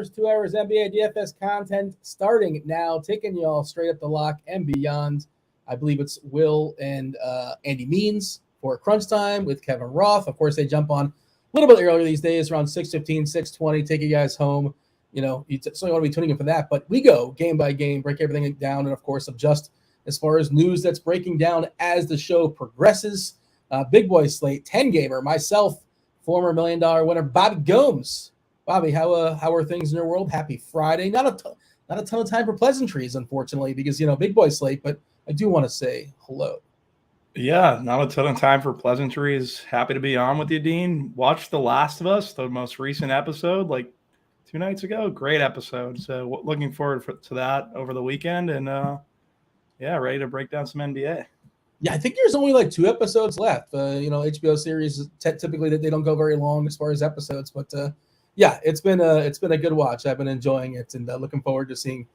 first 2 hours NBA DFS content starting now, taking you all straight up the lock and beyond. I believe it's Will and Andy Means for Crunch Time with Kevin Roth. Of course, they jump on a little bit earlier these days, around 6:15, 6:20, take you guys home. You know, you certainly want to be tuning in for that. But we go game by game, break everything down, and, of course, adjust as far as news that's breaking down as the show progresses. Big boy slate, 10-gamer, myself, former $1 million winner, Bobby Gomes. Bobby, how are things in your world? Happy Friday. Not a ton of time for pleasantries, unfortunately, because, big boy slate, but I do want to say hello. Yeah, not a ton of time for pleasantries. Happy to be on with you, Dean. Watched The Last of Us, the most recent episode, like 2 nights ago. Great episode. So looking forward to that over the weekend. And, ready to break down some NBA. Yeah, I think there's only like 2 episodes left. HBO series typically they don't go very long as far as episodes, but it's been a good watch. I've been enjoying it and looking forward to seeing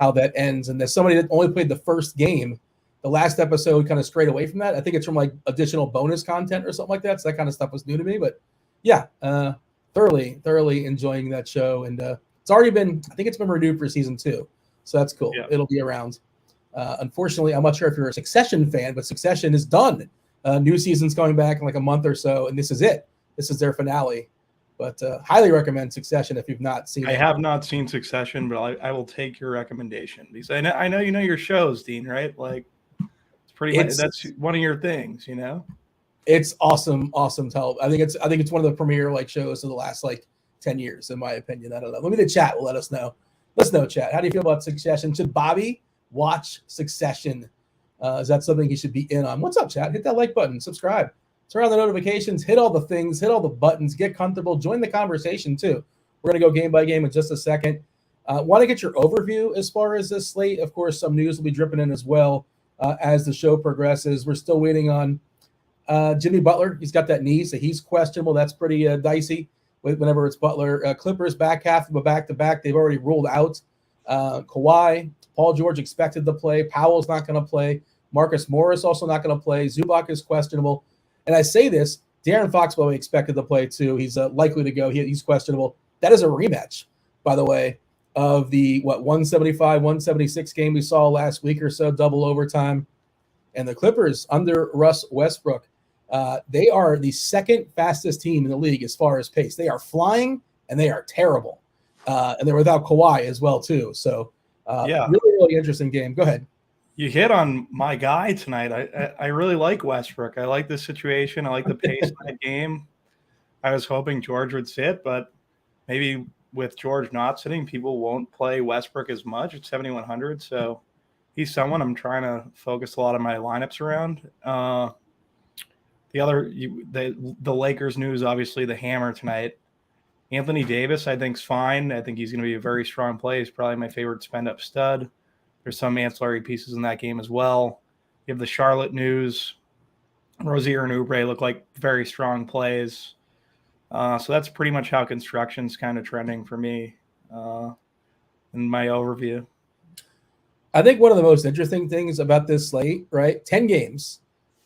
how that ends. And there's somebody that only played the first game. The last episode kind of strayed away from that. I think it's from like additional bonus content or something like that. So that kind of stuff was new to me. But yeah, thoroughly enjoying that show. And it's been renewed for season 2. So that's cool. Yeah. It'll be around. Unfortunately, I'm not sure if you're a Succession fan, but Succession is done. New season's coming back in like a month or so, and this is it. This is their finale. But highly recommend Succession if you've not seen it. I have not seen Succession, but I will take your recommendation because I know you know your shows, Dean, right? Like that's one of your things, It's awesome to help. I think it's one of the premier like shows of the last like 10 years, in my opinion. I don't know. Maybe the chat will let us know. Let's know, chat. How do you feel about Succession? Should Bobby watch Succession? Is that something he should be in on? What's up, chat? Hit that like button, subscribe, turn on the notifications, hit all the things, hit all the buttons, get comfortable, join the conversation too. We're going to go game by game in just a second. Want to get your overview as far as this slate. Of course, some news will be dripping in as well as the show progresses. We're still waiting on Jimmy Butler. He's got that knee, so he's questionable. That's pretty dicey whenever it's Butler. Clippers back half of a back-to-back. They've already ruled out Kawhi. Paul George expected to play. Powell's not going to play. Marcus Morris also not going to play. Zubac is questionable. And I say this, De'Aaron Fox, by the way, expected to play too. He's likely to go. He's questionable. That is a rematch, by the way, of the 175, 176 game we saw last week or so, double overtime. And the Clippers under Russ Westbrook, they are the second fastest team in the league as far as pace. They are flying and they are terrible. And they're without Kawhi as well too. So really interesting game. Go ahead. You hit on my guy tonight. I really like Westbrook. I like the situation. I like the pace of the game. I was hoping George would sit, but maybe with George not sitting, people won't play Westbrook as much at 7,100. So he's someone I'm trying to focus a lot of my lineups around. The Lakers news, obviously the hammer tonight. Anthony Davis, I think, is fine. I think he's going to be a very strong play. He's probably my favorite spend-up stud. There's some ancillary pieces in that game as well. You have the Charlotte news. Rozier and Oubre look like very strong plays. So that's pretty much how construction's kind of trending for me in my overview. I think one of the most interesting things about this slate, right? 10 games.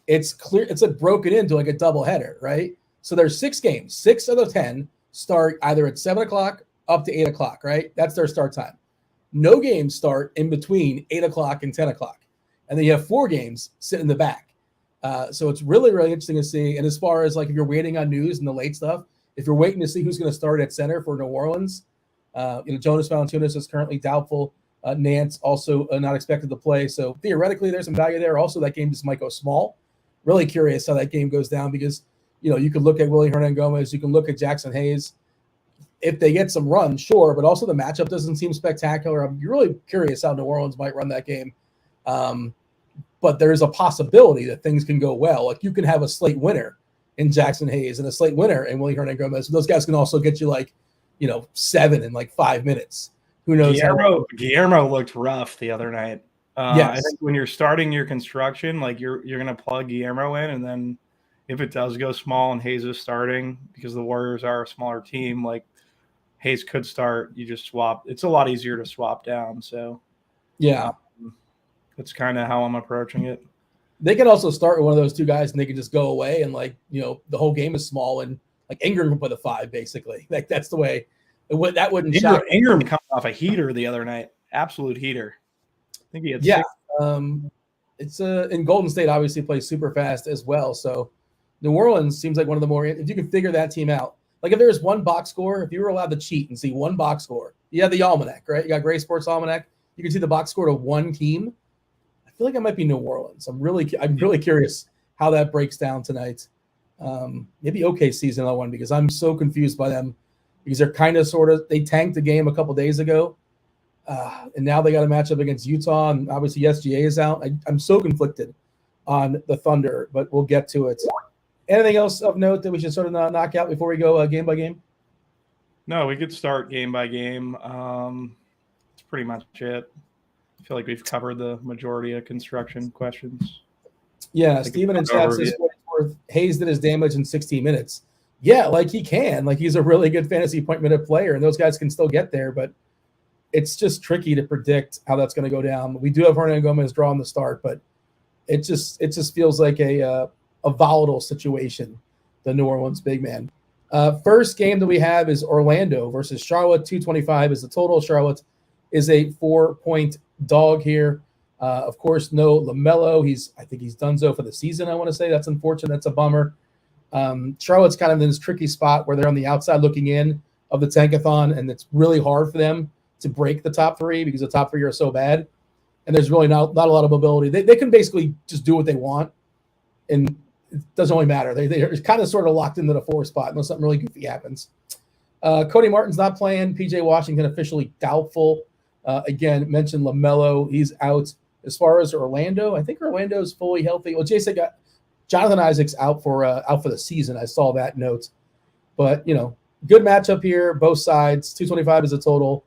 It's clear. It's like broken into like a doubleheader, right? So there's 6 games. 6 of the 10 start either at 7 o'clock up to 8 o'clock, right? That's their start time. No games start in between 8 o'clock and 10 o'clock. And then you have 4 games sit in the back. So it's really, really interesting to see. And as far as like if you're waiting on news and the late stuff, if you're waiting to see who's going to start at center for New Orleans, Jonas Valanciunas is currently doubtful. Nance also not expected to play. So theoretically, there's some value there. Also, that game just might go small. Really curious how that game goes down because, you could look at Willie Hernangomez. You can look at Jackson Hayes. If they get some run, sure, but also the matchup doesn't seem spectacular. I'm really curious how New Orleans might run that game. But there's a possibility that things can go well. Like you can have a slate winner in Jackson Hayes and a slate winner in Willie Hernangomez. Those guys can also get you 7 in 5 minutes. Who knows? Guillermo looked rough the other night. Yes. I think when you're starting your construction, you're going to plug Guillermo in, and then if it does go small and Hayes is starting, because the Warriors are a smaller team, Hayes could start. You just swap. It's a lot easier to swap down. So, yeah, that's kind of how I'm approaching it. They can also start with one of those 2 guys, and they can just go away, and the whole game is small, and Ingram can play the 5 basically. That's the way That wouldn't shock me. Ingram coming off a heater the other night. Absolute heater. I think he had 6. It's in Golden State obviously plays super fast as well. So New Orleans seems like one of the more, if you can figure that team out, like if there's one box score, if you were allowed to cheat and see one box score, you have the almanac, right? You got Gray Sports Almanac. You can see the box score to one team. I feel like it might be New Orleans. I'm really curious how that breaks down tonight. Maybe OKC's another one because I'm so confused by them because they're kind of sort of, they tanked the game a couple days ago. And now they got a matchup against Utah, and obviously SGA is out. I'm so conflicted on the Thunder, but we'll get to it. Anything else of note that we should sort of knock out before we go game by game? No, we could start game by game. That's pretty much it. I feel like we've covered the majority of construction questions. Yeah, Steven in chat says Hayes did his damage in 16 minutes. Yeah, like he can. Like he's a really good fantasy point minute player, and those guys can still get there, but it's just tricky to predict how that's going to go down. We do have Hernan Gomez drawing the start, but it just feels like a volatile situation, the New Orleans big man. First game that we have is Orlando versus Charlotte. 225 is the total. Charlotte is a 4-point dog here. Of course, no LaMelo. I think he's done so for the season, I want to say. That's unfortunate. That's a bummer. Charlotte's kind of in this tricky spot where they're on the outside looking in of the tankathon, and it's really hard for them to break the top 3 because the top 3 are so bad. And there's really not a lot of mobility. They can basically just do what they want, and it doesn't really matter. They're kind of sort of locked into the 4 spot unless something really goofy happens. Cody Martin's not playing. PJ Washington officially doubtful. Again, mentioned LaMelo. He's out. As far as Orlando, I think Orlando's fully healthy. Well, Jason got Jonathan Isaac's out for the season. I saw that note. But, good matchup here, both sides. 225 is a total.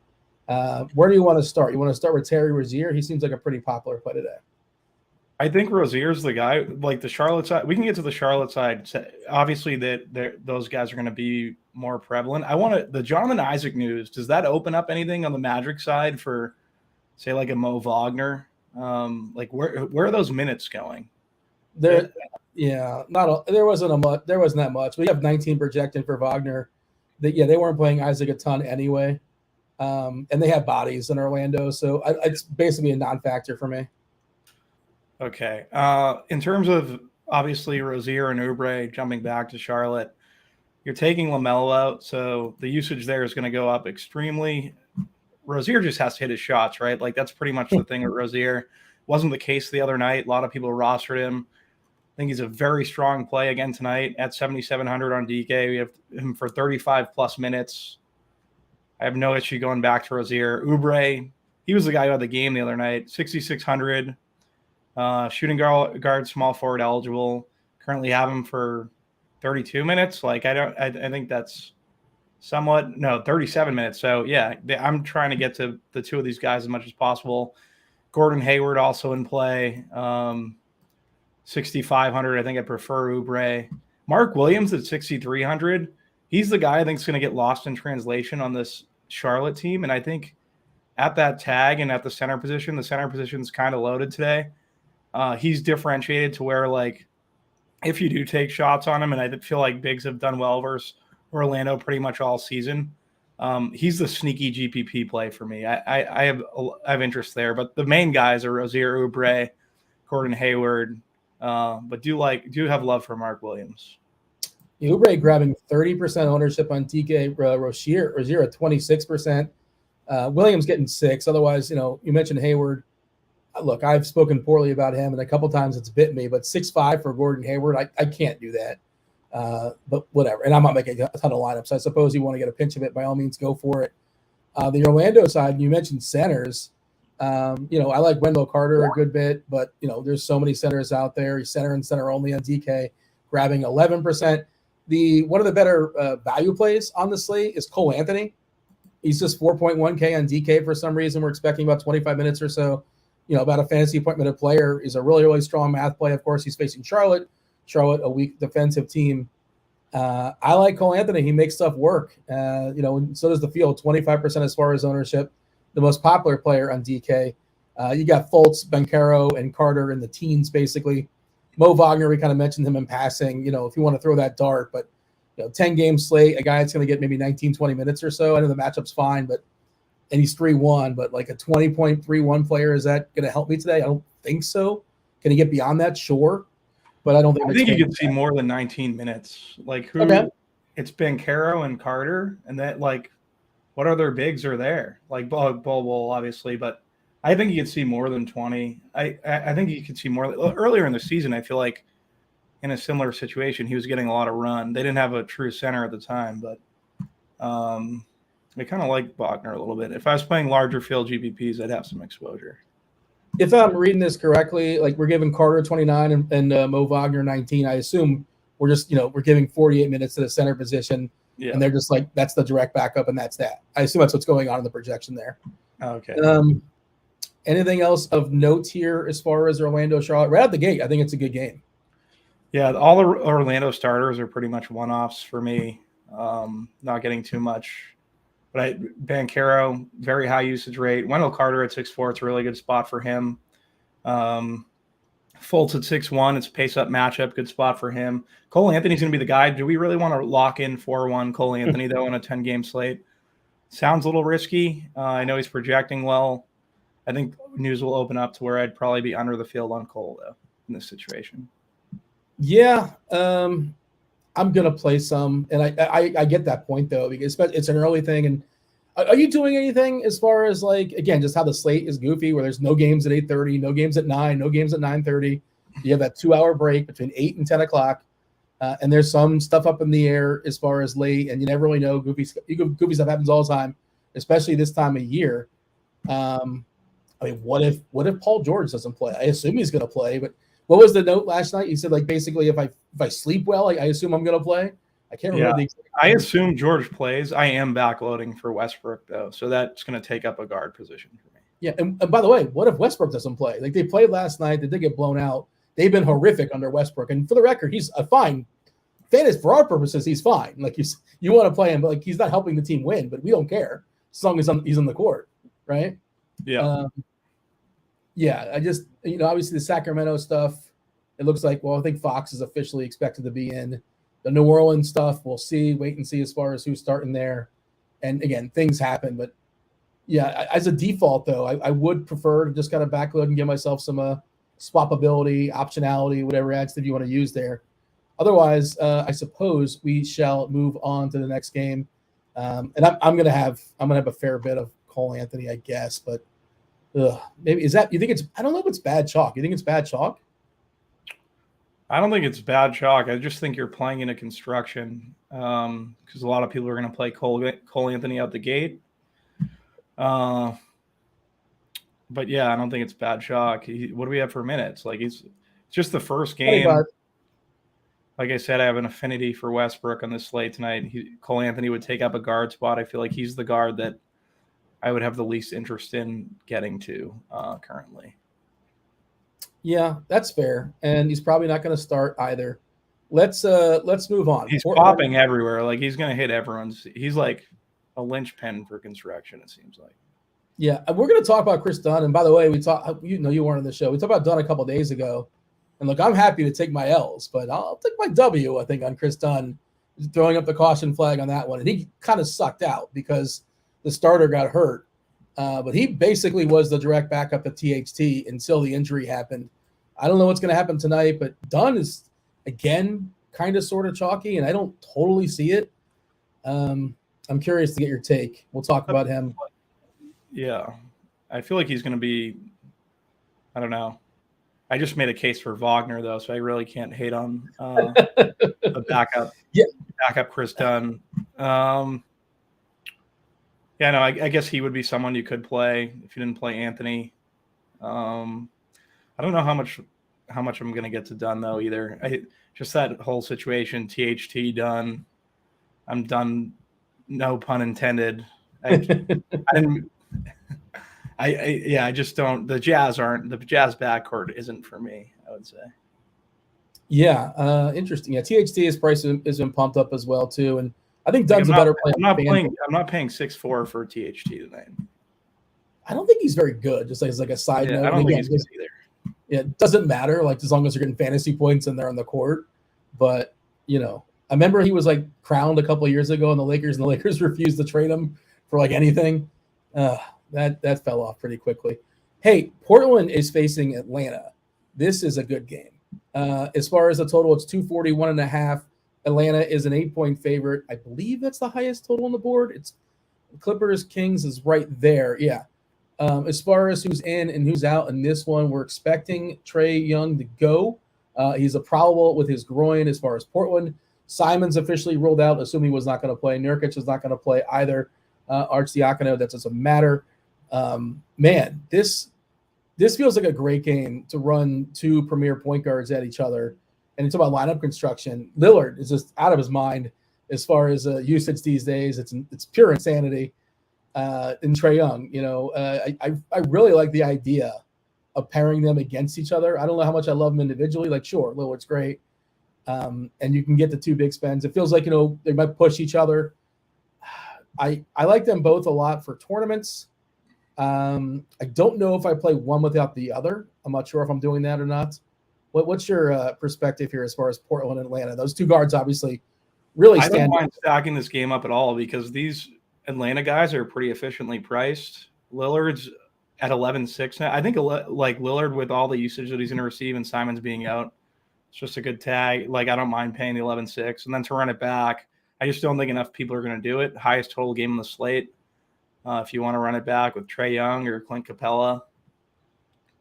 Where do you want to start? You want to start with Terry Rozier? He seems like a pretty popular play today. I think Rozier's the guy. Like the Charlotte side, we can get to the Charlotte side. Obviously, those guys are going to be more prevalent. The Jonathan Isaac news. Does that open up anything on the Magic side for, say, like a Mo Wagner? Like where are those minutes going? There wasn't that much. We have 19 projected for Wagner. They weren't playing Isaac a ton anyway. And they have bodies in Orlando, so it's basically a non-factor for me. Okay. In terms of obviously Rozier and Oubre jumping back to Charlotte, you're taking LaMelo out, so the usage there is going to go up extremely. Rozier just has to hit his shots, right? Like that's pretty much the thing with Rozier. Wasn't the case the other night. A lot of people rostered him. I think he's a very strong play again tonight at 7,700 on DK. We have him for 35 plus minutes. I have no issue going back to Rozier. Oubre, he was the guy who had the game the other night. 6,600. Shooting guard, small forward eligible. Currently have him for 32 minutes. Like I think that's 37 minutes. So yeah, I'm trying to get to the 2 of these guys as much as possible. Gordon Hayward also in play. 6,500. I think I prefer Oubre. Mark Williams at 6,300. He's the guy I think is going to get lost in translation on this Charlotte team. And I think at that tag and at the center position is kind of loaded today. He's differentiated to where, like, if you do take shots on him, and I feel like bigs have done well versus Orlando pretty much all season, he's the sneaky GPP play for me. I have interest there, but the main guys are Rozier, Oubre, Gordon Hayward, but do have love for Mark Williams. Oubre grabbing 30% ownership on DK. Rozier at 26%. Williams getting 6%. Otherwise, you mentioned Hayward. Look, I've spoken poorly about him, and a couple times it's bit me, but 6.5 for Gordon Hayward, I can't do that. But whatever. And I'm not making a ton of lineups. I suppose you want to get a pinch of it, by all means, go for it. The Orlando side, you mentioned centers. I like Wendell Carter a good bit, but, there's so many centers out there. He's center and center only on DK, grabbing 11%. One of the better value plays on the slate is Cole Anthony. He's just 4.1K on DK for some reason. We're expecting about 25 minutes or so. About a fantasy point minute player. Is a really, really strong math play. Of course, he's facing Charlotte. Charlotte, a weak defensive team. I like Cole Anthony. He makes stuff work. And so does the field. 25% as far as ownership. The most popular player on DK. You got Fultz, Banchero, and Carter in the teens, basically. Mo Wagner, we kind of mentioned him in passing. If you want to throw that dart, but 10-game slate, a guy that's going to get maybe 19, 20 minutes or so. I know the matchup's fine, and he's 3-1, but like a 20.31 player, is that going to help me today? I don't think so. Can he get beyond that? Sure. But I don't think. I think you could see more than 19 minutes. Like who? Okay. It's Bancaro and Carter, and that like, what other bigs are there? Like Bol obviously, but I think you could see more than 20. I think you could see more earlier in the season. I feel like in a similar situation, he was getting a lot of run. They didn't have a true center at the time, but I kind of like Wagner a little bit. If I was playing larger field GPPs, I'd have some exposure. If I'm reading this correctly, like we're giving Carter 29 and Mo Wagner 19. I assume we're just, we're giving 48 minutes to the center position, and they're just like, that's the direct backup, and that's that. I assume that's what's going on in the projection there. Okay. Anything else of note here as far as Orlando Charlotte? Right out the gate, I think it's a good game. Yeah, all the Orlando starters are pretty much one-offs for me. Not getting too much. But Bancaro, very high usage rate. Wendell Carter at 6'4", it's a really good spot for him. Fultz at 6'1", it's a pace-up matchup, good spot for him. Cole Anthony's going to be the guy. Do we really want to lock in 4-1 Cole Anthony, though, in a 10-game slate? Sounds a little risky. I know he's projecting well. I think news will open up to where I'd probably be under the field on Cole, though, in this situation. Yeah, I'm going to play some, and I get that point, though, because it's an early thing. And are you doing anything as far as, like, again, just how the slate is goofy, where there's no games at 8:30, no games at 9, no games at 9:30. You have that 2-hour break between 8 and 10 o'clock, and there's some stuff up in the air as far as late, and you never really know. Goofy stuff happens all the time, especially this time of year. I mean, what if Paul George doesn't play? I assume he's going to play, but what was the note last night? You said, like, basically if I sleep well, I assume I'm going to play. I can't remember. I assume George plays. I am backloading for Westbrook, though, so that's going to take up a guard position for me. Yeah, and by the way, what if Westbrook doesn't play? Like, they played last night. They did get blown out. They've been horrific under Westbrook. And for the record, he's a fine fantasy. For our purposes, he's fine. Like, you want to play him, but like, he's not helping the team win, but we don't care as long as he's on the court, right? Yeah. I just, obviously the Sacramento stuff, it looks like, well, I think Fox is officially expected to be in. The New Orleans stuff, we'll see, wait and see as far as who's starting there. And again, things happen, but yeah, as a default though, I would prefer to just kind of backload and give myself some swappability, optionality, whatever adjective you want to use there. Otherwise, I suppose we shall move on to the next game. And I'm gonna have a fair bit of Cole Anthony, I guess, but maybe you think it's, I don't know if it's bad chalk. You think it's bad chalk? I don't think it's bad chalk. I just think you're playing in a construction because a lot of people are going to play Cole Anthony out the gate. But yeah, I don't think it's bad chalk. What do we have for minutes? Like, it's just the first game. 25. Like I said, I have an affinity for Westbrook on this slate tonight. Cole Anthony would take up a guard spot. I feel like he's the guard that I would have the least interest in getting to currently. Yeah, that's fair, and he's probably not going to start either. Let's move on. He's popping everywhere. Like, he's going to hit everyone's. He's like a linchpin for construction, it seems like. Yeah, we're going to talk about Chris Dunn. And by the way, we talked. You weren't on the show. We talked about Dunn a couple of days ago. And look, I'm happy to take my L's, but I'll take my W. I think on Chris Dunn, throwing up the caution flag on that one, and he kind of sucked out because the starter got hurt. But he basically was the direct backup to THT until the injury happened. I don't know what's going to happen tonight, but Dunn is, again, kind of sort of chalky, and I don't totally see it. I'm curious to get your take. We'll talk about him. Yeah. I feel like he's going to be, I don't know. I just made a case for Wagner, though, so I really can't hate on the backup. Yeah. Backup Chris Dunn. Yeah, no, I guess he would be someone you could play if you didn't play Anthony. I don't know how much I'm going to get to Dunn, though, either. Just that whole situation, THT Dunn. I'm done, no pun intended. I just don't. The Jazz backcourt isn't for me, I would say. Yeah, interesting. Yeah, THT's price has been pumped up as well, too. And I think Dunn's a better player. I'm not paying 6.4 for THT tonight. I don't think he's very good. Just as like a side note. I don't think he's good either. Yeah, it doesn't matter. Like, as long as you're getting fantasy points and they're on the court. But I remember he was like crowned a couple of years ago in the Lakers, and the Lakers refused to trade him for like anything. That fell off pretty quickly. Hey, Portland is facing Atlanta. This is a good game. As far as the total, it's 241.5. Atlanta is an 8-point favorite. I believe that's the highest total on the board. It's Clippers Kings is right there. Yeah. As far as who's in and who's out in this one, we're expecting Trae Young to go. He's a probable with his groin as far as Portland. Simon's officially ruled out, assuming he was not going to play. Nurkic is not going to play either. Arcidiacono, that doesn't matter. Man, this feels like a great game to run two premier point guards at each other. And it's about lineup construction. Lillard is just out of his mind as far as usage these days. It's pure insanity. And Trae Young, I really like the idea of pairing them against each other. I don't know how much I love them individually. Like, sure, Lillard's great. And you can get the two big spends. It feels like, they might push each other. I like them both a lot for tournaments. I don't know if I play one without the other. I'm not sure if I'm doing that or not. What's your perspective here as far as Portland and Atlanta? Those two guards obviously really stand out. I don't mind stacking this game up at all because these Atlanta guys are pretty efficiently priced. Lillard's at 11.6 now. I think like Lillard with all the usage that he's going to receive and Simon's being out, it's just a good tag. Like, I don't mind paying the 11.6. And then to run it back, I just don't think enough people are going to do it. Highest total game on the slate. If you want to run it back with Trae Young or Clint Capella.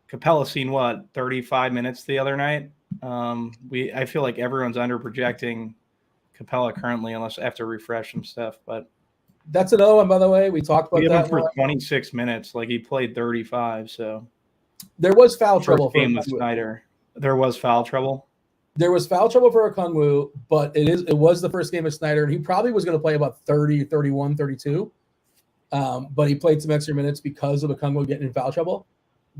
Capella seen 35 minutes the other night. I feel like everyone's under projecting Capella currently, unless I have to refresh some stuff. But that's another one, by the way. We talked about that for 26 minutes. Like, he played 35. So there was foul trouble for game with Snyder. There was foul trouble. There was foul trouble for Okongwu, but it was the first game of Snyder, and he probably was going to play about 30, 31, 32. But he played some extra minutes because of Okongwu getting in foul trouble.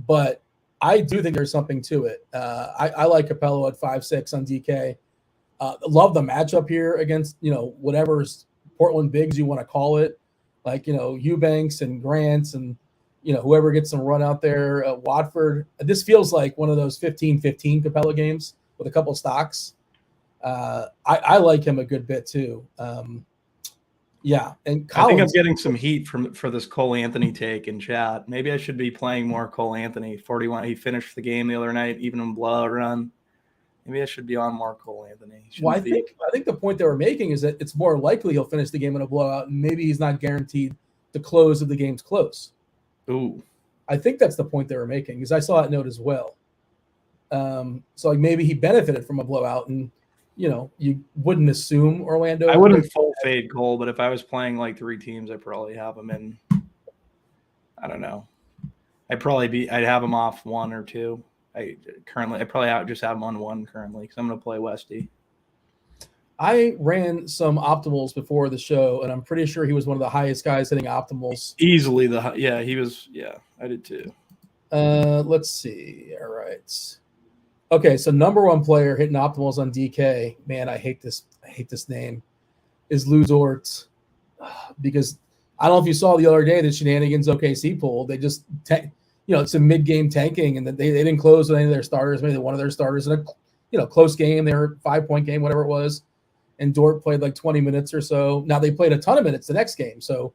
But I do think there's something to it. I like Capello at 5'6" on DK. Love the matchup here against, whatever's Portland bigs you want to call it. Like, Eubanks and Grants and, whoever gets some run out there. Watford. This feels like one of those 15-15 Capello games with a couple stocks. I like him a good bit too. Yeah, and Collins, I think I'm getting some heat for this Cole Anthony take in chat. Maybe I should be playing more Cole Anthony. 41. He finished the game the other night, even in blowout run. Maybe I should be on more Cole Anthony. Well, I think the point they were making is that it's more likely he'll finish the game in a blowout, and maybe he's not guaranteed the close of the game's close. Ooh, I think that's the point they were making, because I saw that note as well. So like maybe he benefited from a blowout, and you wouldn't assume Orlando. I wouldn't full fade Cole, but if I was playing like three teams, I'd probably have him in. I don't know. I'd have him off one or two. I probably just have him on one currently because I'm going to play Westy. I ran some optimals before the show, and I'm pretty sure he was one of the highest guys hitting optimals. Easily he was. Yeah, I did too. Let's see. All right. Okay, so number one player hitting optimals on DK. Man, I hate this name. Is Lou Dort, because I don't know if you saw the other day the shenanigans OKC pulled. They just it's a mid-game tanking, and they didn't close with any of their starters. Maybe one of their starters in a close game. They were 5-point game, whatever it was, and Dort played like 20 minutes or so. Now they played a ton of minutes the next game. So,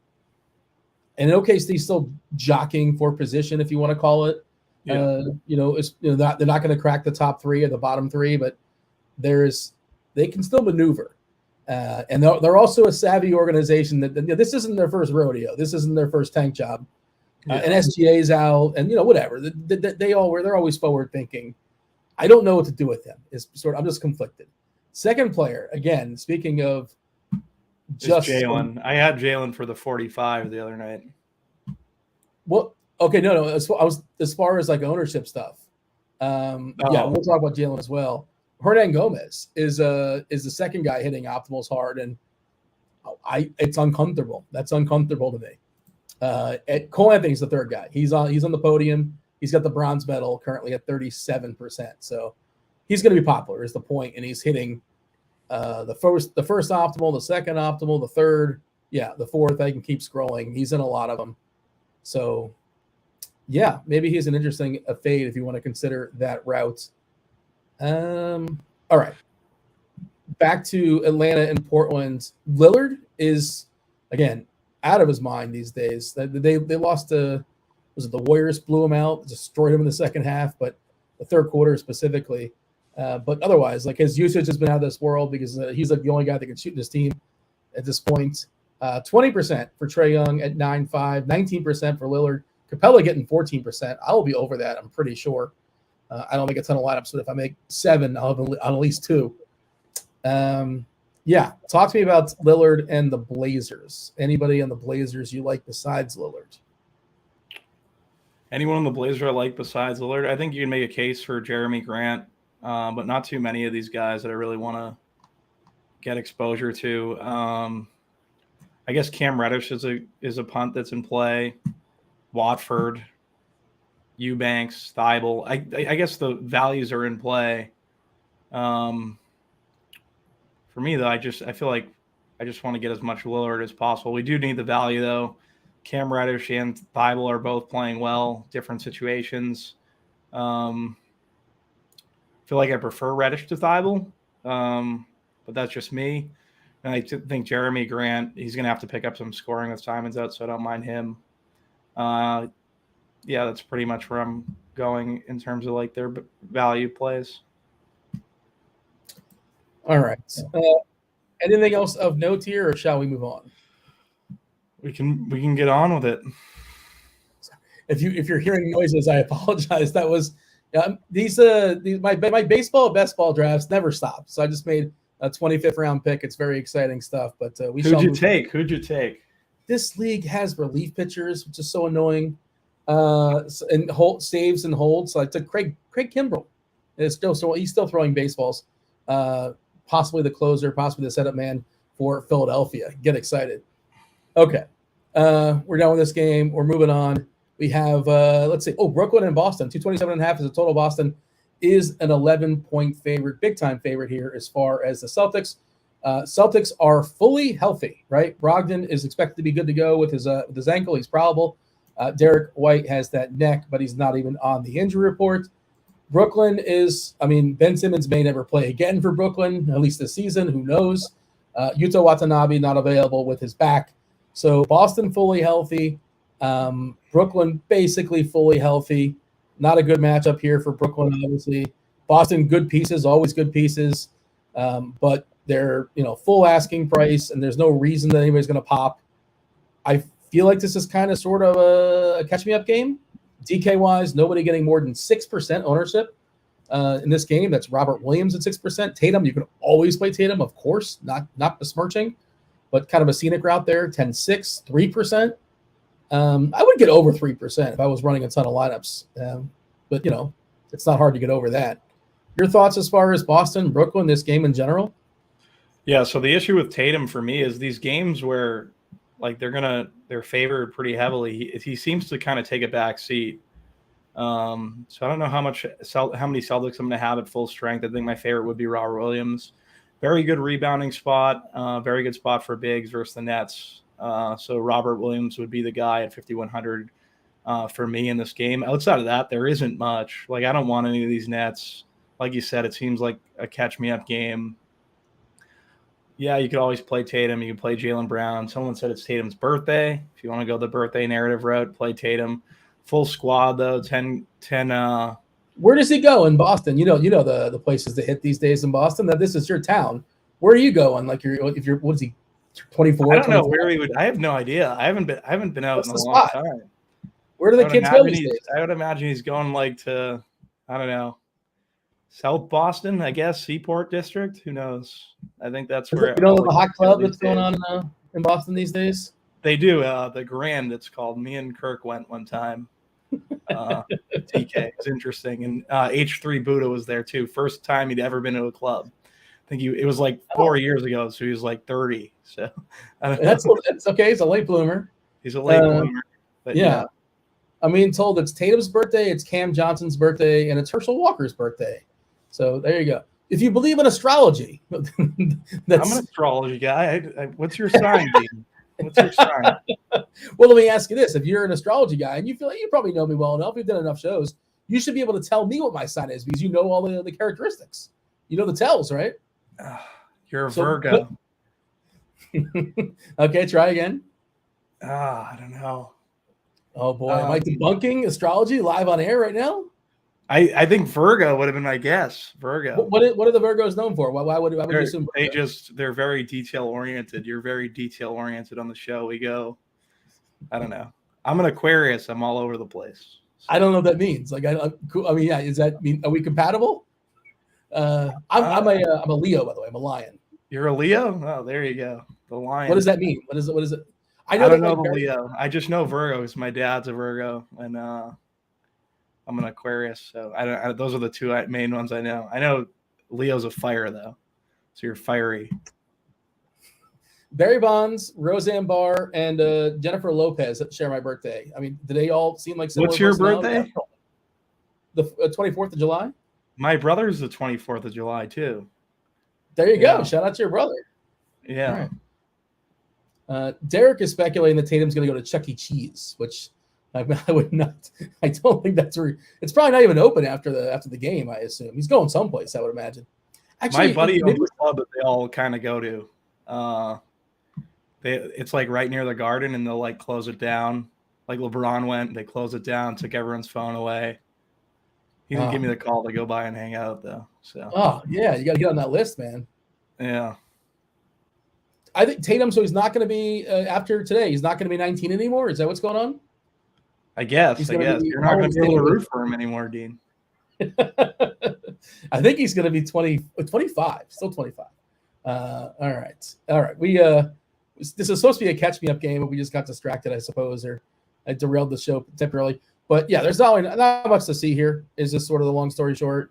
and OKC still jockeying for position, if you want to call it. Yeah. They're not going to crack the top three or the bottom three, but they can still maneuver. And they're also a savvy organization that this isn't their first rodeo. This isn't their first tank job. And SGA's out, and whatever. They're always forward thinking. I don't know what to do with them. I'm just conflicted. Second player, again, speaking of just Jalen. I had Jalen for the 45 the other night. Well, okay, no. As far as like ownership stuff. Yeah, we'll talk about Jalen as well. Hernan Gomez is the second guy hitting optimals hard, and it's uncomfortable. That's uncomfortable to me. Cole Anthony's the third guy. He's on the podium. He's got the bronze medal currently at 37%. So he's going to be popular is the point, and he's hitting the first optimal, the second optimal, the third, the fourth. I can keep scrolling. He's in a lot of them. So yeah, maybe he's an interesting fade if you want to consider that route. All right. back to Atlanta and Portland. Lillard is, again, out of his mind these days. They lost to, was it the Warriors blew him out, destroyed him in the second half, but the third quarter specifically. But otherwise, like his usage has been out of this world because he's like the only guy that can shoot in this team at this point. 20% for Trae Young at 9.5, 19% for Lillard. Capella getting 14%. I will be over that, I'm pretty sure. I don't make a ton of lineups, but if I make 7, I'll have at least 2. Yeah, talk to me about Lillard and the Blazers. Anybody on the Blazers you like besides Lillard? Anyone on the Blazers I like besides Lillard? I think you can make a case for Jeremy Grant, but not too many of these guys that I really want to get exposure to. I guess Cam Reddish is a punt that's in play. Watford, Eubanks, Thibault. I guess the values are in play. For me though, I feel like I just want to get as much Lillard as possible. We do need the value though. Cam Reddish and Thibault are both playing well, different situations. Feel like I prefer Reddish to Thibault, but that's just me. And I think Jeremy Grant, he's going to have to pick up some scoring with Simon's out, so I don't mind him. Yeah, that's pretty much where I'm going in terms of like their value plays. All right. Anything else of note here, or shall we move on? We can get on with it. If you're hearing noises, I apologize. That was my baseball best ball drafts never stop. So I just made a 25th round pick. It's very exciting stuff. But Who'd you take? This league has relief pitchers, which is so annoying. And saves and holds. So I took Craig Kimbrell. He's still throwing baseballs. Possibly the closer, possibly the setup man for Philadelphia. Get excited. Okay. We're done with this game. We're moving on. We have, let's see. Brooklyn and Boston. 227.5 is a total. Boston is an 11-point favorite, big-time favorite here as far as the Celtics. Celtics are fully healthy, right? Brogdon is expected to be good to go with his ankle. He's probable. Derek White has that neck, but he's not even on the injury report. Brooklyn is, Ben Simmons may never play again for Brooklyn, at least this season. Who knows? Yuta Watanabe not available with his back. So Boston fully healthy. Brooklyn basically fully healthy. Not a good matchup here for Brooklyn, obviously. Boston, good pieces, always good pieces. But they're, full asking price, and there's no reason that anybody's going to pop. I feel like this is kind of sort of a catch-me-up game. DK-wise, nobody getting more than 6% ownership in this game. That's Robert Williams at 6%. Tatum, you can always play Tatum, of course, not besmirching, but kind of a scenic route there, 10-6, 3%. I would get over 3% if I was running a ton of lineups. But, it's not hard to get over that. Your thoughts as far as Boston, Brooklyn, this game in general? Yeah, so the issue with Tatum for me is these games where like they're favored pretty heavily. He seems to kind of take a back seat. So I don't know how many Celtics I'm going to have at full strength. I think my favorite would be Robert Williams. Very good rebounding spot. Very good spot for bigs versus the Nets. So Robert Williams would be the guy at 5,100 for me in this game. Outside of that, there isn't much. Like I don't want any of these Nets. Like you said, it seems like a catch-me-up game. Yeah, you could always play Tatum. You could play Jaylen Brown. Someone said it's Tatum's birthday. If you want to go the birthday narrative route, play Tatum. Full squad, though, 10. Where does he go in Boston? You know the places to hit these days in Boston. That this is your town. Where are you going? Like if you're what is he, 24? I don't know where he would. I have no idea. I haven't been out in a long time. Where do the kids go these days? I would imagine he's going like to, I don't know, South Boston, I guess, Seaport District. Who knows? I think that's where. You know the hot club that's going on in Boston these days? They do. The Grand, it's called. Me and Kirk went one time. TK. It's interesting. And H3 Buddha was there too. First time he'd ever been to a club. I think it was like 4 years ago, so he was like 30. So that's okay. He's a late bloomer. He's a late bloomer. But yeah. I'm being told it's Tatum's birthday, it's Cam Johnson's birthday, and it's Herschel Walker's birthday. So there you go. If you believe in astrology, I'm an astrology guy. What's your sign, Dean? What's your sign? Well, let me ask you this. If you're an astrology guy and you feel like you probably know me well enough, we've done enough shows, you should be able to tell me what my sign is because you know all the characteristics. You know the tells, right? You're a Virgo. Okay, try again. I don't know. Oh boy, am I debunking astrology live on air right now? I think Virgo would have been my guess. Virgo. What are the Virgos known for? Why would you assume Virgo? They're very detail oriented. You're very detail oriented on the show. We go. I don't know. I'm an Aquarius. I'm all over the place. So. I don't know what that means. Like I mean, yeah. Does that mean are we compatible? I'm a Leo, by the way. I'm a Lion. You're a Leo? Oh, there you go. The Lion. What does that mean? What is it? I don't know the Leo. I just know Virgos. My dad's a Virgo, and I'm an Aquarius. So those are the two main ones I know. I know Leo's a fire though, so you're fiery. Barry Bonds, Roseanne Barr, and Jennifer Lopez share my birthday. I mean, do they all seem like similar? What's your birthday? The 24th of July. My brother's the 24th of July too. There you go. Shout out to your brother. Yeah. Right. Derek is speculating that Tatum's going to go to Chuck E. Cheese, which I would not. I don't think that's where it's probably not even open after the game. I assume he's going someplace. I would imagine. Actually, my buddy owns a club that they all kind of go to. It's like right near the Garden, and they'll like close it down. Like LeBron went, they closed it down, took everyone's phone away. He didn't give me the call to go by and hang out though. So. Oh yeah, you got to get on that list, man. Yeah. I think Tatum. So he's not going to be after today. He's not going to be 19 anymore. Is that what's going on? I guess. You're not going to be able to root for him anymore, Dean. I think he's going to be 25, still 25. All right. We this is supposed to be a catch me up game, but we just got distracted, I suppose, or I derailed the show temporarily. But yeah, there's not much to see here. Is this sort of the long story short?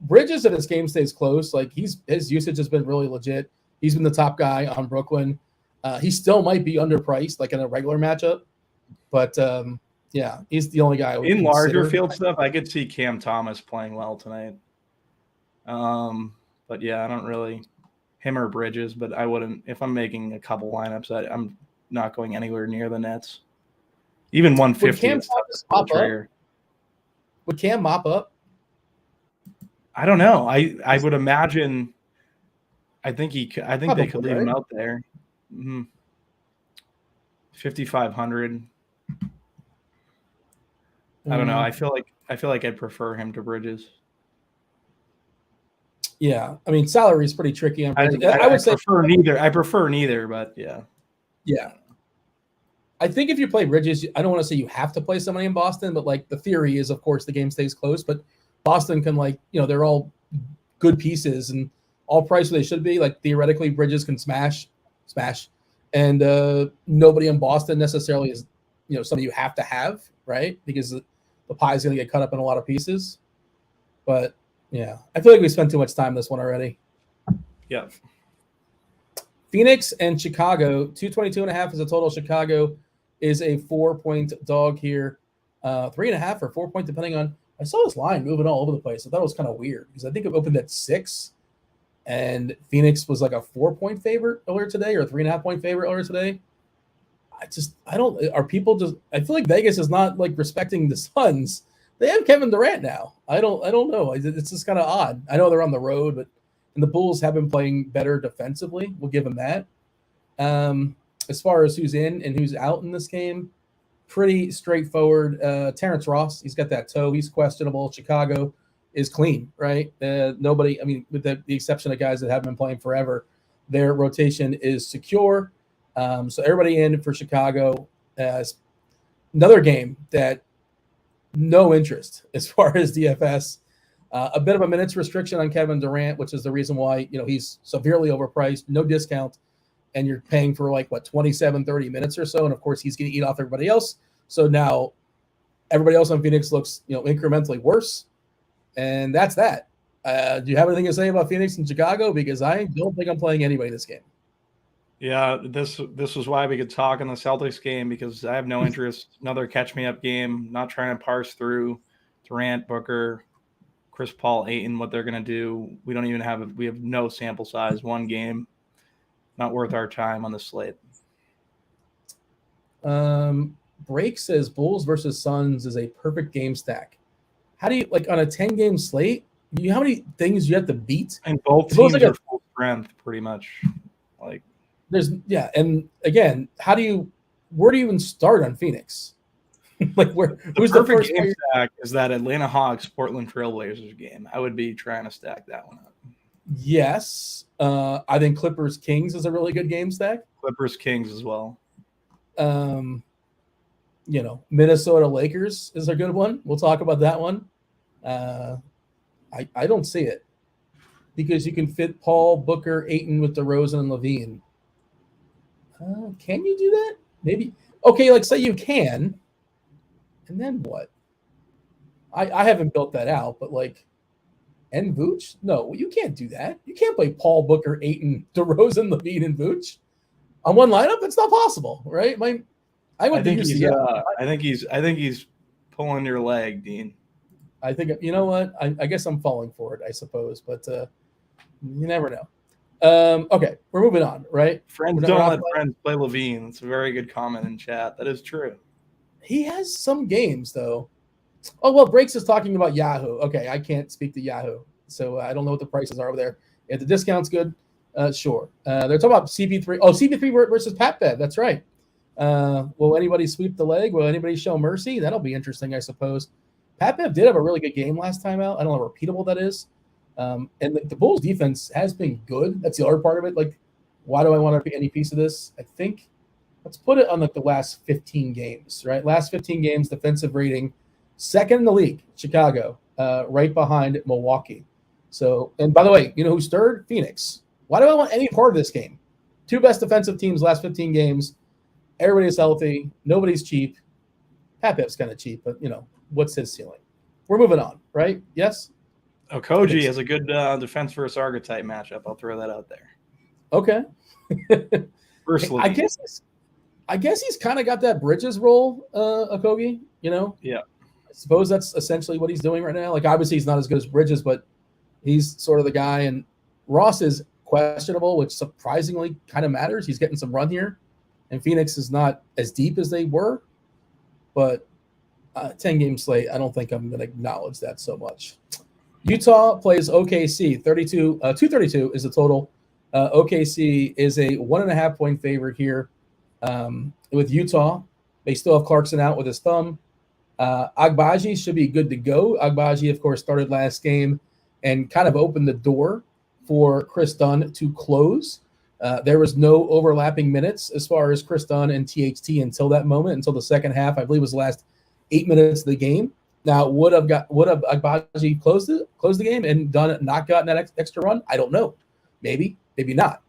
Bridges, if his game stays close, like his usage has been really legit. He's been the top guy on Brooklyn. He still might be underpriced, like in a regular matchup, but yeah, he's the only guy in larger field stuff. I could see Cam Thomas playing well tonight. But yeah, I don't really him or Bridges, but I wouldn't if I'm making a couple lineups. I'm not going anywhere near the Nets. Even 150. Would Cam mop up? I don't know. I would imagine. I think they could leave him out there. 5,500. I don't know. I feel like I'd prefer him to Bridges. Yeah, I mean, salary is pretty tricky on Bridges. I would prefer neither. I prefer neither, but yeah. Yeah. I think if you play Bridges, I don't want to say you have to play somebody in Boston, but like the theory is, of course, the game stays close. But Boston can they're all good pieces and all priced where they should be. Like theoretically, Bridges can smash, and nobody in Boston necessarily is something you have to have, right? Because the pie is going to get cut up in a lot of pieces. But yeah, I feel like we spent too much time on this one already. Yeah. Phoenix and Chicago, 222.5 is a total. Chicago is a 4-point dog here, 3.5 or 4 point, depending on. I saw this line moving all over the place. I thought it was kind of weird because I think it opened at 6, and Phoenix was like a 4-point favorite earlier today or a 3.5 point favorite earlier today. I feel like Vegas is not like respecting the Suns. They have Kevin Durant now. I don't know. It's just kind of odd. I know they're on the road, but and the Bulls have been playing better defensively. We'll give them that. As far as who's in and who's out in this game, pretty straightforward. Terrence Ross, he's got that toe. He's questionable. Chicago is clean, right? Nobody, I mean, with the exception of guys that haven't been playing forever, their rotation is secure. So everybody in for Chicago. Another game that no interest as far as DFS. A bit of a minutes restriction on Kevin Durant, which is the reason why he's severely overpriced, no discount, and you're paying for 27, 30 minutes or so. And of course, he's going to eat off everybody else. So now everybody else on Phoenix looks incrementally worse. And that's that. Do you have anything to say about Phoenix and Chicago? Because I don't think I'm playing anybody this game. Yeah, this was why we could talk in the Celtics game, because I have no interest. Another catch-me-up game, not trying to parse through Durant, Booker, Chris Paul, Ayton, what they're going to do. We have no sample size, one game. Not worth our time on the slate. Break says Bulls versus Suns is a perfect game stack. How do you, on a 10-game slate, how many things you have to beat? And both teams are full strength, pretty much. Like and again, where do you even start on Phoenix? Like who's the perfect first game stack is that Atlanta Hawks Portland Trailblazers game. I would be trying to stack that one up. Yes. I think Clippers Kings is a really good game stack. Clippers Kings as well. Minnesota Lakers is a good one. We'll talk about that one. I don't see it because you can fit Paul, Booker, Ayton with DeRozan and Levine. Can you do that? Maybe. Okay, like say you can, and then what? I haven't built that out, but like, and Vooch? No, you can't do that. You can't play Paul, Booker, Ayton, DeRozan, Levine, and Vooch on one lineup. It's not possible, right? I think he's pulling your leg, Dean. I think, you know what? I guess I'm falling for it, I suppose, but you never know. Okay, we're moving on, right? Friends don't let friends play Levine. It's a very good comment in chat. That is true. He has some games, though. Oh, well, Breaks is talking about Yahoo. Okay, I can't speak to Yahoo, so I don't know what the prices are over there. If the discount's good, sure. They're talking about CP3. Oh, CP3 versus Pat Bev. That's right. Will anybody sweep the leg? Will anybody show mercy? That'll be interesting, I suppose. Pat Bev did have a really good game last time out. I don't know how repeatable that is. And the Bulls defense has been good. That's the other part of it. Like, why do I want to be any piece of this? I think let's put it on like the last 15 games, right? Last 15 games, defensive rating, second in the league, Chicago, right behind Milwaukee. So, and by the way, you know who's third? Phoenix. Why do I want any part of this game? Two best defensive teams last 15 games. Everybody's healthy. Nobody's cheap. Pat Bev's kind of cheap, but what's his ceiling? We're moving on, right? Yes? Okogie has a good defense versus archetype matchup. I'll throw that out there. Okay. Firstly, I guess he's kind of got that Bridges role, Okogie, Yeah. I suppose that's essentially what he's doing right now. Like, obviously he's not as good as Bridges, but he's sort of the guy. And Ross is questionable, which surprisingly kind of matters. He's getting some run here. And Phoenix is not as deep as they were. But 10-game slate, I don't think I'm going to acknowledge that so much. Utah plays OKC. 232 is the total. OKC is a 1.5-point favorite here with Utah. They still have Clarkson out with his thumb. Agbaji should be good to go. Agbaji, of course, started last game and kind of opened the door for Chris Dunn to close. There was no overlapping minutes as far as Chris Dunn and THT until that moment, until the second half. I believe was the last 8 minutes of the game. Now, would have Agbaji closed the game and Dunn not gotten that extra run? I don't know. Maybe not.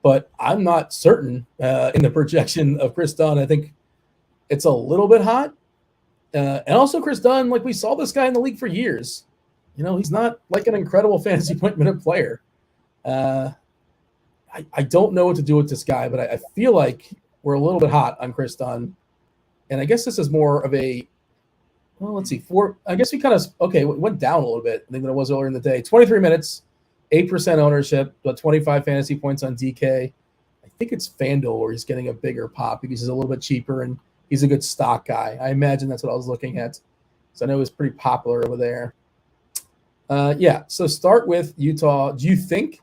But I'm not certain in the projection of Chris Dunn. I think it's a little bit hot. And also Chris Dunn, like we saw this guy in the league for years. He's not like an incredible fantasy point minute player. I don't know what to do with this guy, but I feel like we're a little bit hot on Chris Dunn. And I guess this is more of let's see, I guess we went down a little bit than it was earlier in the day. 23 minutes, 8% ownership, but 25 fantasy points on DK. I think it's Fanduel where he's getting a bigger pop because he's a little bit cheaper and he's a good stock guy. I imagine that's what I was looking at. So I know it was pretty popular over there. So start with Utah. Do you think,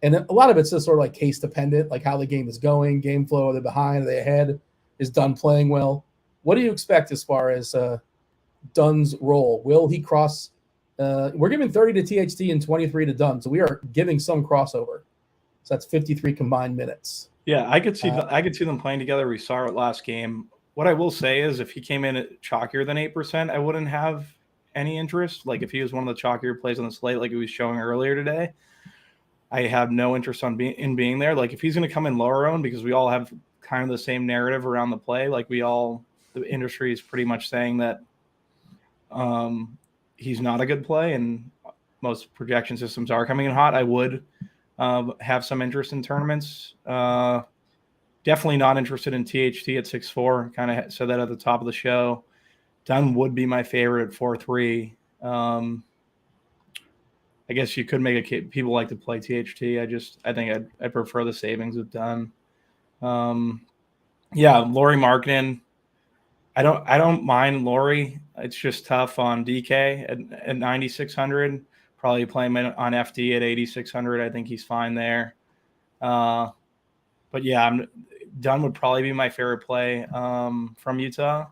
and a lot of it's just sort of like case dependent, like how the game is going, game flow, are they behind, are they ahead, is Dunn playing well? What do you expect as far as Dunn's role? Will he cross? We're giving 30 to THT and 23 to Dunn, so we are giving some crossover. So that's 53 combined minutes. Yeah, I could see them playing together. We saw it last game. What I will say is, if he came in at chalkier than 8%, I wouldn't have any interest. Like if he was one of the chalkier plays on the slate, like he was showing earlier today, I have no interest in being there. Like if he's going to come in lower owned, because we all have kind of the same narrative around the play. Like the industry is pretty much saying that he's not a good play, and most projection systems are coming in hot. I would have some interest in tournaments. Definitely not interested in THT at 6.4. Kind of said that at the top of the show. Dunn would be my favorite at 4.3. I guess you could make a case. People like to play THT. I think I prefer the savings with Dunn. Lauri Markkanen. I don't mind Lauri. It's just tough on DK at 9,600. Probably play him on FD at 8,600. I think he's fine there. But yeah, Dunn would probably be my favorite play from Utah,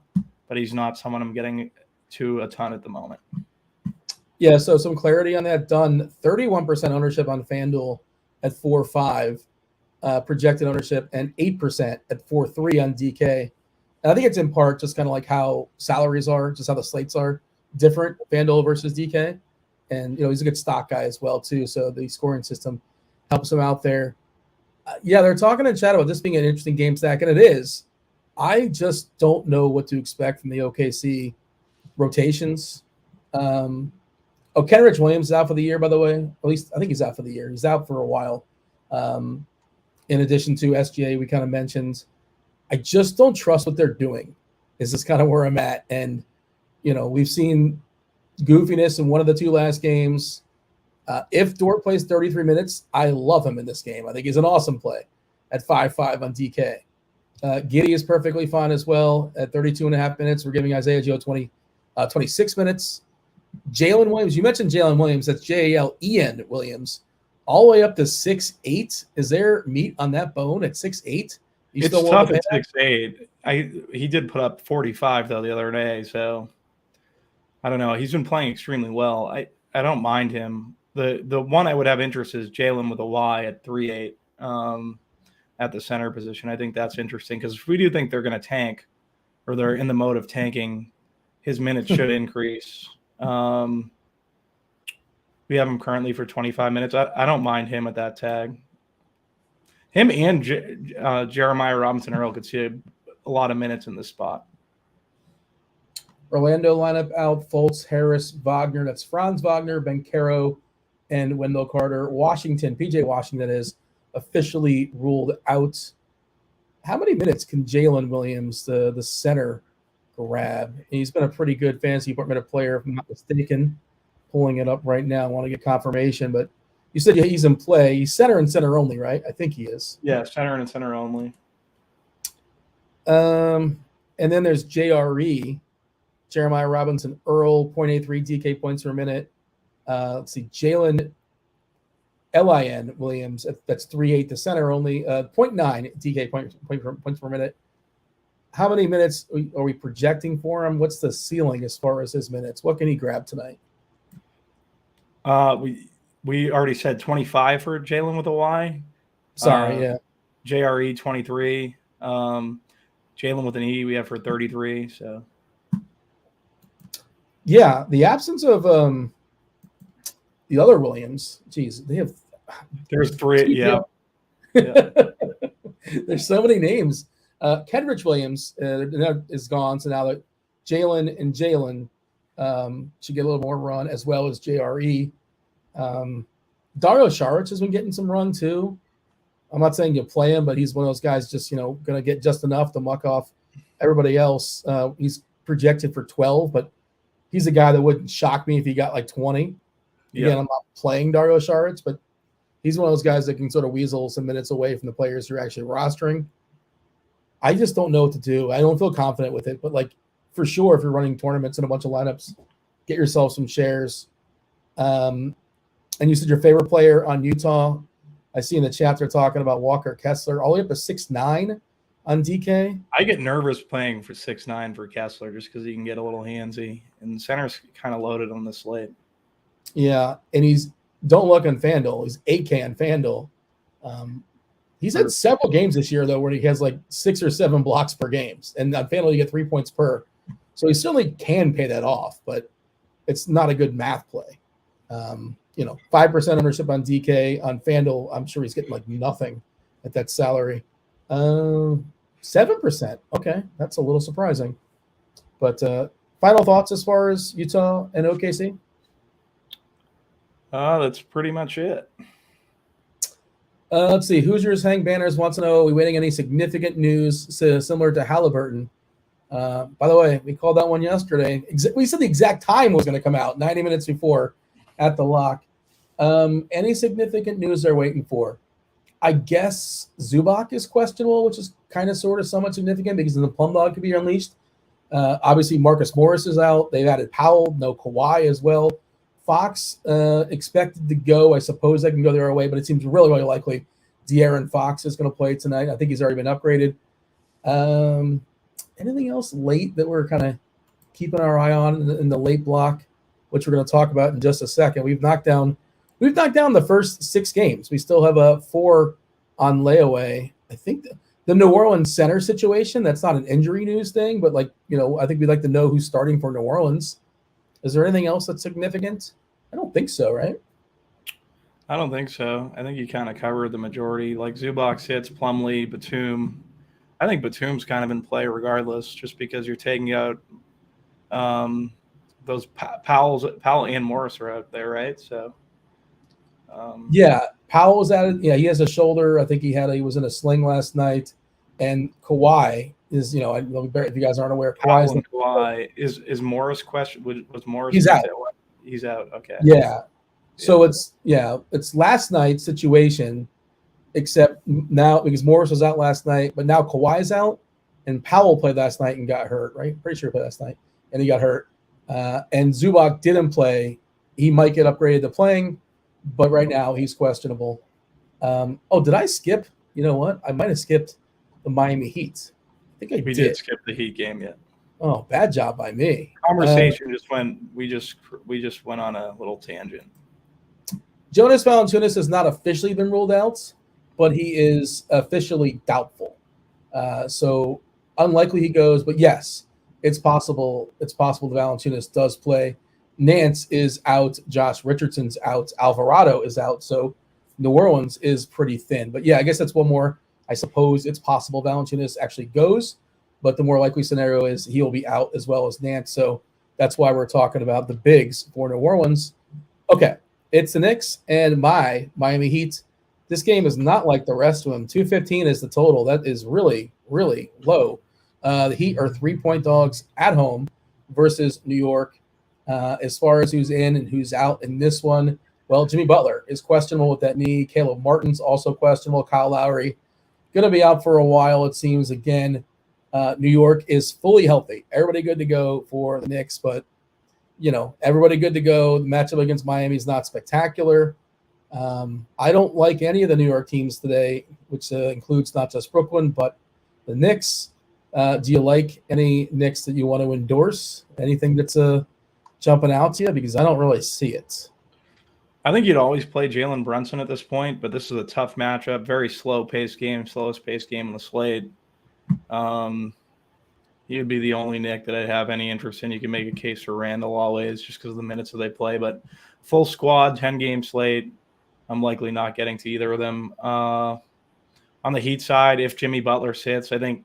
but he's not someone I'm getting to a ton at the moment. Yeah, so some clarity on that. Dunn, 31% ownership on FanDuel at 4.5, projected ownership, and 8% at 4.3 on DK. And I think it's in part just kind of like how salaries are, just how the slates are different, FanDuel versus DK. And, he's a good stock guy as well, too. So the scoring system helps him out there. Yeah, they're talking in chat about this being an interesting game stack, and it is. I just don't know what to expect from the OKC rotations. Kenrich Williams is out for the year, by the way. At least I think he's out for the year. He's out for a while. In addition to SGA, we kind of mentioned. I just don't trust what they're doing. Is this kind of where I'm at? And, we've seen goofiness in one of the two last games. If Dort plays 33 minutes, I love him in this game. I think he's an awesome play at 5.5 on DK. Giddey is perfectly fine as well at 32.5 minutes. We're giving Isaiah Joe 26 minutes. Jalen Williams, you mentioned Jalen Williams. That's Jalen Williams, all the way up to 6'8". Is there meat on that bone at 6'8"? It's tough at 6'8". He did put up 45 though the other day, so I don't know. He's been playing extremely well. I don't mind him. The one I would have interest is Jalen with a Y at 3.8 at the center position. I think that's interesting because if we do think they're going to tank, or they're in the mode of tanking, his minutes should increase. We have him currently for 25 minutes. I don't mind him at that tag. Him and Jeremiah Robinson-Earl could see a lot of minutes in this spot. Orlando lineup out: Fultz, Harris, Wagner. That's Franz Wagner, Bencaro, and Wendell Carter. Washington, PJ Washington is officially ruled out. How many minutes can Jalen Williams, the center, grab? He's been a pretty good fantasy minute player, if I'm not mistaken. Pulling it up right now. I want to get confirmation, but you said he's in play. He's center and center only, right? I think he is. Yeah, center and center only. And then there's JRE, Jeremiah Robinson Earl, 0.83 DK points per minute. Let's see, Jalen LIN Williams, that's 3.8 the center only, 0.9 DK points per minute. How many minutes are we projecting for him? What's the ceiling as far as his minutes? What can he grab tonight? We already said 25 for Jalen with a Y. Sorry, yeah. JRE 23. Jalen with an E we have for 33. So yeah, the absence of the other Williams. Geez, they have. There's three. Yeah. There's so many names. Kenrich Williams is gone, so now that Jalen and Jalen should get a little more run, as well as JRE. Dario Saric has been getting some run too. I'm not saying you play him, but he's one of those guys just going to get just enough to muck off everybody else. He's projected for 12, but he's a guy that wouldn't shock me if he got like 20. Yeah. Again, I'm not playing Dario Saric, but he's one of those guys that can sort of weasel some minutes away from the players who are actually rostering. I just don't know what to do. I don't feel confident with it, but like for sure, if you're running tournaments and a bunch of lineups, get yourself some shares. And you said your favorite player on Utah. I see in the chat they're talking about Walker Kessler, all the way up to 6'9" on DK. I get nervous playing for 6'9" for Kessler just because he can get a little handsy, and center's kind of loaded on the slate. Yeah, and don't look on FanDuel. He's 8K on FanDuel. He's had several games this year, though, where he has like 6 or 7 blocks per game. And on FanDuel, you get 3 points per. So he certainly can pay that off, but it's not a good math play. 5% ownership on DK. On FanDuel, I'm sure he's getting like nothing at that salary. 7%. Okay, that's a little surprising. But final thoughts as far as Utah and OKC? That's pretty much it. Let's see. Hoosiers Hang Banners wants to know, are we waiting any significant news similar to Halliburton? By the way, we called that one yesterday. We said the exact time was going to come out, 90 minutes before at the lock. Any significant news they're waiting for? I guess Zubac is questionable, which is kind of sort of somewhat significant because the plum dog could be unleashed. Obviously, Marcus Morris is out. They've added Powell, no Kawhi as well. Fox expected to go. I suppose I can go the other way, but it seems really, really likely De'Aaron Fox is going to play tonight. I think he's already been upgraded. Anything else late that we're kind of keeping our eye on in the late block, which we're going to talk about in just a second? We've knocked down the first 6 games. We still have 4 on layaway. I think the New Orleans center situation, that's not an injury news thing, but I think we'd like to know who's starting for New Orleans. Is there anything else that's significant? I don't think so, right? I don't think so. I think you kind of covered the majority. Like Zubac sits, Plumlee, Batum. I think Batum's kind of in play regardless, just because you're taking out those Powell and Morris are out there, right? So yeah, Powell's at it. Yeah, he has a shoulder. I think he was in a sling last night. And Kawhi is, if you guys aren't aware, Kawhi is Morris question. Was Morris? He's out. He's out. Okay. Yeah. So it's last night's situation, except now because Morris was out last night, but now Kawhi's out, and Powell played last night and got hurt. Right? Pretty sure he played last night and he got hurt. And Zubac didn't play. He might get upgraded to playing, but right now he's questionable. Did I skip? You know what? I might have skipped the Miami Heat. I think we did skip the Heat game yet. Oh, bad job by me. Conversation we just went on a little tangent. Jonas Valanciunas has not officially been ruled out, but he is officially doubtful. So unlikely he goes, but yes, it's possible. It's possible that Valanciunas does play. Nance is out. Josh Richardson's out. Alvarado is out. So New Orleans is pretty thin. But yeah, I guess that's one more. I suppose it's possible Valanciunas actually goes, but the more likely scenario is he'll be out as well as Nance. So that's why we're talking about the bigs for New Orleans. Okay, it's the Knicks and my Miami Heat. This game is not like the rest of them. 215 is the total. That is really, really low. The Heat are 3-point dogs at home versus New York. As far as who's in and who's out in this one, well, Jimmy Butler is questionable with that knee. Caleb Martin's also questionable. Kyle Lowry going to be out for a while, it seems. Again, New York is fully healthy. Everybody good to go for the Knicks, but, everybody good to go. The matchup against Miami is not spectacular. I don't like any of the New York teams today, which includes not just Brooklyn, but the Knicks. Do you like any Knicks that you want to endorse? Anything that's jumping out to you? Because I don't really see it. I think you'd always play Jalen Brunson at this point, but this is a tough matchup. Very slow-paced game, slowest paced game on the slate. He would be the only Knick that I'd have any interest in. You can make a case for Randall always just because of the minutes that they play, but full squad, 10-game slate. I'm likely not getting to either of them. On the Heat side, if Jimmy Butler sits, I think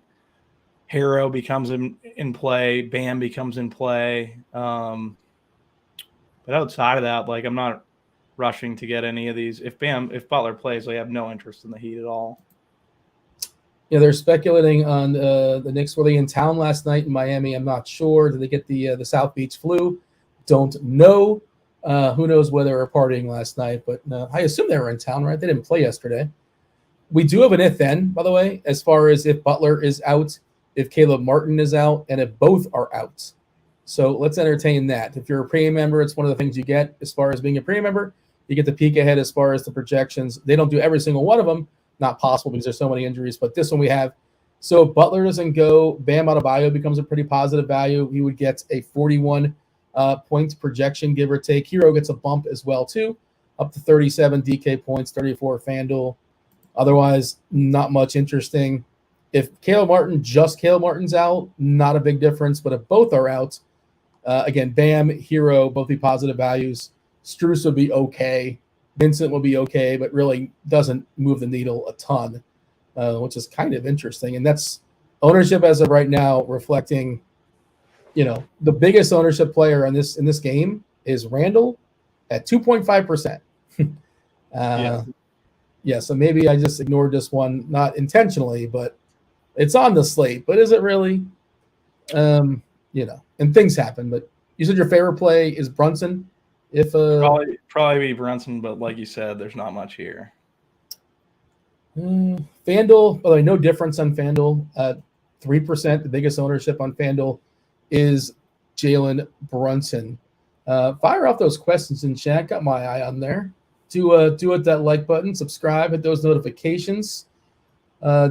Hero becomes in play, Bam becomes in play. But outside of that, I'm not rushing to get any of these. If Butler plays, I have no interest in the Heat at all. Yeah, they're speculating on the Knicks. Were they in town last night in Miami? I'm not sure. Did they get the South Beach flu? Don't know. Who knows whether they were partying last night, but I assume they were in town, right? They didn't play yesterday. We do have an if-then, by the way, as far as if Butler is out, if Caleb Martin is out, and if both are out. So let's entertain that. If you're a premium member, it's one of the things you get as far as being a premium member. You get the peek ahead as far as the projections. They don't do every single one of them. Not possible because there's so many injuries, but this one we have. So if Butler doesn't go, Bam Adebayo becomes a pretty positive value. He would get a 41 points projection, give or take. Hero gets a bump as well, too, up to 37 DK points, 34 Fanduel. Otherwise, not much interesting. If Caleb Martin's out, not a big difference. But if both are out, again, Bam, Hero, both be positive values. Strus would be okay. Vincent will be okay, but really doesn't move the needle a ton, which is kind of interesting. And that's ownership as of right now reflecting, the biggest ownership player in this game is Randall at 2.5%. Yeah, so maybe I just ignored this one, not intentionally, but it's on the slate. But is it really? And things happen. But you said your favorite play is Brunson. If probably be Brunson, but like you said, there's not much here. FanDuel, by the way, no difference on FanDuel. 3%, the biggest ownership on FanDuel is Jalen Brunson. Fire off those questions in chat. Got my eye on there. Do hit that like button, subscribe, hit those notifications.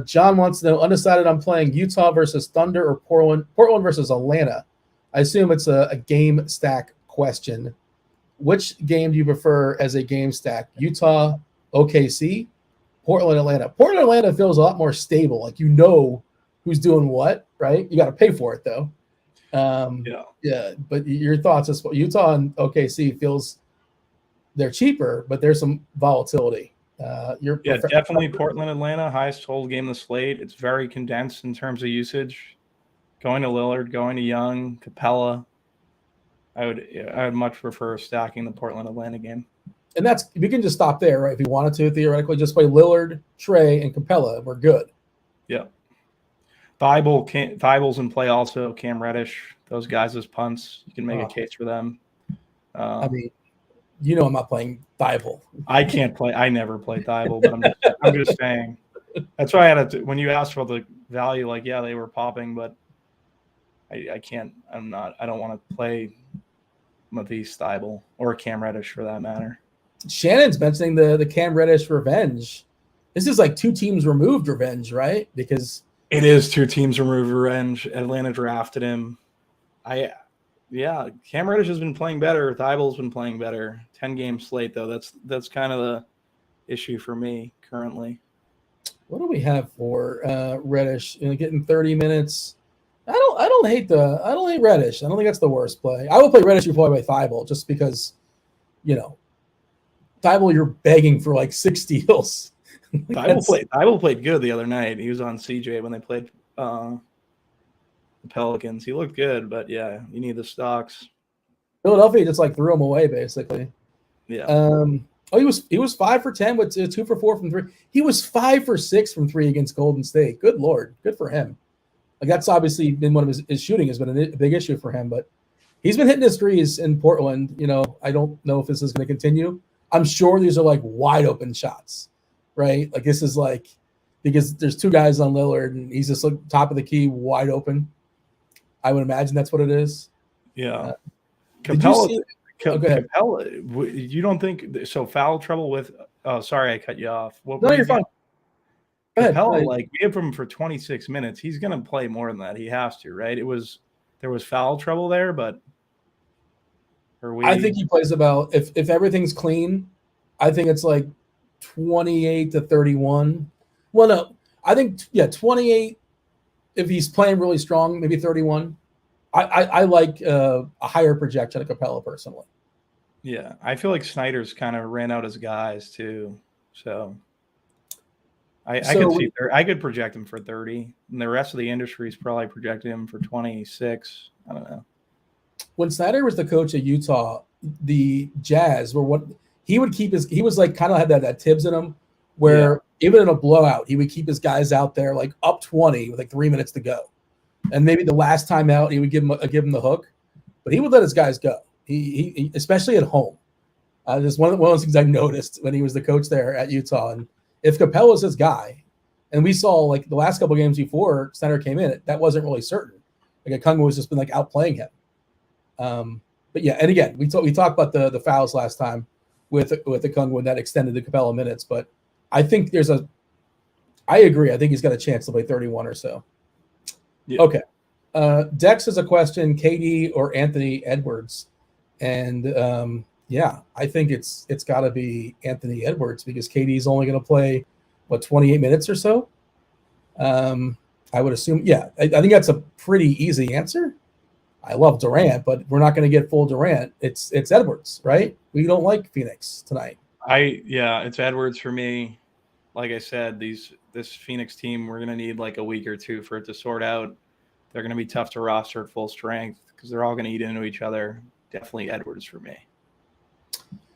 John wants to know, undecided on playing Utah versus Thunder or Portland versus Atlanta. I assume it's a game stack question. Which game do you prefer as a game stack? Utah, OKC, Portland, Atlanta. Portland, Atlanta feels a lot more stable. Like you know who's doing what, right? You got to pay for it though. Yeah. But your thoughts as Utah and OKC feels they're cheaper, but there's some volatility. Definitely Portland, Atlanta, highest total game of the slate. It's very condensed in terms of usage. Going to Lillard, going to Young, Capella. I would much prefer stacking the Portland Atlanta game. And we can just stop there, right? If you wanted to, theoretically, just play Lillard, Trey, and Capella. We're good. Yeah. Thibel's in play also. Cam Reddish, those guys as punts. You can make a case for them. I'm not playing Thibault. I can't play. I never play Thibault, but I'm just saying. That's why I had to. When you asked about the value, like they were popping, but I can't. I don't want to play Matisse Thibault or Cam Reddish for that matter. Shannon's mentioning the Cam Reddish revenge. This is like 2 teams removed revenge, right? Because it is 2 teams removed revenge. Atlanta drafted him. Cam Reddish has been playing better. Thibault's been playing better. 10-game slate though. That's kind of the issue for me currently. What do we have for Reddish? Getting 30 minutes. I don't hate Reddish. I don't think that's the worst play. I will play Reddish before I play Thibault just because, Thibault you're begging for like 6 steals. Thibault played good the other night. He was on CJ when they played the Pelicans. He looked good, but you need the stocks. Philadelphia just threw him away basically. Yeah. He was 5 for 10 with 2 for 4 from 3. He was 5 for 6 from 3 against Golden State. Good Lord, good for him. That's obviously been one of his shooting has been a big issue for him, but he's been hitting his threes in Portland. I don't know if this is going to continue. I'm sure these are wide open shots, right? This is because there's 2 guys on Lillard and he's just top of the key, wide open. I would imagine that's what it is. Yeah. Capella, you don't think so? Foul trouble with? Oh, sorry, I cut you off. No, you're fine. Capella, we have him for 26 minutes. He's going to play more than that. He has to, right? There was foul trouble there, but I think he plays about if everything's clean. I think it's 28 to 31. Well, no, I think 28. If he's playing really strong, maybe 31. I like a higher projection of Capella personally. Yeah, I feel like Snyder's kind of ran out his guys too, so I could project him for 30, and the rest of the industry is probably projecting him for 26. I don't know. When Snyder was the coach at Utah, the Jazz were what he would keep he was kind of had that Tibbs in him, where even in a blowout, he would keep his guys out there up 20 with 3 minutes to go. And maybe the last time out, he would give him the hook, but he would let his guys go. He especially at home. Just one of those things I noticed when he was the coach there at Utah. And if Capella's his guy, and we saw the last couple of games before Snyder came in, that wasn't really certain. Okongwu was just been outplaying him. But and again, we talked about the fouls last time with Okongwu and that extended the Capella minutes. But I think I agree. I think he's got a chance to play 31 or so. Yeah. Okay. Dex has a question: KD or Anthony Edwards? And I think it's got to be Anthony Edwards because KD's only going to play 28 minutes or so. I would assume. Yeah, I think that's a pretty easy answer. I love Durant, but we're not going to get full Durant. It's Edwards, right? We don't like Phoenix tonight. It's Edwards for me. Like I said, this Phoenix team, we're going to need a week or 2 for it to sort out. They're going to be tough to roster at full strength because they're all going to eat into each other. Definitely Edwards for me.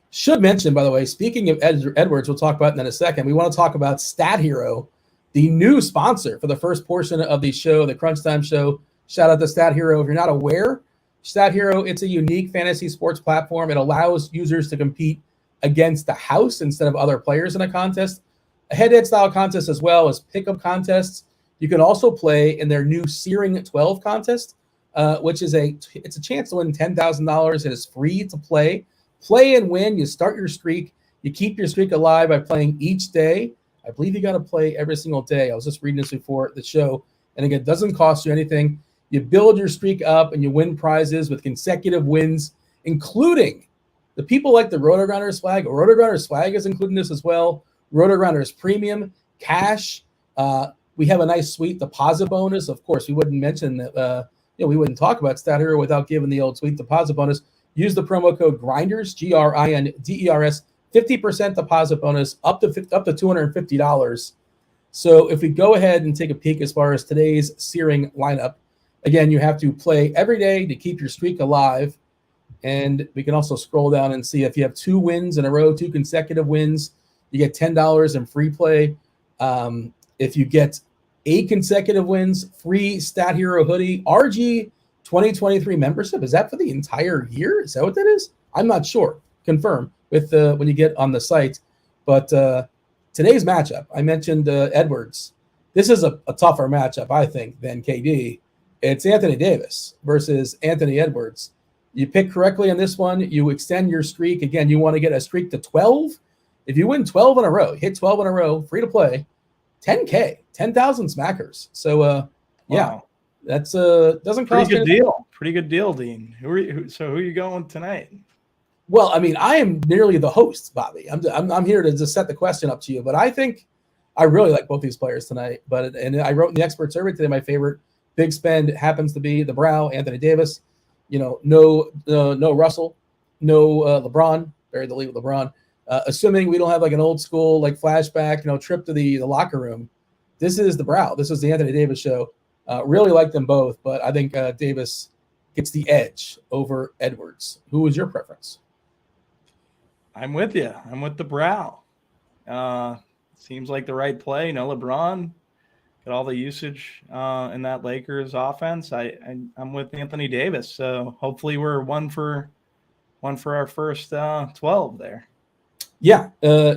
Should mention, by the way, speaking of Edwards, we'll talk about that in a second. We want to talk about Stat Hero, the new sponsor for the first portion of the show, the Crunch Time show. Shout out to Stat Hero. If you're not aware, Stat Hero, it's a unique fantasy sports platform. It allows users to compete against the house instead of other players in a contest. A head-to-head style contest as well as pickup contests. You can also play in their new Searing 12 contest, which is it's a chance to win $10,000. It is free to play. Play and win. You start your streak. You keep your streak alive by playing each day. I believe you got to play every single day. I was just reading this before the show. And again, it doesn't cost you anything. You build your streak up and you win prizes with consecutive wins, including the people like the RotoGrinders flag. RotoGrinders flag is including this as well. RotoGrinders premium, cash. We have a nice sweet deposit bonus. Of course, we wouldn't mention that. We wouldn't talk about Stat Hero without giving the old sweet deposit bonus. Use the promo code GRINDERS, GRINDERS, 50% deposit bonus up to $250. So if we go ahead and take a peek as far as today's searing lineup, again, you have to play every day to keep your streak alive. And we can also scroll down and see if you have 2 wins in a row, 2 consecutive wins, you get $10 in free play. If you get 8 consecutive wins, free Stat Hero hoodie, RG 2023 membership. Is that for the entire year? Is that what that is? I'm not sure. Confirm with when you get on the site. But today's matchup, I mentioned Edwards. This is a tougher matchup, I think, than KD. It's Anthony Davis versus Anthony Edwards. You pick correctly on this one, you extend your streak. Again, you want to get a streak to 12. If you win 12 in a row, hit 12 in a row, free to play, 10K, 10,000 smackers. So, yeah, that's doesn't cost pretty good deal. Pretty good deal, Dean. Who are you going tonight? Well, I mean, I am merely the host, Bobby. I'm here to just set the question up to you, but I think I really like both these players tonight. And I wrote in the expert survey today, my favorite big spend happens to be the Brow, Anthony Davis. No Russell, no LeBron. Bury the lead with LeBron. Assuming we don't have like an old school like flashback, trip to the locker room. This is the Brow. This is the Anthony Davis show. Really like them both, but I think Davis gets the edge over Edwards. Who was your preference? I'm with you. I'm with the Brow. Seems like the right play. No LeBron. Get all the usage in that Lakers offense. I'm with Anthony Davis. So hopefully we're one for our first 12 there. Yeah,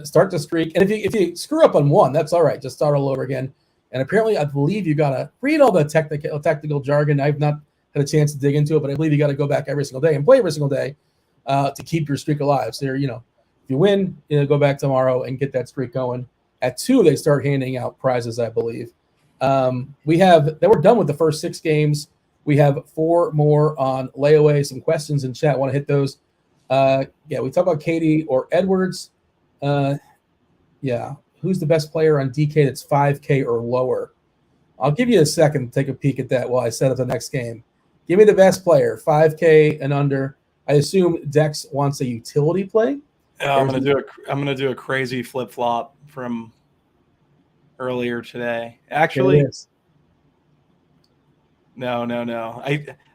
start the streak. And if you screw up on one, that's all right. Just start all over again. And apparently, I believe you got to read all the technical jargon. I've not had a chance to dig into it, but I believe you got to go back every single day and play every single day to keep your streak alive. So, if you win, go back tomorrow and get that streak going. At 2, they start handing out prizes, I believe. Then we're done with the first 6 games. We have 4 more on layaway. Some questions in chat. Want to hit those? We talk about Katie or Edwards. Who's the best player on DK that's 5K or lower? I'll give you a second to take a peek at that while I set up the next game. Give me the best player, 5K and under. I assume Dex wants a utility play. I'm gonna do a crazy flip flop from earlier today. Actually, no.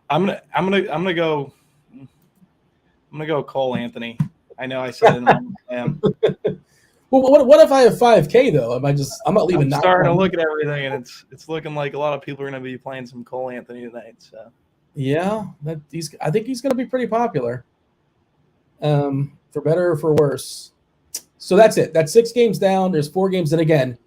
I'm gonna go Cole Anthony. I know I said it. Well, what if I have 5K though? I'm not leaving. I'm starting to look at everything, and it's looking like a lot of people are going to be playing some Cole Anthony tonight. So yeah, I think he's going to be pretty popular, for better or for worse. So that's it. That's 6 games down. There's 4 games, and again,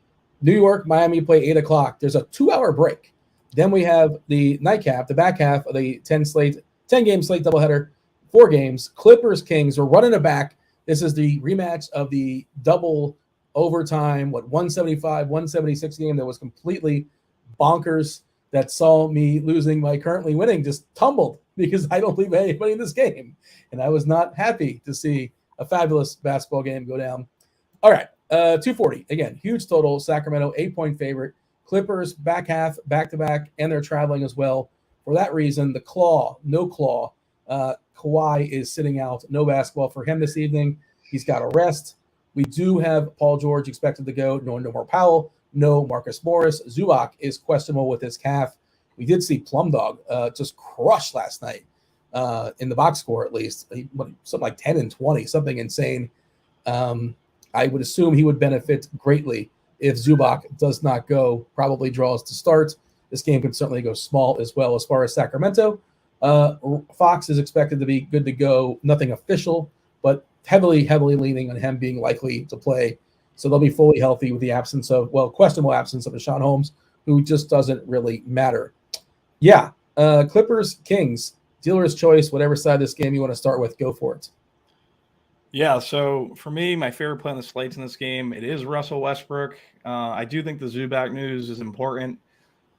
New York, Miami play 8 o'clock. There's a 2-hour break. Then we have the nightcap, the back half of the 10 game slate doubleheader. 4 games. Clippers, Kings. We're running it back. This is the rematch of the double overtime, 175, 176 game that was completely bonkers, that saw me losing my currently winning, just tumbled because I don't believe anybody in this game. And I was not happy to see a fabulous basketball game go down. All right, 240. Again, huge total. Sacramento, 8-point favorite. Clippers, back half, back-to-back, and they're traveling as well. For that reason, no claw. Kawhi is sitting out. No basketball for him this evening. He's got a rest. We do have Paul George expected to go. No more Powell. No Marcus Morris. Zubac is questionable with his calf. We did see Plum Dog just crush last night in the box score, at least. Something like 10 and 20, something insane. I would assume he would benefit greatly if Zubac does not go. Probably draws to start. This game can certainly go small as well. As far as Sacramento, Fox is expected to be good to go. Nothing official, but heavily leaning on him being likely to play. So they'll be fully healthy with the questionable absence of Deshaun Holmes, who just doesn't really matter. Yeah, Clippers, Kings, dealer's choice, whatever side of this game you want to start with, go for it. Yeah, so for me, my favorite play on the slates in this game, it is Russell Westbrook. I do think the Zubac news is important.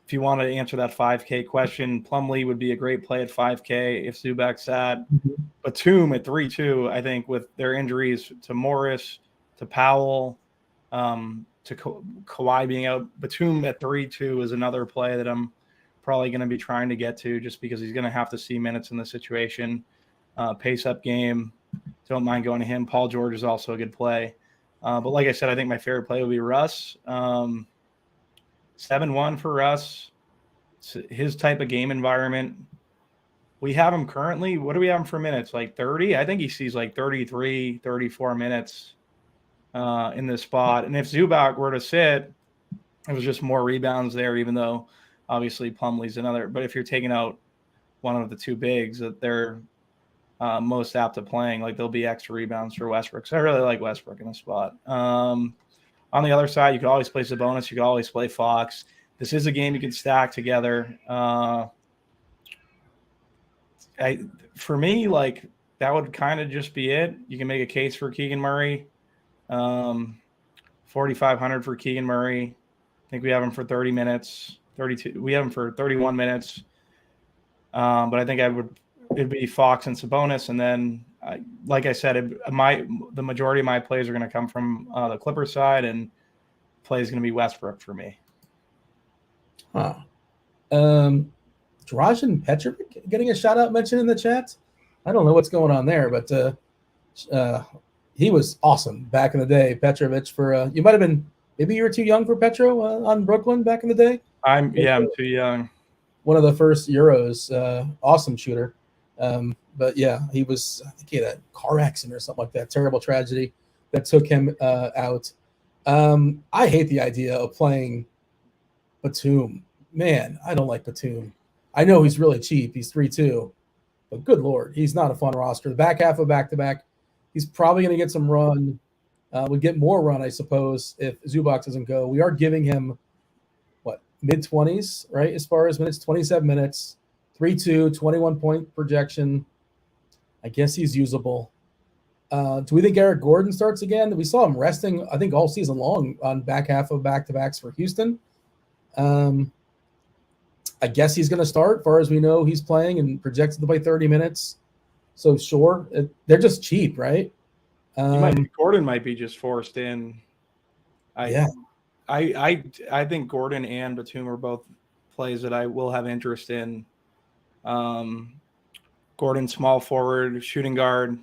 If you wanted to answer that 5K question, Plumlee would be a great play at 5K if Zubac's sat. Batum at 3-2, I think with their injuries to Morris, to Powell, to Kawhi being out, Batum at 3-2 is another play that I'm probably going to be trying to get to just because he's going to have to see minutes in the situation. Pace up game. Don't mind going to him. Paul George is also a good play. But like I said, I think my favorite play will be Russ. 7-1 for Russ. It's his type of game environment. We have him currently. What do we have him for minutes? Like 30? I think he sees like 33, 34 minutes in this spot. And if Zubac were to sit, it was just more rebounds there, even though obviously Plumlee's another. But if you're taking out one of the two bigs that they're most apt to playing, like there'll be extra rebounds for Westbrook. So I really like Westbrook in the spot. On the other side, you could always play Sabonis. You could always play Fox. This is a game you can stack together. For me, like that would kind of just be it. You can make a case for Keegan Murray. 4,500 for Keegan Murray. I think we have him for 30 minutes. 32. We have him for 31 minutes. But I think it'd be Fox and Sabonis, and then like I said, the majority of my plays are going to come from the Clippers side, and play is going to be Westbrook for me. Huh. Dražen Petrovic getting a shout out mention in the chat. I don't know what's going on there, but he was awesome back in the day. Petrovic for you might have been, maybe you were too young for Petro on Brooklyn back in the day. I'm too young. One of the first Euros, awesome shooter. But yeah, I think he had a car accident or something like that. Terrible tragedy that took him out. I hate the idea of playing Batum. Man, I don't like Batum. I know he's really cheap. He's 3-2, but good Lord, he's not a fun roster. The back half of back-to-back, he's probably going to get some run. Would get more run, I suppose, if Zubac doesn't go. We are giving him, mid-20s, right, as far as minutes, 27 minutes, 3-2, 21-point projection. I guess he's usable. Do we think Eric Gordon starts again? We saw him resting, I think, all season long on back half of back-to-backs for Houston. I guess he's going to start. As far as we know, he's playing and projected to play 30 minutes. So, sure, they're just cheap, right? Gordon might be just forced in. I think Gordon and Batum are both plays that I will have interest in. Gordon, small forward, shooting guard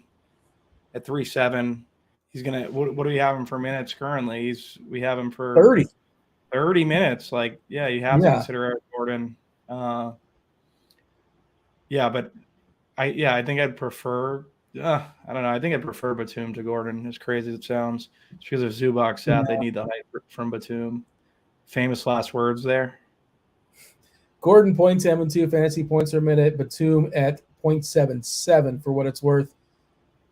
at 3-7. He's gonna. What do we have him for minutes currently? We have him for 30 minutes. Like, yeah, you have to consider Eric Gordon. But I think I'd prefer. I don't know. I think I'd prefer Batum to Gordon, as crazy as it sounds. It's because of Zubac's out, they need the hype from Batum. Famous last words there. Gordon 0.72 fantasy points per minute. Batum at 0.77 for what it's worth.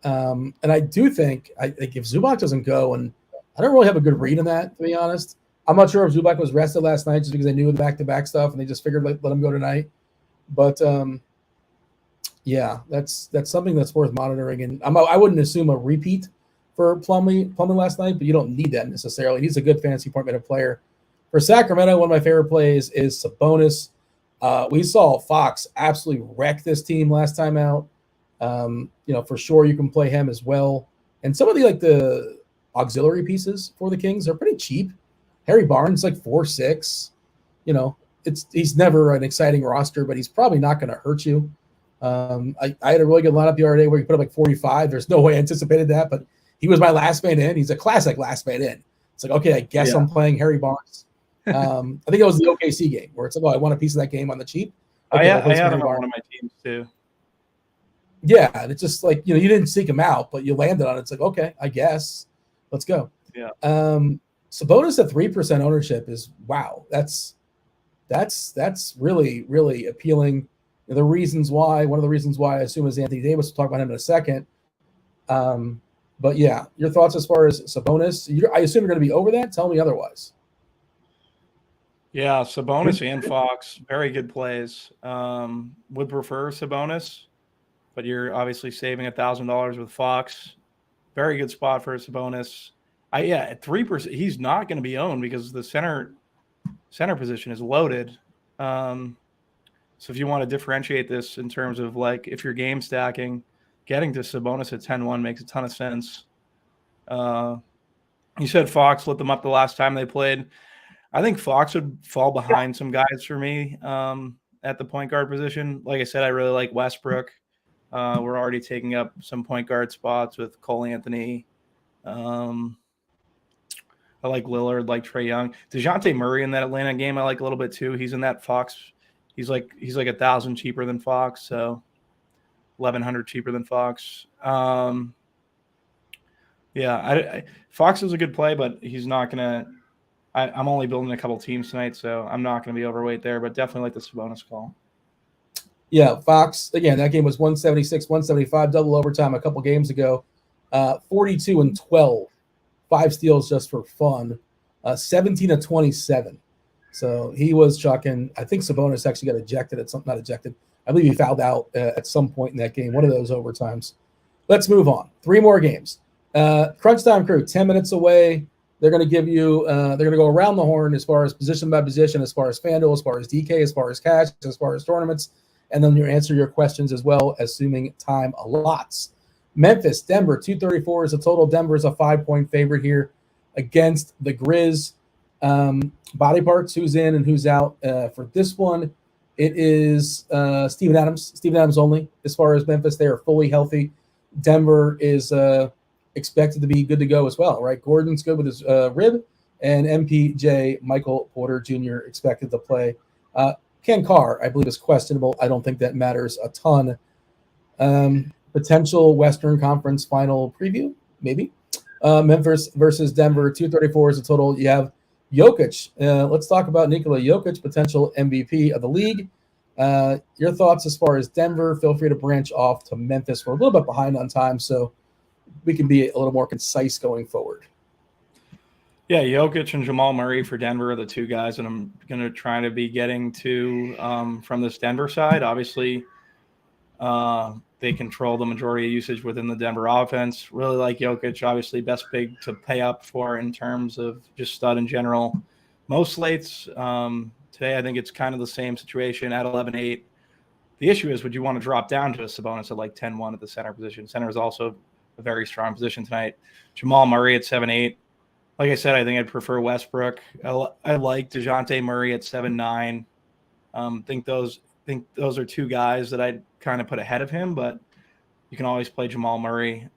And I do think if Zubac doesn't go, and I don't really have a good read on that, to be honest. I'm not sure if Zubac was rested last night just because they knew the back-to-back stuff and they just figured let him go tonight. But that's something that's worth monitoring. And I wouldn't assume a repeat for Plumlee last night, but you don't need that necessarily. He's a good fantasy point minute player. For Sacramento, one of my favorite plays is Sabonis. We saw Fox absolutely wreck this team last time out. For sure you can play him as well. And some of the auxiliary pieces for the Kings are pretty cheap. Harry Barnes like 4-6. He's never an exciting roster, but he's probably not going to hurt you. I had a really good lineup the other day where he put up like 45. There's no way I anticipated that, but he was my last man in. He's a classic last man in. It's like, okay, I guess I'm playing Harry Barnes. I think it was the OKC game where it's like, I want a piece of that game on the cheap. Okay, I had him on one of my teams too. Yeah, and it's just like, you didn't seek him out, but you landed on it. It's like, okay, I guess. Let's go. Yeah. Sabonis at 3% ownership is wow. That's really, really appealing. One of the reasons why I assume is Anthony Davis. We'll talk about him in a second. But yeah, your thoughts as far as Sabonis? I assume you're going to be over that. Tell me otherwise. Yeah, Sabonis and Fox, very good plays. Would prefer Sabonis, but you're obviously saving $1,000 with Fox. Very good spot for Sabonis. At 3%, he's not going to be owned because the center position is loaded. So if you want to differentiate this in terms of like if you're game stacking, getting to Sabonis at 10-1 makes a ton of sense. You said Fox lit them up the last time they played. I think Fox would fall behind some guys for me at the point guard position. Like I said, I really like Westbrook. We're already taking up some point guard spots with Cole Anthony. I like Lillard, like Trae Young. DeJounte Murray in that Atlanta game I like a little bit too. He's in that Fox. He's like 1,000 cheaper than Fox, so 1,100 cheaper than Fox. Fox is a good play, but he's not gonna. I'm only building a couple teams tonight, so I'm not going to be overweight there, but definitely like the Sabonis call. Yeah, Fox, again, that game was 176, 175, double overtime a couple games ago. 42 and 12, 5 steals just for fun, 17 of 27. So he was chucking. I think Sabonis actually got ejected at some, not ejected. I believe he fouled out at some point in that game, one of those overtimes. Let's move on. 3 more games. Crunch Time Crew, 10 minutes away. They're going to give you, they're going to go around the horn as far as position by position, as far as Fanduel, as far as DK, as far as cash, as far as tournaments, and then you answer your questions as well, assuming time allots. Memphis, Denver, 234 is a total. Denver is a 5-point favorite here against the Grizz. Body parts, who's in and who's out for this one. It is Steven Adams only. As far as Memphis, they are fully healthy. Denver is expected to be good to go as well, right? Gordon's good with his rib, and MPJ, Michael Porter Jr., expected to play. Ken Carr, I believe, is questionable. I don't think that matters a ton. Potential Western Conference final preview, maybe. Memphis versus Denver, 234 is the total. You have Jokic. Let's talk about Nikola Jokic, potential MVP of the league. Your thoughts as far as Denver? Feel free to branch off to Memphis. We're a little bit behind on time, so we can be a little more concise going forward. Yeah, Jokic and Jamal Murray for Denver are the 2 guys that I'm going to try to be getting to from this Denver side. Obviously, they control the majority of usage within the Denver offense. Really like Jokic, obviously best big to pay up for in terms of just stud in general. Most slates today, I think it's kind of the same situation at 11-8. The issue is, would you want to drop down to a Sabonis at like 10-1 at the center position? Center is also a very strong position tonight. Jamal Murray at 7-8. Like I said, I think I'd prefer Westbrook. I like DeJounte Murray at 7-9. Think those are 2 guys that I'd kind of put ahead of him, but you can always play Jamal Murray.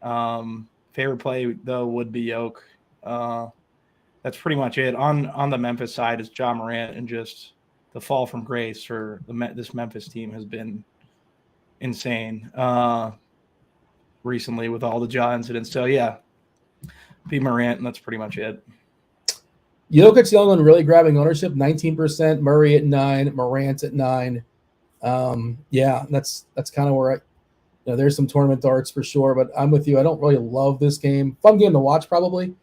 Favorite play, though, would be Yoke. That's pretty much it. On the Memphis side is Ja Morant, and just the fall from grace for this Memphis team has been insane recently with all the Ja incidents. So, yeah, be Morant, and that's pretty much it. Jokic, the only one really grabbing ownership, 19%. Murray at 9%. Morant at 9%. That's kind of where there's some tournament darts for sure, but I'm with you. I don't really love this game. Fun game to watch, probably.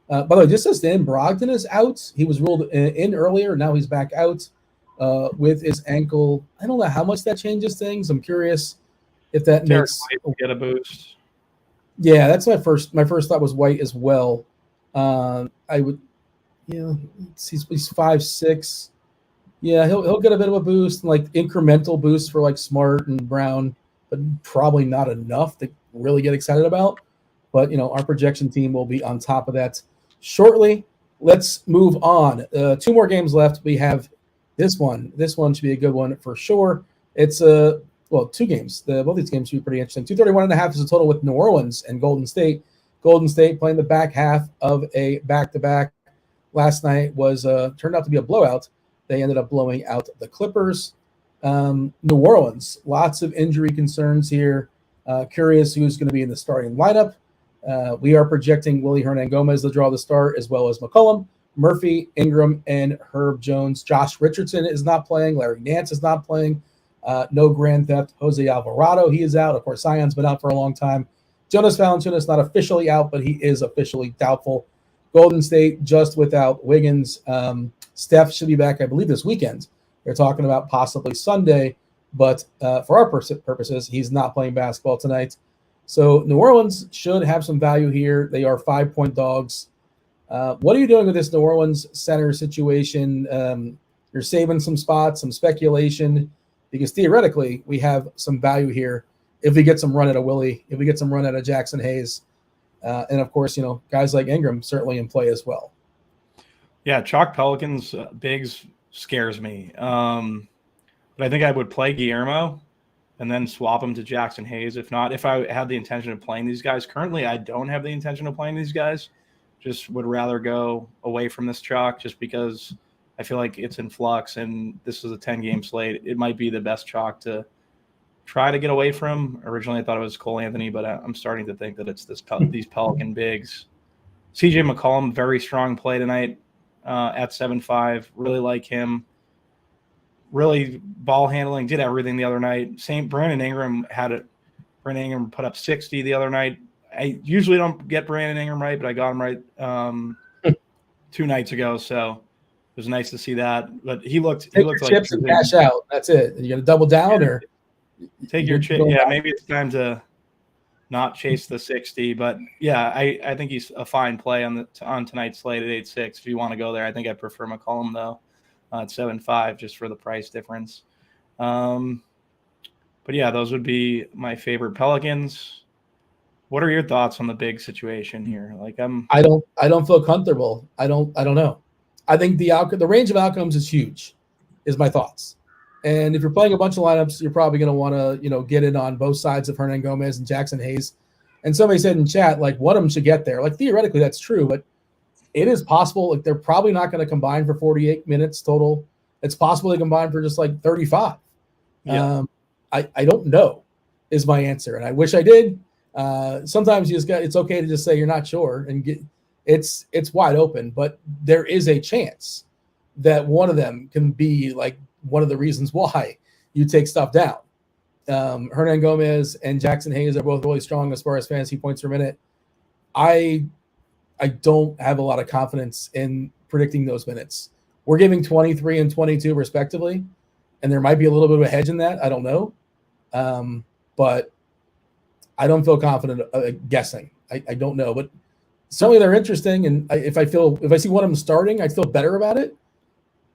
By the way, just as Dan Brogdon is out, he was ruled in earlier. Now he's back out with his ankle. I don't know how much that changes things. I'm curious if that makes get a boost. Yeah, that's my first thought was White as well. I would, he's 5'6". Yeah, he'll get a bit of a boost, like incremental boost for like Smart and Brown, but probably not enough to really get excited about. But our projection team will be on top of that shortly. Let's move on. 2 more games left. We have this one. This one should be a good one for sure. It's 2 games. Both these games should be pretty interesting. 231.5 is a total with New Orleans and Golden State. Golden State playing the back half of a back-to-back. Last night was turned out to be a blowout. They ended up blowing out the Clippers. New Orleans, lots of injury concerns here. Curious who's going to be in the starting lineup. We are projecting Willie Hernangomez to draw the start, as well as McCollum, Murphy, Ingram, and Herb Jones. Josh Richardson is not playing. Larry Nance is not playing. No Grand Theft. Jose Alvarado, he is out. Of course, Zion's been out for a long time. Jonas Valanciunas not officially out, but he is officially doubtful. Golden State just without Wiggins. Steph should be back, I believe, this weekend. They're talking about possibly Sunday, but for our purposes, he's not playing basketball tonight. So New Orleans should have some value here. They are 5-point dogs. What are you doing with this New Orleans center situation? You're saving some spots, some speculation, because theoretically we have some value here if we get some run at a Willie, if we get some run at a Jackson Hayes. And of course, guys like Ingram certainly in play as well. Yeah, chalk Pelicans bigs scares me. But I think I would play Guillermo and then swap him to Jackson Hayes. If not, if I had the intention of playing these guys. Currently, I don't have the intention of playing these guys. Just would rather go away from this chalk just because I feel like it's in flux and this is a 10-game slate. It might be the best chalk to try to get away from. Originally, I thought it was Cole Anthony, but I'm starting to think that it's these Pelican bigs. CJ McCollum, very strong play tonight at 7.5. Really like him. Really ball handling, did everything the other night. Same, Brandon Ingram had it. Brandon Ingram put up 60 the other night. I usually don't get Brandon Ingram right, but I got him right 2 nights ago, so it was nice to see that. But he looked like chips and cash out. That's it. You got to double down or take your chip. Yeah, maybe it's time to not chase the 60. But yeah, I think he's a fine play on tonight's slate at 8.6. If you want to go there, I think I prefer McCollum though at 7.5 just for the price difference. But yeah, those would be my favorite Pelicans. What are your thoughts on the big situation here? Like I don't feel comfortable. I don't know. I think the range of outcomes is huge, is my thoughts. And if you're playing a bunch of lineups, you're probably going to want to, get in on both sides of Hernan Gomez and Jackson Hayes. And somebody said in chat, like, one of them should get there. Like, theoretically, that's true, but it is possible. Like, they're probably not going to combine for 48 minutes total. It's possible they combine for just like 35. Yeah. I don't know is my answer. And I wish I did. Sometimes it's okay to just say you're not sure and it's wide open, but there is a chance that one of them can be like one of the reasons why you take stuff down. Hernan Gomez and Jackson Hayes are both really strong as far as fantasy points per minute. I don't have a lot of confidence in predicting those minutes. We're giving 23 and 22 respectively, and there might be a little bit of a hedge in that. I don't know. But I don't feel confident guessing. I don't know, but certainly they're interesting. And if I see one of them starting, I feel better about it.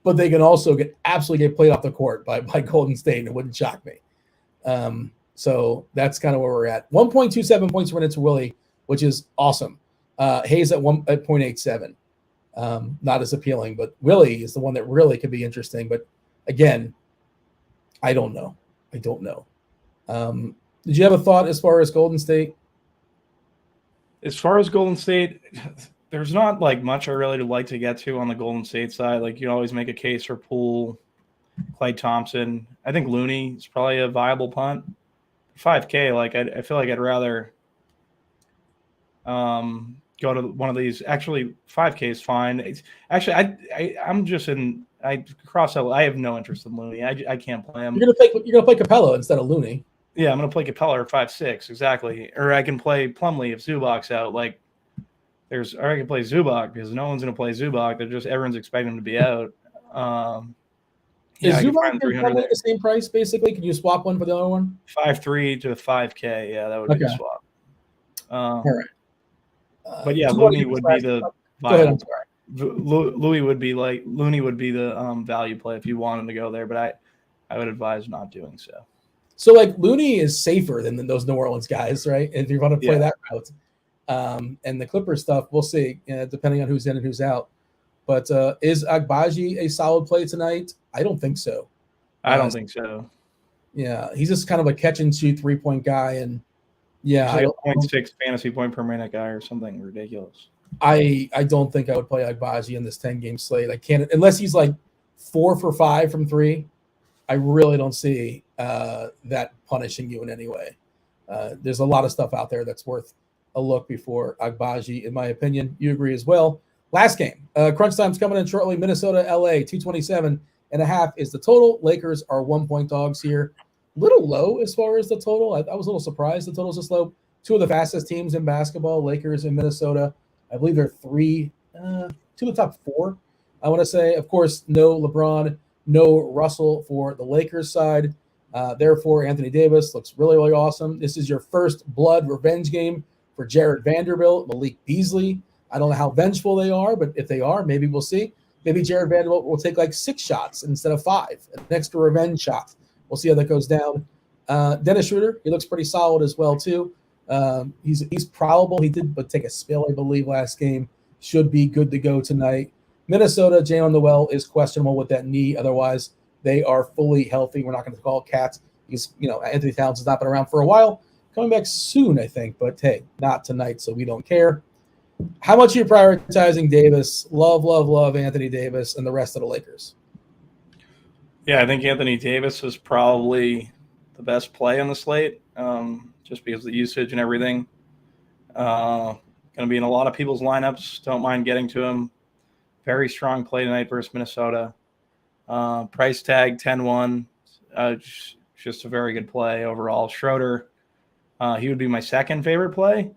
But they can also absolutely get played off the court by Golden State, and it wouldn't shock me. So that's kind of where we're at. 1.27 points per minute to Willie, which is awesome. Hayes at 0.87. Not as appealing, but Willie is the one that really could be interesting. But again, I don't know. Did you have a thought as far as Golden State? As far as Golden State, there's not like much I really would like to get to on the Golden State side. Like you always make a case for Poole, Klay Thompson. I think Looney is probably a viable punt. 5K, like I feel like I'd rather go to one of these. Actually, 5K is fine. I'm just in. I cross out. I have no interest in Looney. I can't play him. You're gonna play Capella instead of Looney. Yeah, I'm gonna play Capella at 5.6 exactly, or I can play Plumlee if Zubac's out. Like, or I can play Zubac because no one's gonna play Zubac. Everyone's expecting him to be out. Is Zubac and Plumlee the same price basically? Can you swap one for the other one? 5.3 to 5K. Yeah, that would be a swap. All right. But yeah, Looney would be the. Go ahead. I'm sorry. Looney would be the value play if you wanted to go there, but I would advise not doing so. So like Looney is safer than those New Orleans guys, right? If you want to play that route, and the Clippers stuff, we'll see, depending on who's in and who's out. But is Agbaji a solid play tonight? I don't think so. I don't think so. Yeah, he's just kind of a catch and shoot 3-point guy, and yeah, like a 0.6 fantasy point per minute guy or something ridiculous. I don't think I would play Agbaji in this 10-game slate. I can't unless he's like 4 for 5 from 3. I really don't see that punishing you in any way. There's a lot of stuff out there that's worth a look before Agbaji, in my opinion. You agree as well. Last game. Crunch time's coming in shortly. Minnesota, LA, 227.5 is the total. Lakers are 1-point dogs here. Little low as far as the total. I was a little surprised the total's this low. Two of the fastest teams in basketball, Lakers and Minnesota. I believe they're 3 two of the top four, I want to say. Of course, no LeBron, no Russell for the Lakers side. Therefore, Anthony Davis looks really, really awesome. This is your first blood revenge game for Jared Vanderbilt, Malik Beasley. I don't know how vengeful they are, but if they are, maybe we'll see. Maybe Jared Vanderbilt will take like 6 shots instead of 5, an extra revenge shot. We'll see how that goes down. Dennis Schroeder, he looks pretty solid as well too. He's probable. He did but take a spill, I believe, last game. Should be good to go tonight. Minnesota, Jalen Noel is questionable with that knee. Otherwise, they are fully healthy. We're not going to call cats. He's, Anthony Towns has not been around for a while. Coming back soon, I think. But hey, not tonight, so we don't care. How much are you prioritizing Davis? Love Anthony Davis and the rest of the Lakers. Yeah, I think Anthony Davis is probably the best play on the slate, just because of the usage and everything. Going to be in a lot of people's lineups. Don't mind getting to him. Very strong play tonight versus Minnesota. Price tag 10-1. Just a very good play overall. Schroeder, he would be my second favorite play.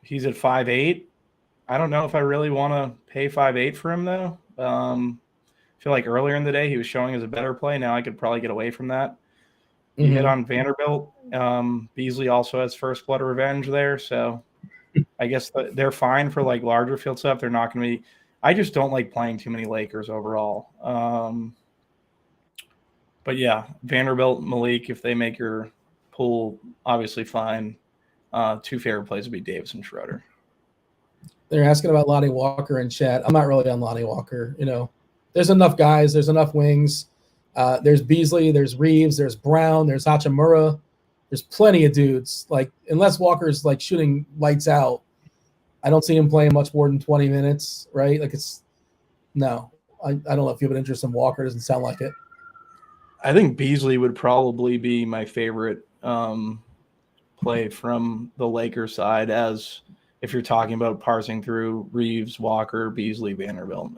He's at 5'8". I don't know if I really want to pay 5'8" for him, though. I feel like earlier in the day he was showing as a better play. Now I could probably get away from that. You hit on Vanderbilt. Beasley also has first blood revenge there. So I guess they're fine for like larger field stuff. They're not going to be – I just don't like playing too many Lakers overall. But, yeah, Vanderbilt, Malik, if they make your pool, obviously fine. 2 favorite plays would be Davis and Schroeder. They're asking about Lonnie Walker in chat. I'm not really on Lonnie Walker. There's enough guys. There's enough wings. There's Beasley. There's Reeves. There's Brown. There's Hachimura. There's plenty of dudes. Like, unless Walker's like shooting lights out, I don't see him playing much more than 20 minutes, right? Like no. I don't know if you have an interest in Walker. It doesn't sound like it. I think Beasley would probably be my favorite play from the Lakers side, as if you're talking about parsing through Reeves, Walker, Beasley, Vanderbilt.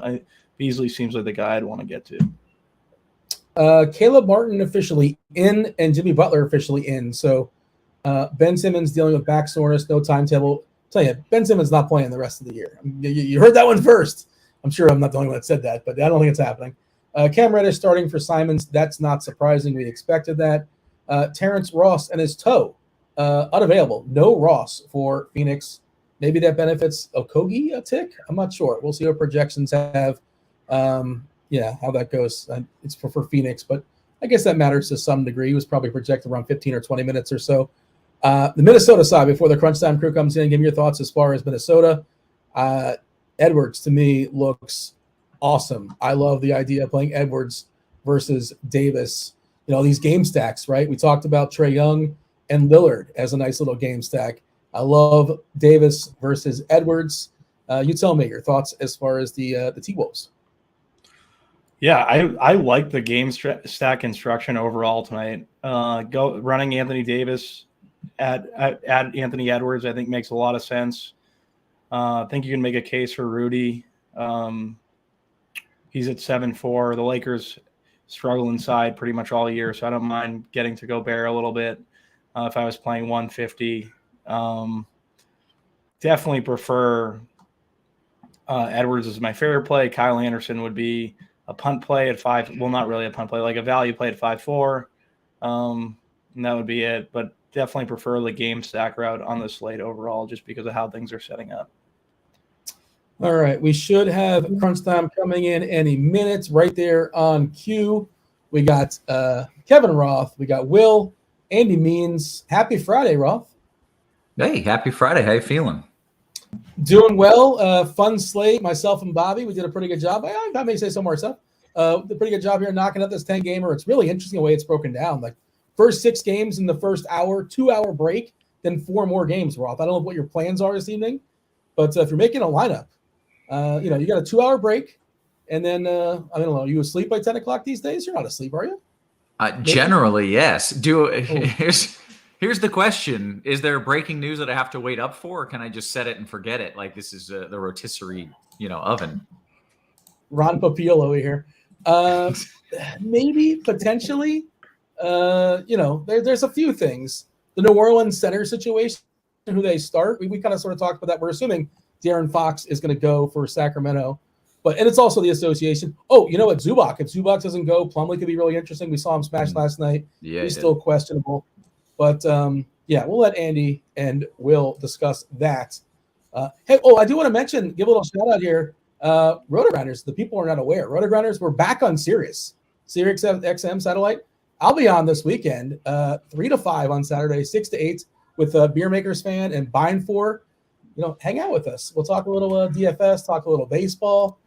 Beasley seems like the guy I'd want to get to. Caleb Martin officially in and Jimmy Butler officially in. So Ben Simmons dealing with back soreness, no timetable. Tell you, Ben Simmons not playing the rest of the year. You heard that one first. I'm sure I'm not the only one that said that, but I don't think it's happening. Cam Reddish starting for Simons. That's not surprising. We expected that. Terrence Ross and his toe. Unavailable. No Ross for Phoenix. Maybe that benefits Okogie a tick. I'm not sure. We'll see what projections have. How that goes. It's for Phoenix, but I guess that matters to some degree. He was probably projected around 15 or 20 minutes or so. The Minnesota side, before the crunch time crew comes in, give me your thoughts as far as Minnesota. Edwards, to me, looks awesome. I love the idea of playing Edwards versus Davis. These game stacks, right? We talked about Trae Young and Lillard as a nice little game stack. I love Davis versus Edwards. You tell me your thoughts as far as the T-Wolves. Yeah, I like the game stack construction overall tonight. Running Anthony Davis at Anthony Edwards, I think makes a lot of sense. I think you can make a case for Rudy. He's at 7-4. The Lakers struggle inside pretty much all year, so I don't mind getting to Gobert a little bit if I was playing 150. Definitely prefer Edwards as my favorite play. Kyle Anderson would be a punt play at 5. Well, not really a punt play, like a value play at 5-4. And that would be it. But definitely prefer the game stack route on the slate overall, just because of how things are setting up. All right, we should have crunch time coming in any minute. Right there on cue, we got Kevin Roth, we got Will, Andy Means. Happy Friday, Roth. Hey, happy Friday. How you feeling? Doing well. Fun slate. Myself and Bobby, we did a pretty good job. I may say so myself. Did a pretty good job here knocking out this 10-gamer. It's really interesting the way it's broken down. Like first 6 games in the first hour, 2-hour break, then 4 more games, Roth. I don't know what your plans are this evening, but if you're making a lineup, you got a 2-hour break, and then I don't know. Are you asleep by 10 o'clock these days? You're not asleep, are you? Generally, yes. Here's the question: is there breaking news that I have to wait up for, or can I just set it and forget it? Like this is the rotisserie, oven. Ron Popeil over here. Maybe potentially. There's a few things. The New Orleans center situation, who they start. We kind of sort of talked about that. We're assuming De'Aaron Fox is going to go for Sacramento. And it's also the association. Oh, you know what? Zubac. If Zubac doesn't go, Plumlee could be really interesting. We saw him smash last night. Yeah, he's still questionable. But, we'll let Andy and Will discuss that. I do want to give a little shout out here. RotoGrinders, the people are not aware. RotoGrinders, we're back on Sirius XM satellite. I'll be on this weekend, 3 to 5 on Saturday, 6 to 8 with Beer Makers Fan and Bind For. Hang out with us. We'll talk a little DFS, talk a little baseball,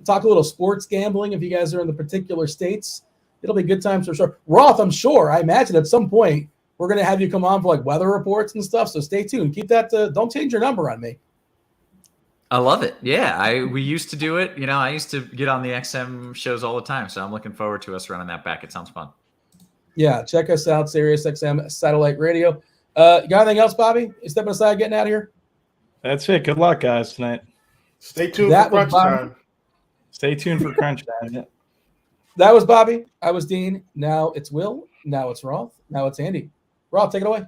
talk a little sports gambling if you guys are in the particular states. It'll be good times for sure. Roth, I imagine at some point we're going to have you come on for like weather reports and stuff. So stay tuned. Keep that. Don't change your number on me. I love it. Yeah, we used to do it. I used to get on the XM shows all the time. So I'm looking forward to us running that back. It sounds fun. Yeah, check us out, Sirius XM Satellite Radio. You got anything else, Bobby? You stepping aside, getting out of here? That's it. Good luck, guys, tonight. Stay tuned for crunch time. Stay tuned for crunch time. Yeah. That was Bobby. I was Dean. Now it's Will. Now it's Roth. Now it's Andy. Roth, take it away.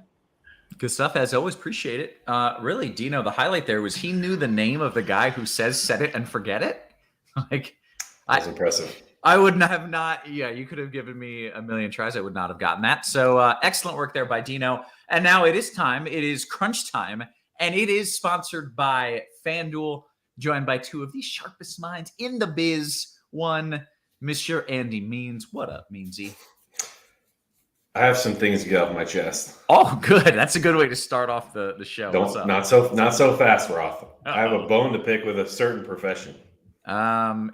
Good stuff. As always, appreciate it. Really, Dino, the highlight there was he knew the name of the guy who says set it and forget it. That's impressive. I would have not. Yeah, you could have given me a million tries. I would not have gotten that. So excellent work there by Dino. And now it is time. It is crunch time. And it is sponsored by Fanduel, joined by two of the sharpest minds in the biz. One, Mr. Andy Means. What up, Meansy? I have some things to get off my chest. Oh, good. That's a good way to start off the show. What's up? Not so fast, Roth. I have a bone to pick with a certain profession.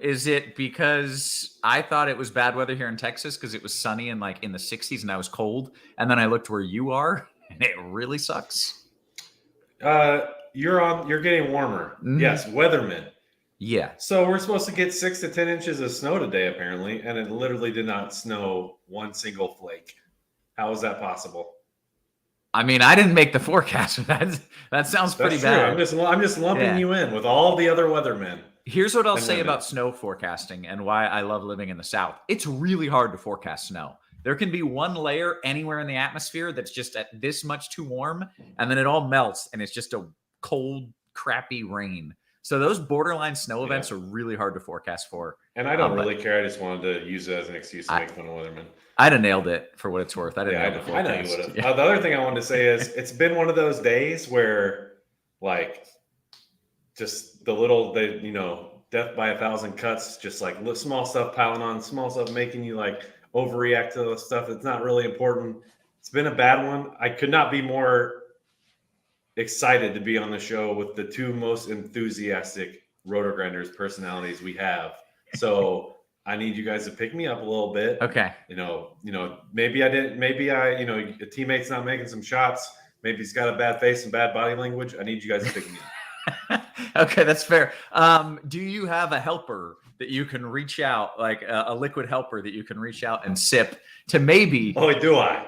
Is it because I thought it was bad weather here in Texas because it was sunny and like in the 60s and I was cold, and then I looked where you are and it really sucks? You're getting warmer. Mm-hmm. Yes, weathermen. Yeah. So we're supposed to get 6 to 10 inches of snow today, apparently, and it literally did not snow one single flake. How is that possible? I mean, I didn't make the forecast. That sounds pretty bad. I'm just lumping you in with all the other weathermen. Here's what I'll say about snow forecasting and why I love living in the South. It's really hard to forecast snow. There can be one layer anywhere in the atmosphere that's just at this much too warm, and then it all melts, and it's just a cold, crappy rain. So those borderline snow events are really hard to forecast for. And I don't really care. I just wanted to use it as an excuse to make fun of weathermen. I'd have nailed it for what it's worth. I didn't know the forecast. I know you would have. Yeah. The other thing I wanted to say is it's been one of those days where, like, just death by 1,000 cuts, just like small stuff piling on, small stuff making you like overreact to the stuff that's not really important. It's been a bad one. I could not be more excited to be on the show with the two most enthusiastic RotoGrinders personalities we have. So I need you guys to pick me up a little bit. Okay. Maybe a teammate's not making some shots. Maybe he's got a bad face and bad body language. I need you guys to pick me up. Okay, that's fair. Do you have a helper that you can reach out, like a liquid helper that you can reach out and sip to maybe? Oh, do I?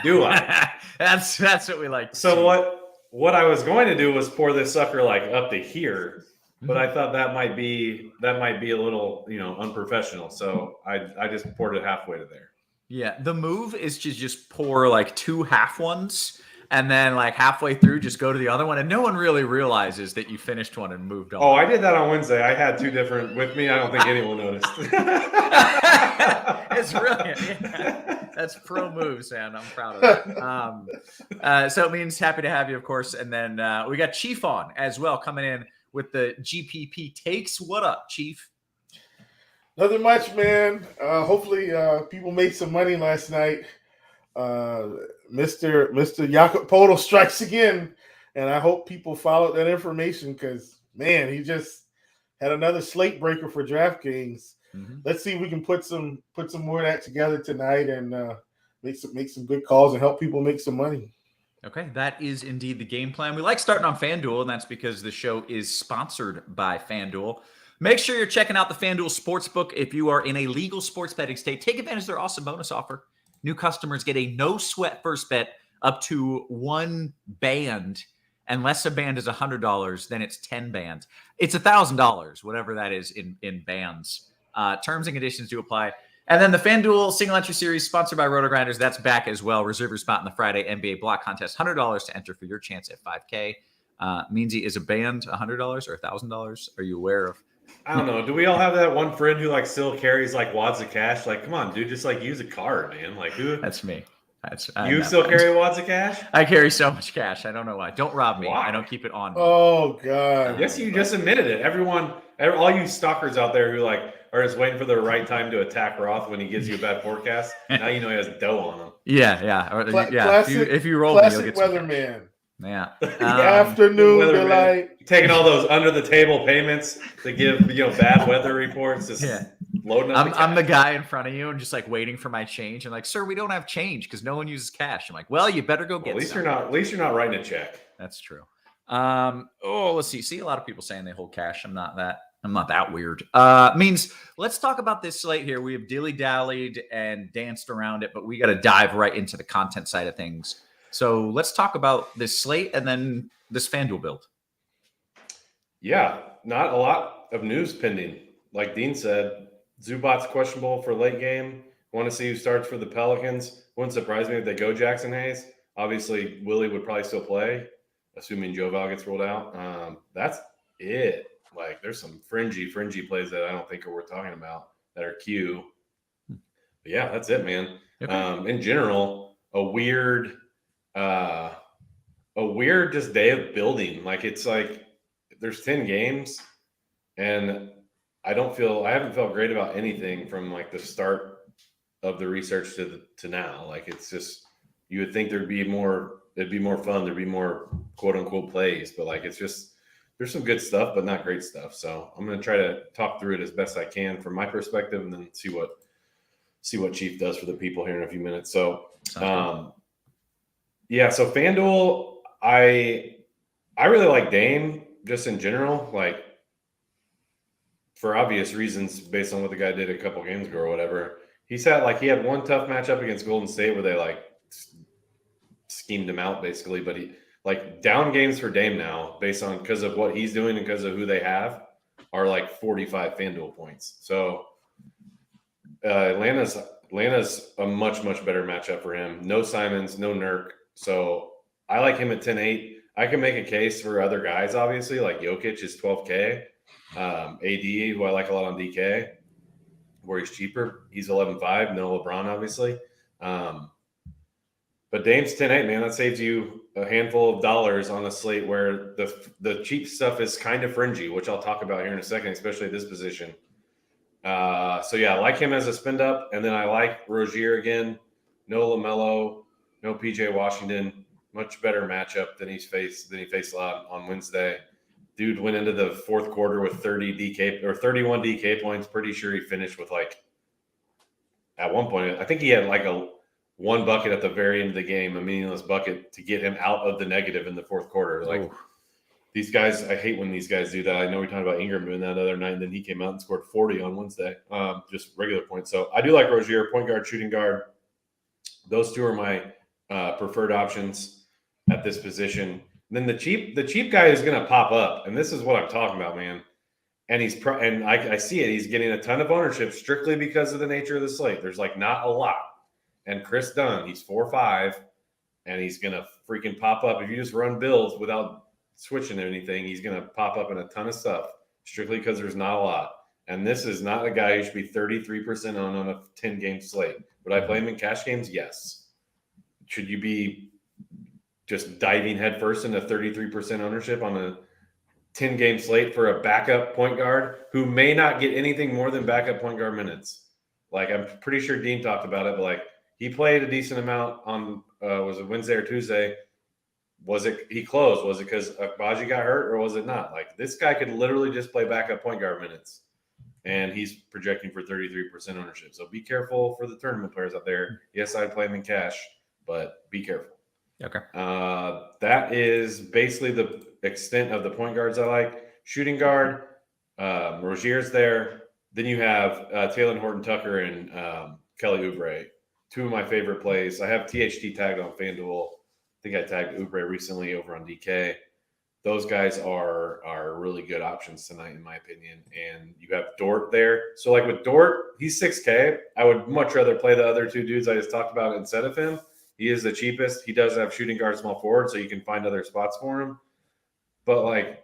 Do I? That's what we like. So what I was going to do was pour this sucker like up to here, but I thought that might be a little unprofessional. So I just poured it halfway to there. Yeah, the move is to just pour like 2 half ones. And then like halfway through, just go to the other one. And no one really realizes that you finished one and moved on. Oh, I did that on Wednesday. I had 2 different with me. I don't think anyone noticed. It's brilliant. Yeah. That's pro moves, man. I'm proud of that. So it means happy to have you, of course. And then we got Chief on as well, coming in with the GPP takes. What up, Chief? Nothing much, man. Hopefully people made some money last night. Mr. Jakob Podol strikes again, and I hope people followed that information because, man, he just had another slate breaker for DraftKings. Mm-hmm. Let's see if we can put some more of that together tonight and make some good calls and help people make some money. Okay, that is indeed the game plan. We like starting on FanDuel, and that's because the show is sponsored by FanDuel. Make sure you're checking out the FanDuel Sportsbook if you are in a legal sports betting state. Take advantage of their awesome bonus offer. New customers get a no-sweat first bet up to 1 band. Unless a band is $100, then it's 10 bands. It's $1,000, whatever that is in bands. Terms and conditions do apply. And then the FanDuel Single Entry Series, sponsored by RotoGrinders, that's back as well. Reserve your spot in the Friday NBA Block Contest. $100 to enter for your chance at $5K. Meansy, is a band $100 or $1,000? Are you aware of? I don't know. Do we all have that one friend who like still carries like wads of cash? Like, come on, dude, just like use a card, man. Like, who? That's me. You still carry wads of cash? I carry so much cash. I don't know why. Don't rob me. Why? I don't keep it on me. Oh God! Yes, you just admitted it. All you stalkers out there who like are just waiting for the right time to attack Roth when he gives you a bad forecast. Now you know he has dough on him. Yeah. Classic, If you roll me, you'll get some weatherman. Yeah. Afternoon delight. Taking all those under the table payments to give bad weather reports. Just loading up. I'm the guy in front of you and just like waiting for my change. And like, sir, we don't have change because no one uses cash. I'm like, well, you better go get. At least some. you're not writing a check. That's true. Let's see. See a lot of people saying they hold cash. I'm not that weird. Means let's talk about this slate here. We have dilly-dallied and danced around it, but we got to dive right into the content side of things. So let's talk about this slate and then this FanDuel build. Yeah, not a lot of news pending. Like Dean said, Zubac's questionable for late game. Want to see who starts for the Pelicans. Wouldn't surprise me if they go Jackson Hayes. Obviously, Willie would probably still play, assuming Joval gets ruled out. That's it. Like, there's some fringy plays that I don't think are worth talking about that are Q. But yeah, that's it, man. Okay. In general, a weird just day of building. Like, it's like there's 10 games, and I haven't felt great about anything from like the start of the research to now. Like, it's just, you would think it'd be more fun, there'd be more quote unquote plays, but like, it's just, there's some good stuff, but not great stuff. So I'm going to try to talk through it as best I can from my perspective, and then see what Chief does for the people here in a few minutes. So, so FanDuel, I really like Dame just in general, like for obvious reasons, based on what the guy did a couple games ago or whatever. He had one tough matchup against Golden State where they like schemed him out basically, but he like down games for Dame now based on because of what he's doing and because of who they have are like 45 FanDuel points. So Atlanta's a much better matchup for him. No Simons, no Nurk. So I like him at 10-8. I can make a case for other guys, obviously, like Jokic is 12K. AD, who I like a lot on DK, where he's cheaper. He's 11.5. No LeBron, obviously. But Dame's 10-8, man. That saves you a handful of dollars on a slate where the cheap stuff is kind of fringy, which I'll talk about here in a second, especially at this position. I like him as a spend up. And then I like Rozier again. No LaMelo, no PJ Washington. Much better matchup than he faced a lot on Wednesday. Dude went into the fourth quarter with 31 DK points. Pretty sure he finished with at one point, I think he had one bucket at the very end of the game, a meaningless bucket to get him out of the negative in the fourth quarter. These guys, I hate when these guys do that. I know we talked about Ingram doing that the other night, and then he came out and scored 40 on Wednesday, just regular points. So I do like Rozier, point guard, shooting guard. Those two are my preferred options at this position. And then the cheap guy is going to pop up, and this is what I'm talking about, man. And I see it. He's getting a ton of ownership strictly because of the nature of the slate. There's not a lot. And Chris Dunn, he's 4.5, and he's going to freaking pop up. If you just run builds without switching anything, he's going to pop up in a ton of stuff strictly because there's not a lot. And this is not a guy who should be 33% on a 10-game slate. Would I play him in cash games? Yes. Should you be just diving headfirst into 33% ownership on a 10-game slate for a backup point guard who may not get anything more than backup point guard minutes? I'm pretty sure Dean talked about it, but he played a decent amount on was it Wednesday or Tuesday? Was it he closed? Was it because Agbaji got hurt, or was it not? This guy could literally just play backup point guard minutes, and he's projecting for 33% ownership. So be careful for the tournament players out there. Yes, I'd play him in cash, but be careful. Okay. That is basically the extent of the point guards I like. Shooting guard, Rozier's there. Then you have Taylor Horton-Tucker and Kelly Oubre, two of my favorite plays. I have THT tagged on FanDuel. I think I tagged Oubre recently over on DK. Those guys are really good options tonight, in my opinion. And you have Dort there. So with Dort, he's 6K. I would much rather play the other two dudes I just talked about instead of him. He is the cheapest. He does have shooting guard, small forward, so you can find other spots for him. but like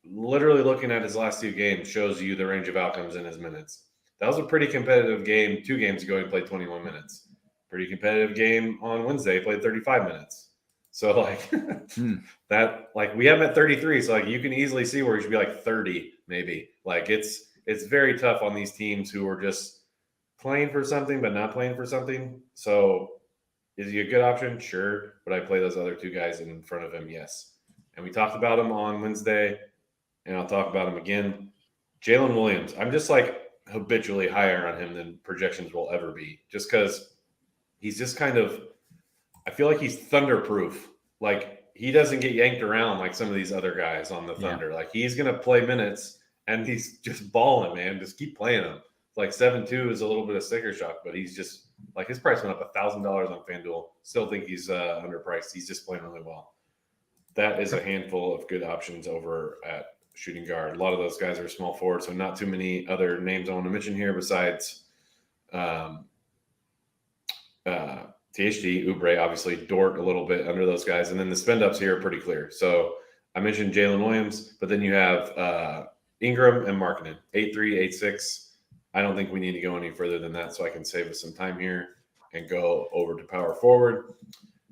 literally looking at his last 2 games shows you the range of outcomes in his minutes. That was a pretty competitive game 2 games ago. He played 21 minutes. Pretty competitive game on Wednesday. He played 35 minutes. So like that, like we have him at 33. So like you can easily see where he should be like 30 maybe. Like it's very tough on these teams who are just playing for something but not playing for something. So is he a good option? Sure. Would I play those other 2 guys in front of him? Yes. And we talked about him on Wednesday, and I'll talk about him again. Jalen Williams. I'm just like habitually higher on him than projections will ever be, just because he's just kind of, I feel like he's thunder-proof. Like he doesn't get yanked around like some of these other guys on the Thunder. Yeah. Like he's going to play minutes, and he's just balling, man. Just keep playing him. Like 7-2 is a little bit of sticker shock, but he's just like his price went up $1,000 on FanDuel. Still think he's underpriced. He's just playing really well. That is a handful of good options over at shooting guard. A lot of those guys are small forward, so not too many other names I want to mention here besides THD, Oubre, obviously, Dort a little bit under those guys. And then the spend ups here are pretty clear. So I mentioned Jalen Williams, but then you have Ingram and Markkanen, 8-3, 8-6. I don't think we need to go any further than that, so I can save us some time here and go over to power forward.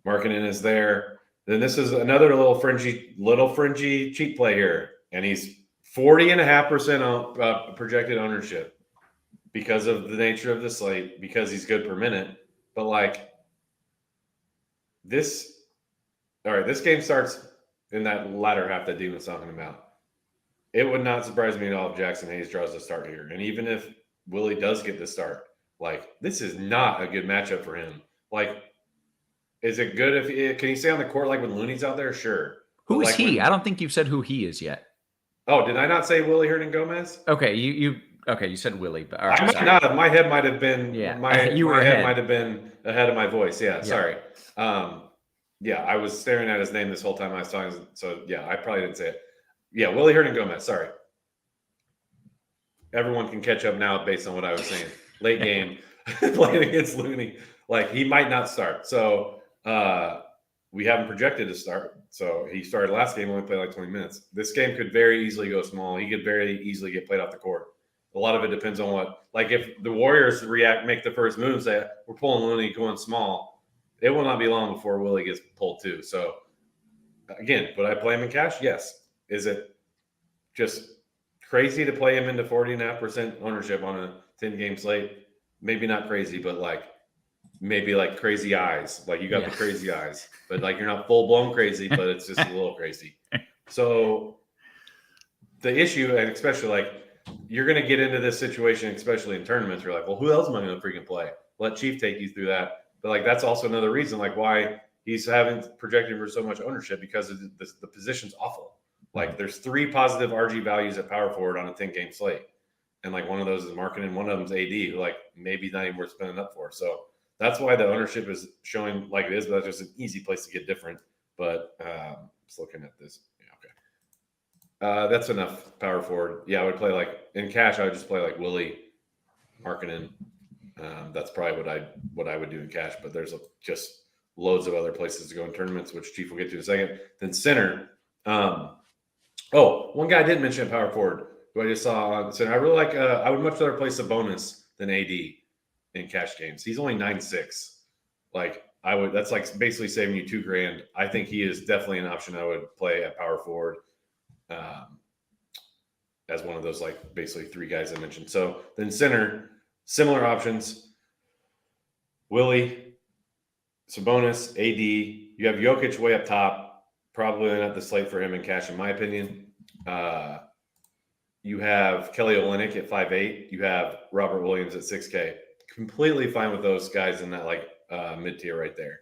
Markkanen is there. Then this is another little fringy cheap play here. And he's 40.5% projected ownership because of the nature of the slate, because he's good per minute. But like this game starts in that latter half that Demon's talking about. It would not surprise me at all if Jackson Hayes draws the start here. And even if Willie does get the start, like this is not a good matchup for him. Like, is it good can he stay on the court like when Looney's out there? Sure. Who is he? I don't think you've said who he is yet. Oh, did I not say Willie Hernangomez? Okay, you said Willie, but I might not have. My head might have been. Yeah, my head might have been ahead of my voice. Yeah, sorry. Yeah, I was staring at his name this whole time I was talking. So yeah, I probably didn't say it. Yeah, Willie Hernangomez. Sorry. Everyone can catch up now based on what I was saying. Late game, playing against Looney. Like he might not start. So we haven't projected to start. So he started last game, only played like 20 minutes. This game could very easily go small. He could very easily get played off the court. A lot of it depends on what, like if the Warriors make the first move, say we're pulling Looney going small, it will not be long before Willie gets pulled too. So again, would I play him in cash? Yes. Is it just crazy to play him into 40.5% ownership on a 10-game slate? Maybe not crazy, but like maybe like crazy eyes. Like you got the crazy eyes, but like you're not full-blown crazy, but it's just a little crazy. So the issue, and especially like you're going to get into this situation, especially in tournaments, you're like, well, who else am I going to freaking play? Let Chief take you through that. But like that's also another reason like why he's having projected for so much ownership, because of the position's awful. Like there's 3 positive RG values at power forward on a 10-game slate. And like one of those is Markkanen, one of them's AD, who like maybe not even worth spending up for. So that's why the ownership is showing like it is, but that's just an easy place to get different. But just looking at this. Yeah, okay. That's enough power forward. Yeah, I would play like in cash, I would just play like Willie, Markkanen. That's probably what I would do in cash, but there's just loads of other places to go in tournaments, which Chief will get to in a second. Then center. One guy I didn't mention at power forward who I just saw on center. I really like. I would much rather play Sabonis than AD in cash games. He's only 9.6. Like I would. That's like basically saving you $2,000. I think he is definitely an option I would play at power forward, as one of those like basically 3 guys I mentioned. So then center, similar options. Willie, Sabonis, AD. You have Jokic way up top. Probably not the slate for him in cash, in my opinion. You have Kelly Olynyk at 5'8". You have Robert Williams at 6K. Completely fine with those guys in that like mid-tier right there.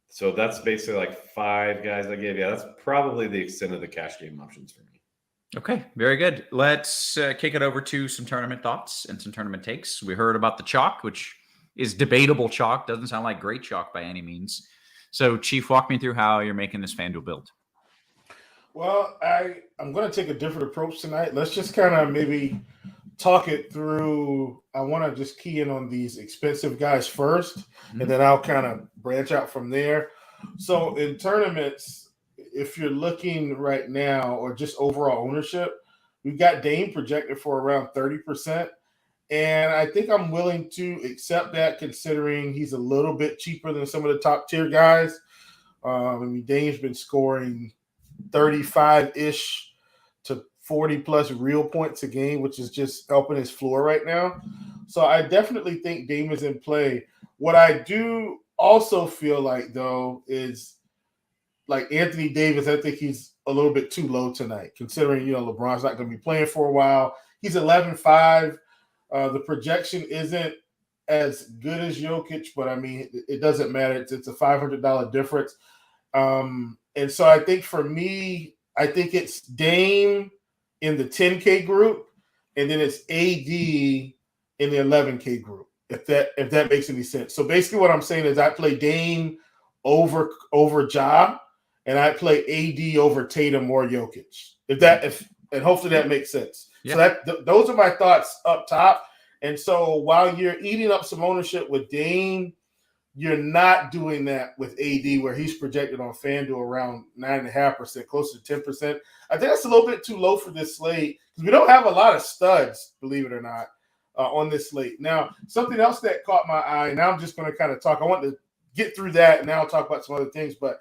So that's basically like 5 guys I gave you. That's probably the extent of the cash game options for me. Okay, very good. Let's kick it over to some tournament thoughts and some tournament takes. We heard about the chalk, which is debatable chalk. Doesn't sound like great chalk by any means. So, Chief, walk me through how you're making this FanDuel build. Well, I'm going to take a different approach tonight. Let's just kind of maybe talk it through. I want to just key in on these expensive guys first, and then I'll kind of branch out from there. So in tournaments, if you're looking right now or just overall ownership, we've got Dame projected for around 30%. And I think I'm willing to accept that considering he's a little bit cheaper than some of the top tier guys. I mean, Dame's been scoring 35-ish to 40-plus real points a game, which is just helping his floor right now. So I definitely think Dame is in play. What I do also feel like, though, is like Anthony Davis, I think he's a little bit too low tonight, considering, LeBron's not going to be playing for a while. He's 11-5. The projection isn't as good as Jokic, but I mean, it doesn't matter. It's a $500 difference. And so I think for me, I think it's Dame in the 10K group, and then it's AD in the 11K group, if that makes any sense. So basically what I'm saying is I play Dame over Ja, and I play AD over Tatum or Jokic. And hopefully that makes sense. Yeah. So those are my thoughts up top. And so while you're eating up some ownership with Dame, you're not doing that with AD, where he's projected on FanDuel around 9.5%, closer to 10%. I think that's a little bit too low for this slate because we don't have a lot of studs, believe it or not, on this slate. Now, something else that caught my eye, now I'm just going to kind of talk. I want to get through that, and now I'll talk about some other things. But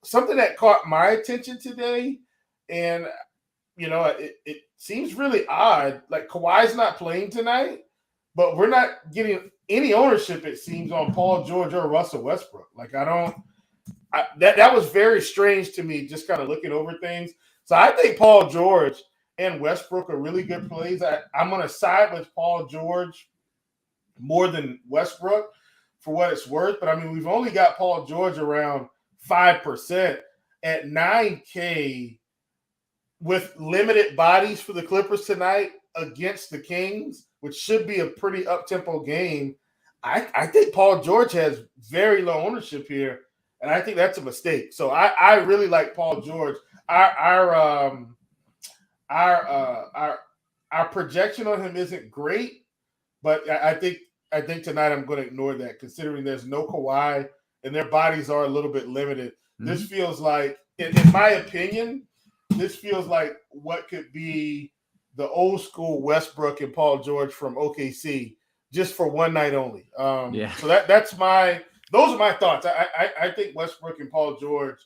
something that caught my attention today, and, it seems really odd. Like, Kawhi's not playing tonight, but we're not getting any ownership, it seems, on Paul George or Russell Westbrook. Like, that was very strange to me, just kind of looking over things. So I think Paul George and Westbrook are really good plays. I'm going to side with Paul George more than Westbrook for what it's worth. But, I mean, we've only got Paul George around 5% at 9K with limited bodies for the Clippers tonight against the Kings, which should be a pretty up-tempo game. I think Paul George has very low ownership here, and I think that's a mistake. So I really like Paul George. Our projection on him isn't great, but I think tonight I'm going to ignore that, considering there's no Kawhi and their bodies are a little bit limited. Mm-hmm. This feels like, in my opinion, this feels like what could be the old school Westbrook and Paul George from OKC, just for one night only. So those are my thoughts. I think Westbrook and Paul George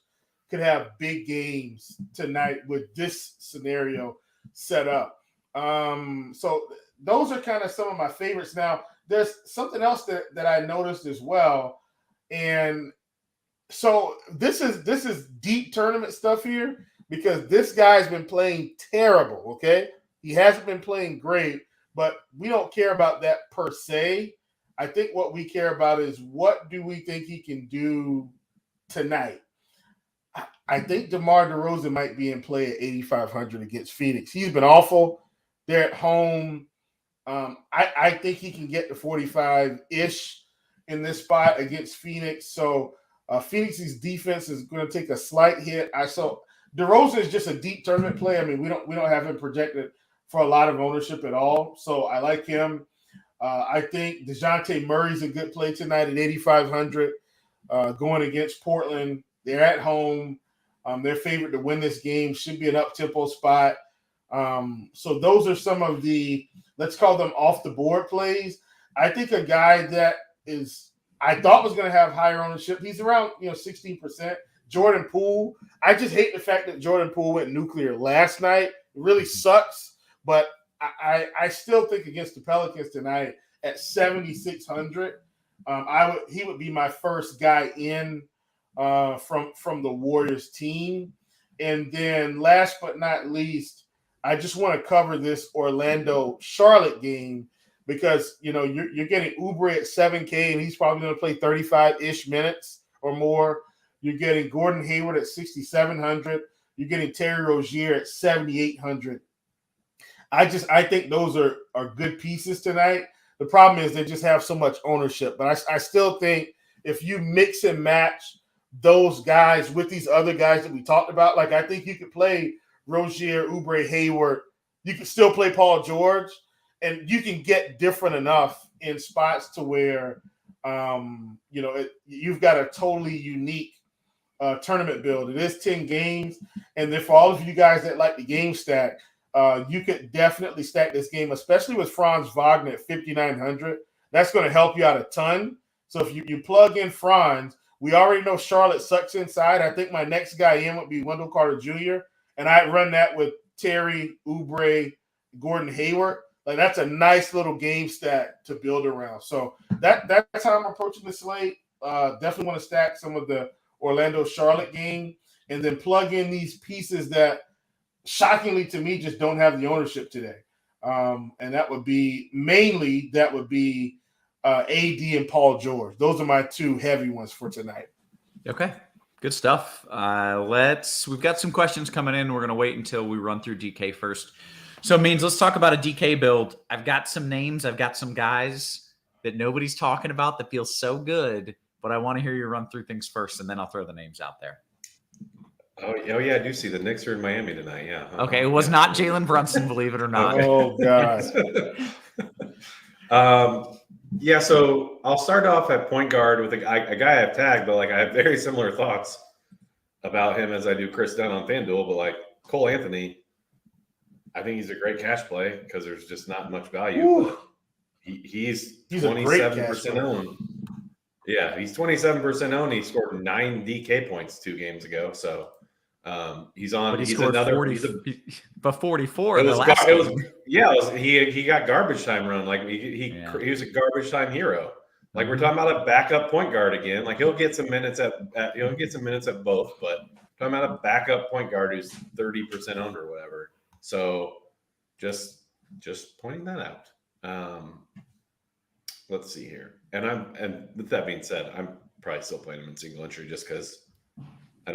could have big games tonight with this scenario set up. So those are kind of some of my favorites. Now, there's something else that I noticed as well. And so this is deep tournament stuff here, because this guy's been playing terrible, okay? He hasn't been playing great, but we don't care about that per se. I think what we care about is what do we think he can do tonight. I think DeMar DeRozan might be in play at 8,500 against Phoenix. He's been awful. They're at home. I think he can get to 45-ish in this spot against Phoenix. So Phoenix's defense is going to take a slight hit. So DeRozan is just a deep tournament play. I mean, we don't have him projected for a lot of ownership at all. So I like him. I think DeJounte Murray's a good play tonight at 8,500 going against Portland. They're at home. They're favored to win this game. Should be an up-tempo spot. So those are some of the, let's call them off-the-board plays. I think a guy that I thought was going to have higher ownership, he's around 16%. Jordan Poole. I just hate the fact that Jordan Poole went nuclear last night. It really sucks. But I still think against the Pelicans tonight at 7,600, he would be my first guy in from the Warriors team. And then last but not least, I just want to cover this Orlando-Charlotte game because, you're getting Oubre at 7K, and he's probably going to play 35-ish minutes or more. You're getting Gordon Hayward at 6,700. You're getting Terry Rozier at 7,800. I think those are good pieces tonight. The problem is they just have so much ownership. But I still think if you mix and match those guys with these other guys that we talked about, like I think you could play Rozier, Oubre, Hayward. You can still play Paul George, and you can get different enough in spots to where, you've got a totally unique tournament build. It is 10 games. And then for all of you guys that like the game stack, you could definitely stack this game, especially with Franz Wagner at 5,900. That's going to help you out a ton. So if you plug in Franz, we already know Charlotte sucks inside. I think my next guy in would be Wendell Carter Jr., and I'd run that with Terry, Oubre, Gordon Hayward. Like, that's a nice little game stack to build around. So that's how I'm approaching the slate. Definitely want to stack some of the Orlando-Charlotte game and then plug in these pieces that, shockingly to me, just don't have the ownership today. And that would be AD and Paul George. Those are my two heavy ones for tonight. Okay, good stuff. We've got some questions coming in. We're going to wait until we run through DK first. So let's talk about a DK build. I've got some names. I've got some guys that nobody's talking about that feel so good, but I want to hear you run through things first, and then I'll throw the names out there. Oh yeah, I do see the Knicks are in Miami tonight. Yeah. Okay, it was not Jalen Brunson, believe it or not. Oh God. Yeah, so I'll start off at point guard with a guy I have tagged, but like I have very similar thoughts about him as I do Chris Dunn on FanDuel. But like Cole Anthony, I think he's a great cash play because there's just not much value. He's 27% owned. Yeah, he's 27% owned. He scored 9 DK points 2 games ago. So he's on. But he scored 44 in the last he got garbage time run. Like he was a garbage time hero. Like we're talking about a backup point guard again. Like he'll get some minutes at both, but talking about a backup point guard who's 30% owned or whatever. So just pointing that out. Let's see here. And with that being said, I'm probably still playing him in single entry just because I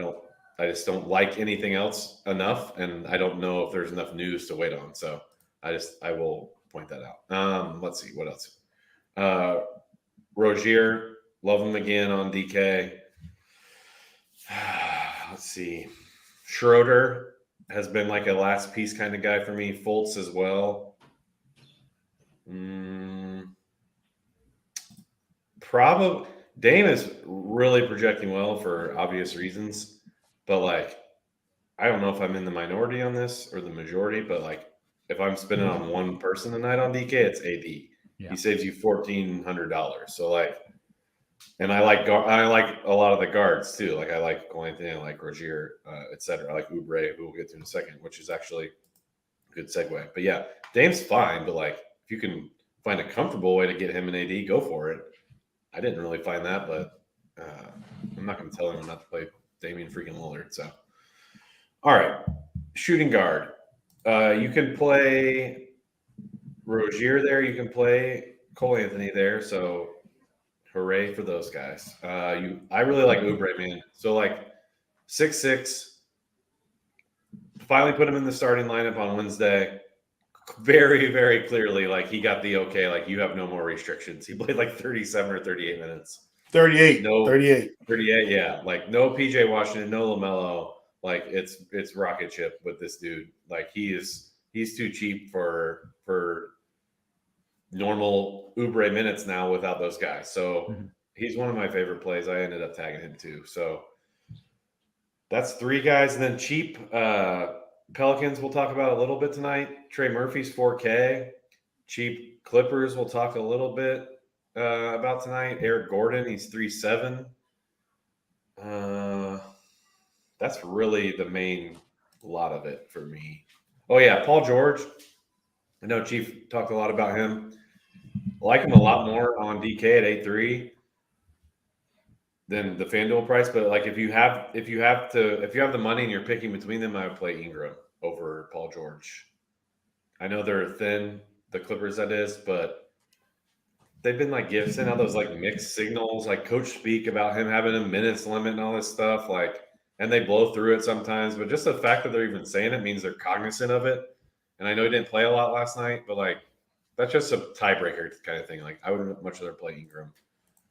just don't like anything else enough, and I don't know if there's enough news to wait on. So I will point that out. Let's see what else. Rozier, love him again on DK. Let's see. Schroeder has been like a last piece kind of guy for me. Fultz as well. Probably Dame is really projecting well for obvious reasons, but like I don't know if I'm in the minority on this or the majority, but like if I'm spending on one person tonight on DK, it's AD. Yeah. He saves you $1,400. So like, and I like a lot of the guards too. Like I like Cole Anthony, I like Rozier, etc. I like Oubre, who we'll get to in a second, which is actually a good segue. But yeah, Dame's fine, but like if you can find a comfortable way to get him an AD, go for it. I didn't really find that, but I'm not going to tell him not to play Damian freaking Lillard. So, all right, shooting guard. You can play Rozier there. You can play Cole Anthony there. So, hooray for those guys. I really like Oubre, man. So, like 6'6", finally put him in the starting lineup on Wednesday. Very, very clearly, like he got the okay. Like you have no more restrictions. He played like 37 or 38 minutes. 38. Yeah. Like no PJ Washington, no LaMelo. Like it's rocket ship with this dude. Like he's too cheap for normal Oubre minutes now without those guys. So he's one of my favorite plays. I ended up tagging him too. So that's 3 guys, and then cheap. Pelicans we'll talk about a little bit tonight. Trey Murphy's 4K. Cheap Clippers we'll talk a little bit about tonight. Eric Gordon, he's 3.7. That's really the main lot of it for me. Oh, yeah, Paul George. I know Chief talked a lot about him. I like him a lot more on DK at 8.3 than the FanDuel price, but like if you have the money and you're picking between them, I would play Ingram over Paul George. I know they're thin, the Clippers that is, but they've been like sending out those like mixed signals, like coach speak about him having a minutes limit and all this stuff, like, and they blow through it sometimes, but just the fact that they're even saying it means they're cognizant of it. And I know he didn't play a lot last night, but like that's just a tiebreaker kind of thing. Like I would much rather play Ingram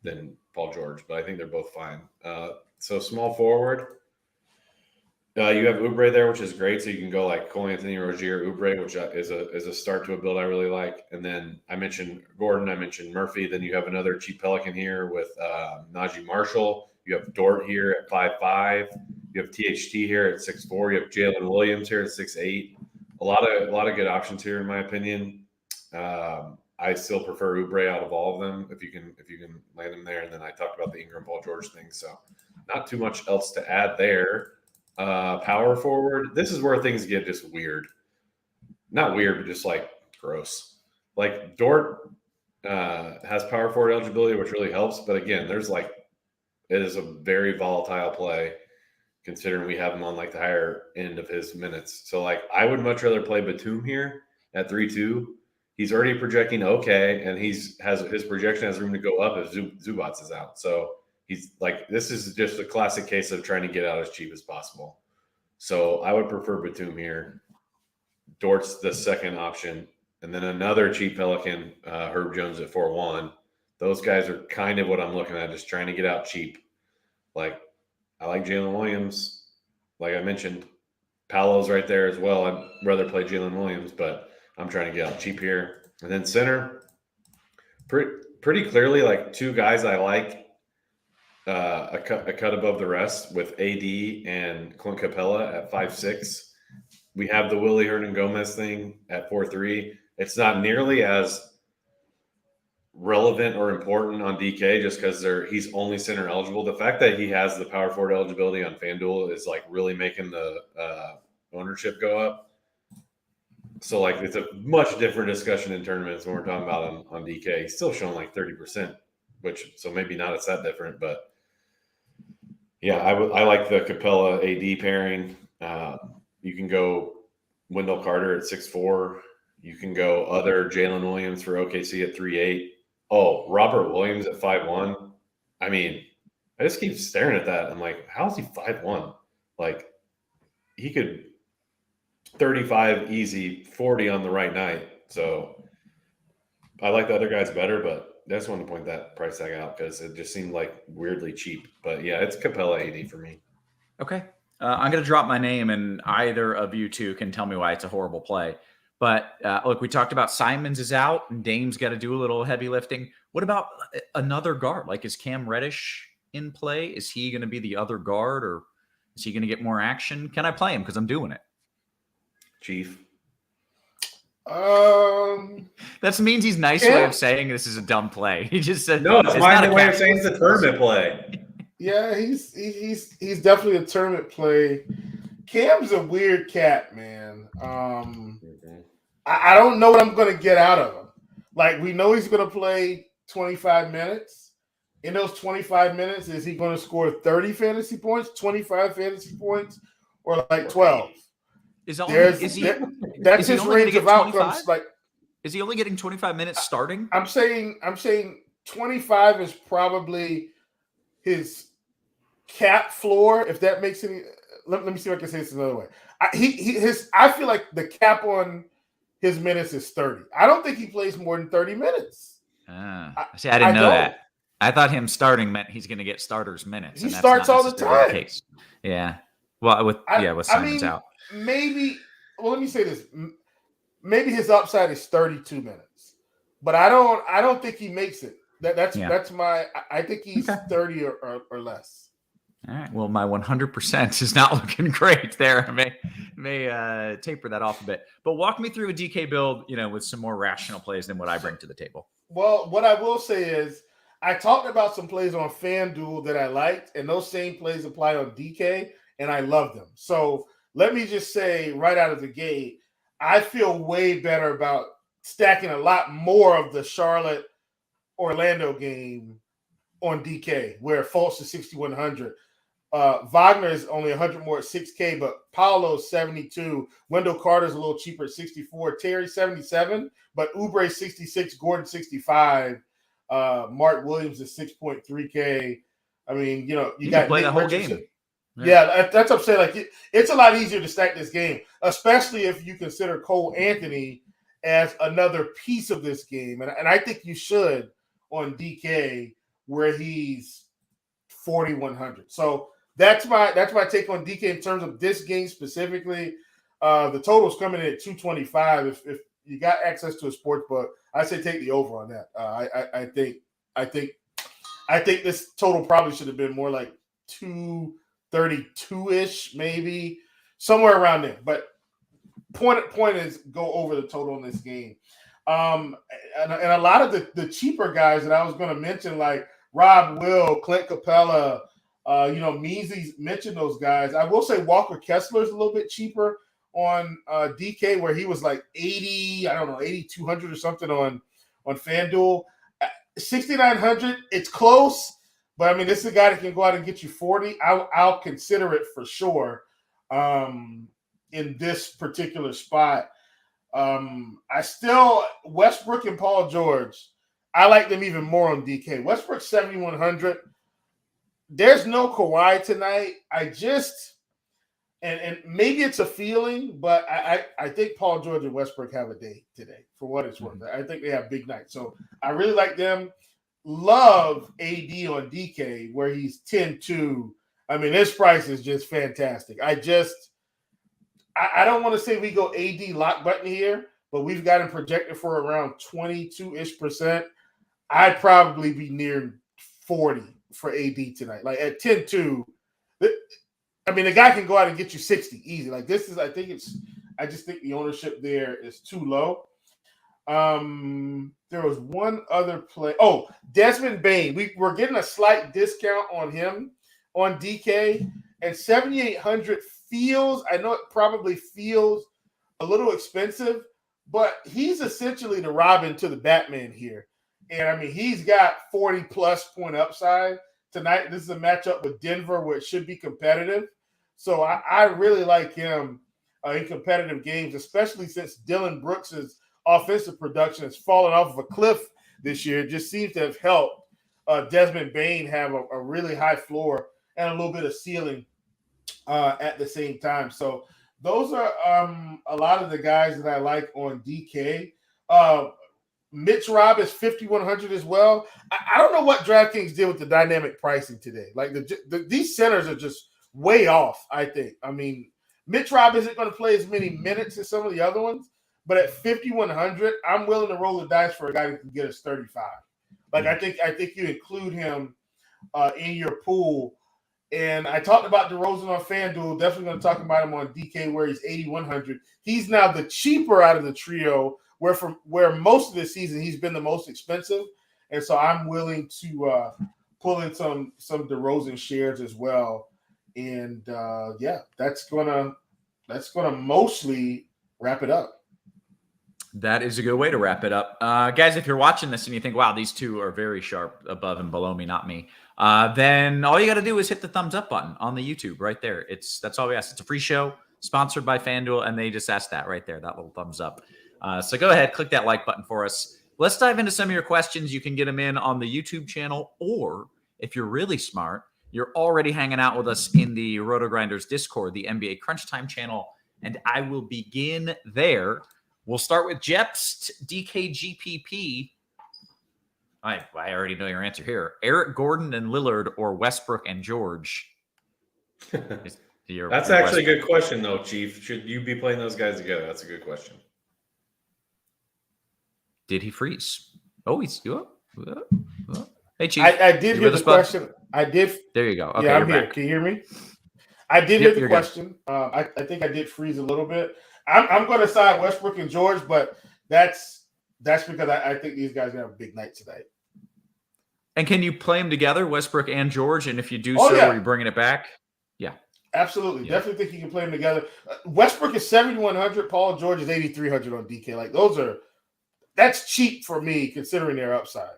than Paul George, but I think they're both fine. So small forward, you have Oubre there, which is great. So you can go like Cole Anthony, Rozier, Oubre, which is a start to a build I really like. And then I mentioned Gordon, I mentioned Murphy. Then you have another cheap Pelican here with Najee Marshall. You have Dort here at 5'5". You have THT here at 6'4". You have Jalen Williams here at 6'8". A lot of good options here, in my opinion. I still prefer Oubre out of all of them if you can land him there. And then I talked about the Ingram Paul George thing, so not too much else to add there. Power forward. This is where things get just weird. Not weird, but just like gross. Like Dort has power forward eligibility, which really helps. But again, it is a very volatile play considering we have him on like the higher end of his minutes. So like I would much rather play Batum here at 3-2. He's already projecting okay, and his projection has room to go up if Zubats is out. So he's like, this is just a classic case of trying to get out as cheap as possible. So I would prefer Batum here. Dort's the second option. And then another cheap Pelican, Herb Jones at 4-1. Those guys are kind of what I'm looking at, just trying to get out cheap. Like, I like Jalen Williams. Like I mentioned, Paolo's right there as well. I'd rather play Jalen Williams, but I'm trying to get out cheap here. And then center, pretty clearly, like two guys I like a cut above the rest with AD and Clint Capella at 5'6". We have the Willie Hernan-Gomez thing at 4'3". It's not nearly as relevant or important on DK just because he's only center eligible. The fact that he has the power forward eligibility on FanDuel is like really making the ownership go up. So like it's a much different discussion in tournaments when we're talking about on DK. He's still showing like 30%, so maybe not it's that different, but yeah, I like the Capella AD pairing. You can go Wendell Carter at 6'4". You can go other Jalen Williams for OKC at 3'8". Oh, Robert Williams at 5'1". I mean, I just keep staring at that. I'm like, how is he 5'1"? Like, he could 35 easy, 40 on the right night. So I like the other guys better, but I just wanted to point that price tag out because it just seemed like weirdly cheap. But yeah, it's Capella AD for me. Okay. I'm going to drop my name, and either of you two can tell me why it's a horrible play. But look, we talked about Simons is out, and Dame's got to do a little heavy lifting. What about another guard? Like, is Cam Reddish in play? Is he going to be the other guard, or is he going to get more action? Can I play him? Because I'm doing it. Chief. That means he's nice way of saying this is a dumb play. He just said no. It's my way of saying it's a tournament play. Yeah, he's definitely a tournament play. Cam's a weird cat, man. I don't know what I'm going to get out of him. Like, we know he's going to play 25 minutes. In those 25 minutes, is he going to score 30 fantasy points, 25 fantasy points, or like 12? That's his range of outcomes. Like, is he only getting 25 minutes starting? I'm saying 25 is probably his cap floor. If that makes any, let me see if I can say this another way. I feel like the cap on his minutes is 30. I don't think he plays more than 30 minutes. See, I didn't know that. I thought him starting meant he's going to get starters minutes. He starts all the time. Case. Yeah. Well, with Simons out. Maybe. Well, let me say this. Maybe his upside is 32 minutes, but I don't think he makes it. That's my. I think he's 30 or less. All right. Well, my 100% is not looking great there. I may taper that off a bit. But walk me through a DK build, with some more rational plays than what I bring to the table. Well, what I will say is I talked about some plays on FanDuel that I liked, and those same plays apply on DK, and I love them. So let me just say right out of the gate, I feel way better about stacking a lot more of the Charlotte-Orlando game on DK, where Fultz is 6,100. Wagner is only 100 more at 6K, but Paolo's 72. Wendell Carter's a little cheaper at 64. Terry 77, but Oubre 66. Gordon 65. Mark Williams is 6.3K. I mean, you got play Nick the whole Richardson. game. Yeah, that's what I'm saying. Like, it's a lot easier to stack this game, especially if you consider Cole Anthony as another piece of this game, and I think you should on DK where he's 4,100. So that's my take on DK in terms of this game specifically. The total's coming in at 225. If you got access to a sports book, I say take the over on that. I think I think this total probably should have been more like 232-ish, maybe somewhere around there. But point is go over the total in this game. And a lot of the cheaper guys that I was going to mention, like Rob Will, Clint Capella, Measy's mentioned those guys. I will say Walker Kessler's a little bit cheaper on DK, where he was like 8,200 or something on FanDuel. 6,900, it's close, but I mean, this is a guy that can go out and get you 40. I'll consider it for sure in this particular spot. Westbrook and Paul George, I like them even more on DK. Westbrook 7,100. There's no Kawhi tonight. And maybe it's a feeling, but I think Paul George and Westbrook have a day today, for what it's worth. I think they have big nights. So I really like them. Love AD on DK, where he's 10-2. I mean, his price is just fantastic. I don't want to say we go AD lock button here, but we've got him projected for around 22-ish%. I'd probably be near 40 for AD tonight. Like at 10-2, I mean, the guy can go out and get you 60 easy. Like I just think the ownership there is too low. There was one other play. Oh, Desmond Bane. We're getting a slight discount on him on DK, and 7,800 I know it probably feels a little expensive, but he's essentially the Robin to the Batman here. And I mean, he's got 40+ point upside tonight. This is a matchup with Denver where it should be competitive. So I really like him in competitive games, especially since Dylan Brooks' offensive production has fallen off of a cliff this year. It just seems to have helped Desmond Bane have a really high floor and a little bit of ceiling at the same time. So those are a lot of the guys that I like on DK. Mitch Rob is 5,100 as well. I don't know what DraftKings did with the dynamic pricing today. Like these centers are just way off, I think. I mean, Mitch Rob isn't going to play as many minutes as some of the other ones, but at 5,100, I'm willing to roll the dice for a guy who can get us 35. Like I think you include him in your pool. And I talked about DeRozan on FanDuel. Definitely going to talk about him on DK, where he's 8,100. He's now the cheaper out of the trio, where most of the season he's been the most expensive. And so I'm willing to pull in some DeRozan shares as well. And that's gonna mostly wrap it up. That is a good way to wrap it up. Guys, if you're watching this and you think, wow, these two are very sharp above and below me, not me, then all you got to do is hit the thumbs up button on the YouTube right there. That's all we ask. It's a free show sponsored by FanDuel, and they just asked that right there, that little thumbs up. So go ahead, click that like button for us. Let's dive into some of your questions. You can get them in on the YouTube channel, or if you're really smart, you're already hanging out with us in the RotoGrinders Discord, the NBA Crunch Time channel, and I will begin there. We'll start with Jeps, DKGPP. I already know your answer here. Eric Gordon and Lillard, or Westbrook and George? That's actually a good question, though, Chief. Should you be playing those guys together? That's a good question. Did he freeze? Oh, he's Hey, Chief. I did hear the question. I did. There you go. Okay, yeah, I'm here. Back. Can you hear me? I did hear the question. I think I did freeze a little bit. I'm going to side Westbrook and George, but that's because I think these guys are going to have a big night tonight. And can you play them together, Westbrook and George? And if you do are you bringing it back? Yeah. Absolutely. Yeah. Definitely think you can play them together. Westbrook is 7,100. Paul George is 8,300 on DK. Like that's cheap for me considering their upside.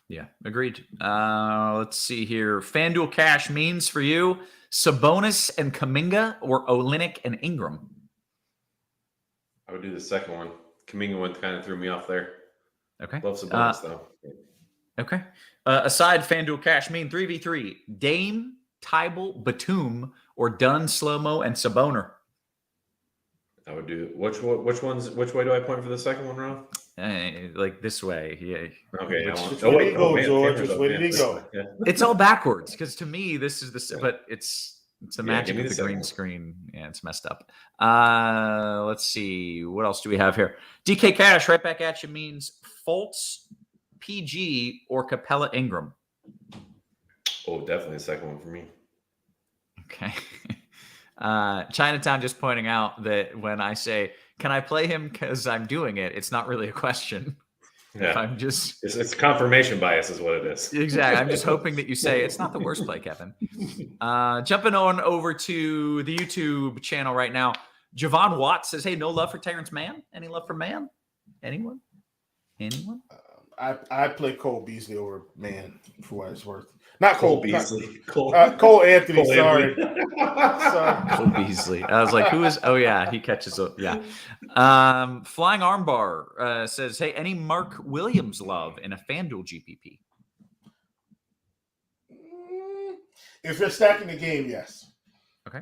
Yeah, agreed. Let's see here. FanDuel Cash means for you Sabonis and Kuminga, or Olynyk and Ingram? I would do the second one. Kuminga one kind of threw me off there. Okay. Love Sabonis, though. Okay. Aside FanDuel Cash mean 3v3, Dame, Tybal, Batum, or Dunn, Slow-Mo, and Saboner? I would do which way do I point for the second one, Ron? Like this way. Yeah. Okay. Which way did he go, George? Which way did he go? Yeah. It's all backwards because to me this is but it's a magic of the green screen. Yeah, it's messed up. Let's see. What else do we have here? DK Cash right back at you means Fultz, PG, or Capella Ingram? Oh, definitely the second one for me. Okay. Chinatown just pointing out that when I say, can I play him because I'm doing it, it's not really a question. Yeah. If I'm just It's confirmation bias is what it is. exactly. I'm just hoping that you say it's not the worst play, Kevin. Jumping on over to the YouTube channel right now. Javon Watts says, hey, no love for Terrence Mann? Any love for Mann? Anyone? I play Cole Beasley over Mann for what it's worth. Not Cole Beasley. Cole Anthony. Sorry. Cole Beasley. I was like, who is? Oh yeah, he catches up. Yeah. Flying Armbar says, hey, any Mark Williams love in a FanDuel GPP? If you're stacking the game, yes. Okay.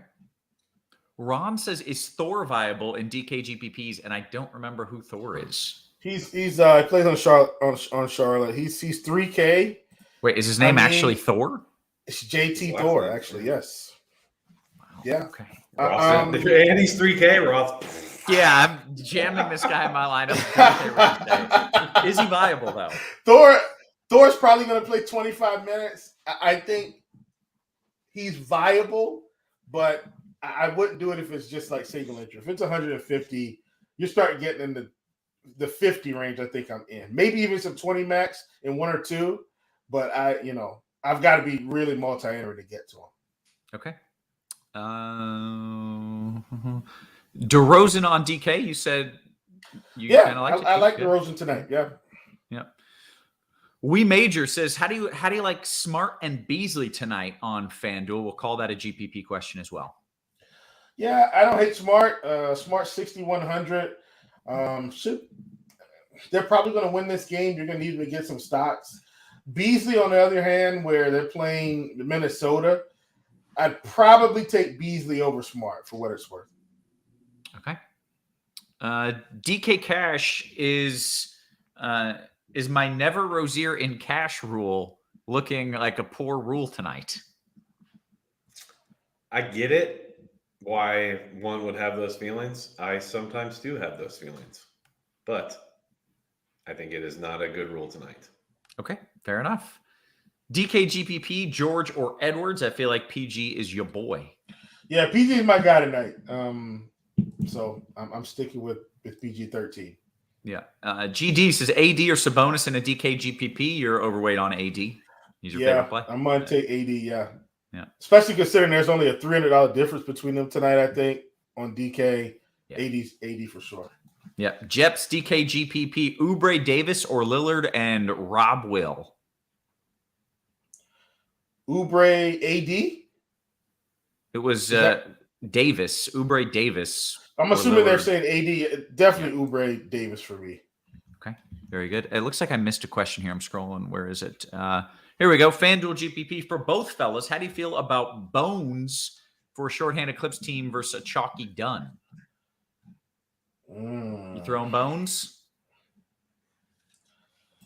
Ron says, is Thor viable in DK GPPs? And I don't remember who Thor is. He plays on Charlotte. He's 3K. Wait, is his name actually Thor? It's JT Thor, actually. Yes. Wow. Yeah. Okay. And he's 3K, Roth. Yeah, I'm jamming this guy in my lineup. Is he viable though? Thor's probably going to play 25 minutes. I think he's viable, but I wouldn't do it if it's just like single entry. If it's 150, you start getting into the 50 range. I think I'm in. Maybe even some 20 max in one or two, but I've got to be really multi-entry to get to him. Okay. DeRozan on DK. You said you kind of like. I like DeRozan tonight. Yeah. Yeah. We Major says, how do you like Smart and Beasley tonight on FanDuel? We'll call that a GPP question as well. Yeah, I don't hate Smart. Smart 6,100. They're probably going to win this game. You're going to need to get some stocks. Beasley, on the other hand, where they're playing Minnesota, I'd probably take Beasley over Smart for what it's worth. Okay. DK Cash is my Never Rozier in cash rule looking like a poor rule tonight? I get it. Why one would have those feelings. I sometimes do have those feelings, but I think it is not a good rule tonight. Okay, fair enough. DK GPP, George or Edwards? I feel like PG is your boy. Yeah, PG is my guy tonight. So I'm sticking with PG 13. Yeah. GD says AD or Sabonis in a DK GPP. You're overweight on AD. He's your favorite play? I'm going to take AD, yeah. Yeah. Especially considering there's only a $300 difference between them tonight, I think, on DK. Yeah. AD for sure. Yeah. Jeps, DK GPP, Oubre, Davis, or Lillard and Rob Will? Oubre, AD? It was Davis, Oubre, Davis. I'm assuming they're saying AD. Definitely Oubre, Davis for me. Okay. Very good. It looks like I missed a question here. I'm scrolling. Where is it? Here we go. FanDuel GPP for both fellas. How do you feel about Bones for a shorthanded Clips team versus a chalky Dunn? You throwing Bones?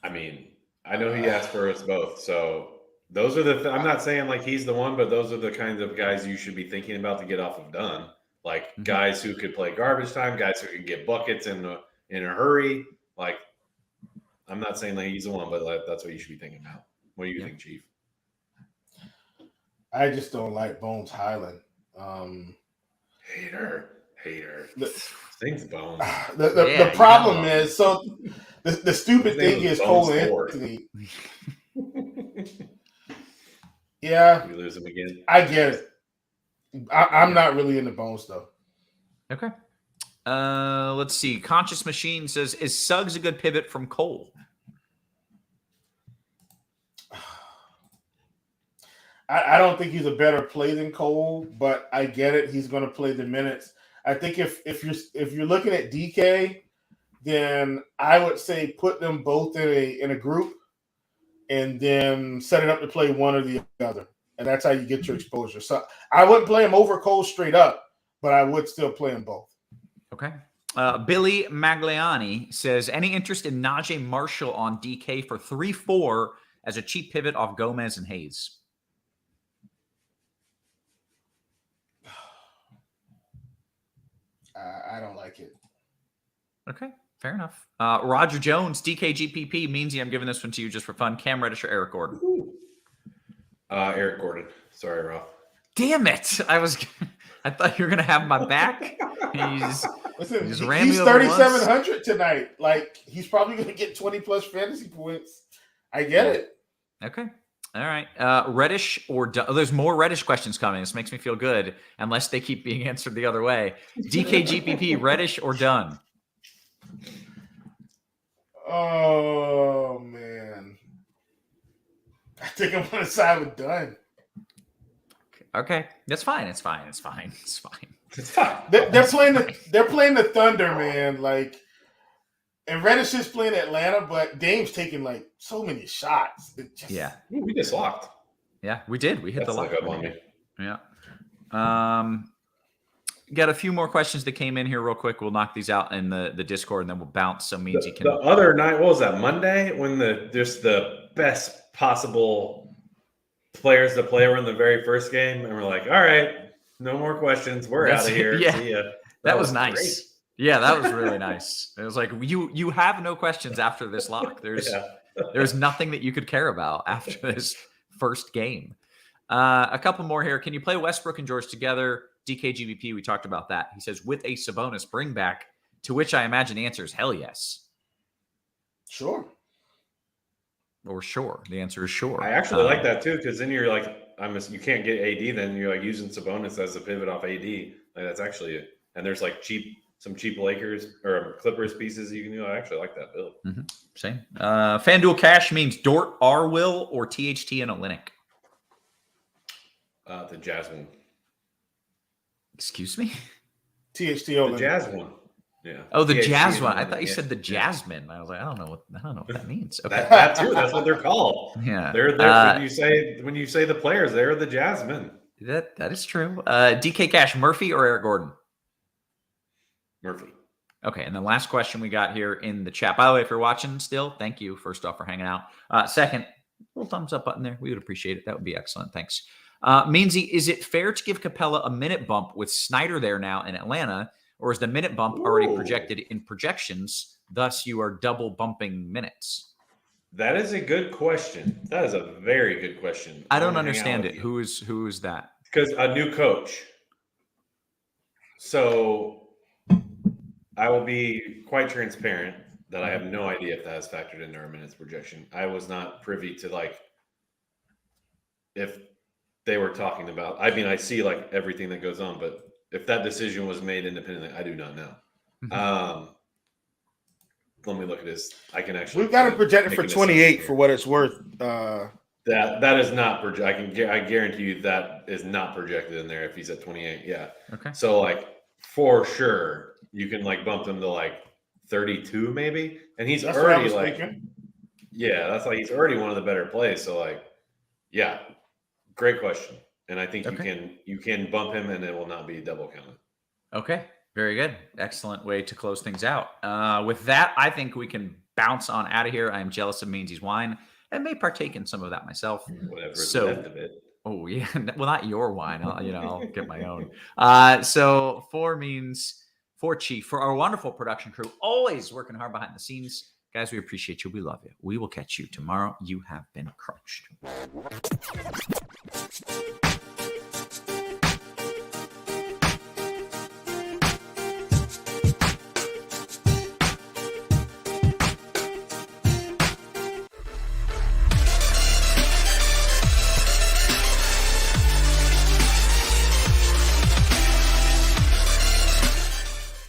I mean, I know he asked for us both. So those are I'm not saying like he's the one, but those are the kinds of guys you should be thinking about to get off of Dunn. Like guys who could play garbage time, guys who can get buckets in a hurry. Like, I'm not saying that he's the one, but that's what you should be thinking about. What do you think, Chief? I just don't like Bones Highland. Hater. Things Bones. The problem is, so the stupid thing is Cole Anthony. Yeah. We lose him again. I get it. I'm not really into Bones, though. Okay. Let's see. Conscious Machine says, is Suggs a good pivot from Cole? I don't think he's a better play than Cole, but I get it. He's going to play the minutes. I think if you're looking at DK, then I would say put them both in a group and then set it up to play one or the other. And that's how you get your exposure. So I wouldn't play him over Cole straight up, but I would still play them both. Okay. Billy Magliani says, any interest in Najee Marshall on DK for 3-4 as a cheap pivot off Gomez and Hayes? I don't like it. Okay, fair enough. Roger Jones, DK GPP, Meansy, I'm giving this one to you just for fun. Cam Reddish or Eric Gordon? Eric Gordon. Sorry, Roth. Damn it! I thought you were gonna have my back. Listen, he's he's ran me over once. 3,700 tonight. Like, he's probably going to get 20-plus fantasy points. I get it. Okay. All right. Reddish or Dunn? Oh, there's more Reddish questions coming. This makes me feel good, unless they keep being answered the other way. DKGPP, Reddish or Dunn? Oh, man. I think I'm going to side with Dunn. Okay. That's fine. It's fine. It's fine. It's fine. They're playing the Thunder, man. Like, and Reddish is playing Atlanta, but Dame's taking like so many shots. Yeah, we just locked. Yeah, we did. We hit the lock up on me. Yeah. Got a few more questions that came in here real quick. We'll knock these out in the Discord, and then we'll bounce. So means you can. The other night, what was that? Monday, when just the best possible players to play were in the very first game, and we're like, all right. No more questions. We're out of here. Yeah, see ya. That was nice. Great. Yeah, that was really nice. It was like you have no questions after this lock. There's nothing that you could care about after this first game. A couple more here. Can you play Westbrook and George together? DKGVP, we talked about that. He says with a Sabonis bring back, to which I imagine the answer is hell yes. Sure. Or sure. The answer is sure. I actually like that too, because then you're like, you can't get AD, then you're like using Sabonis as a pivot off AD. Like that's actually it. And there's like some cheap Lakers or Clippers pieces you can do. I actually like that build. Mm-hmm. Same. FanDuel Cash means Dort, R-Will, or THT and Olynyk. The Jazz one. Excuse me? THT Olynyk. The Jazz one. Yeah. Oh, the Jazz one. I thought you said the Jasmine. I was like, I don't know what that means. Okay. that too. That's what they're called. Yeah. They're when you say the players, they're the Jasmine. That is true. DK Cash, Murphy or Eric Gordon? Murphy. Okay, and the last question we got here in the chat. By the way, if you're watching still, thank you first off for hanging out. Second, little thumbs up button there. We would appreciate it. That would be excellent. Thanks. Meansy, is it fair to give Capella a minute bump with Snyder there now in Atlanta? Or is the minute bump already projected in projections? Thus, you are double bumping minutes. That is a good question. That is a very good question. I don't understand it. Who is that? Because a new coach. So I will be quite transparent that I have no idea if that is factored into our minutes projection. I was not privy to if they were talking about. I mean, I see everything that goes on, but if that decision was made independently, I do not know. Mm-hmm. Let me look at this. I can actually. We've got it projected for 28 for what it's worth. That is not projected. I guarantee you that is not projected in there if he's at 28. Yeah. Okay. So for sure you can bump him to 32 maybe, and he's that's already yeah, that's he's already one of the better plays. So yeah, great question. And I think you can bump him and it will not be double counted. Okay. Very good. Excellent way to close things out. With that, I think we can bounce on out of here. I am jealous of Meansy's wine and may partake in some of that myself. Whatever's left of it. Oh, yeah. Well, not your wine. I'll get my own. So for Chief, for our wonderful production crew, always working hard behind the scenes. Guys, we appreciate you. We love you. We will catch you tomorrow. You have been crunched.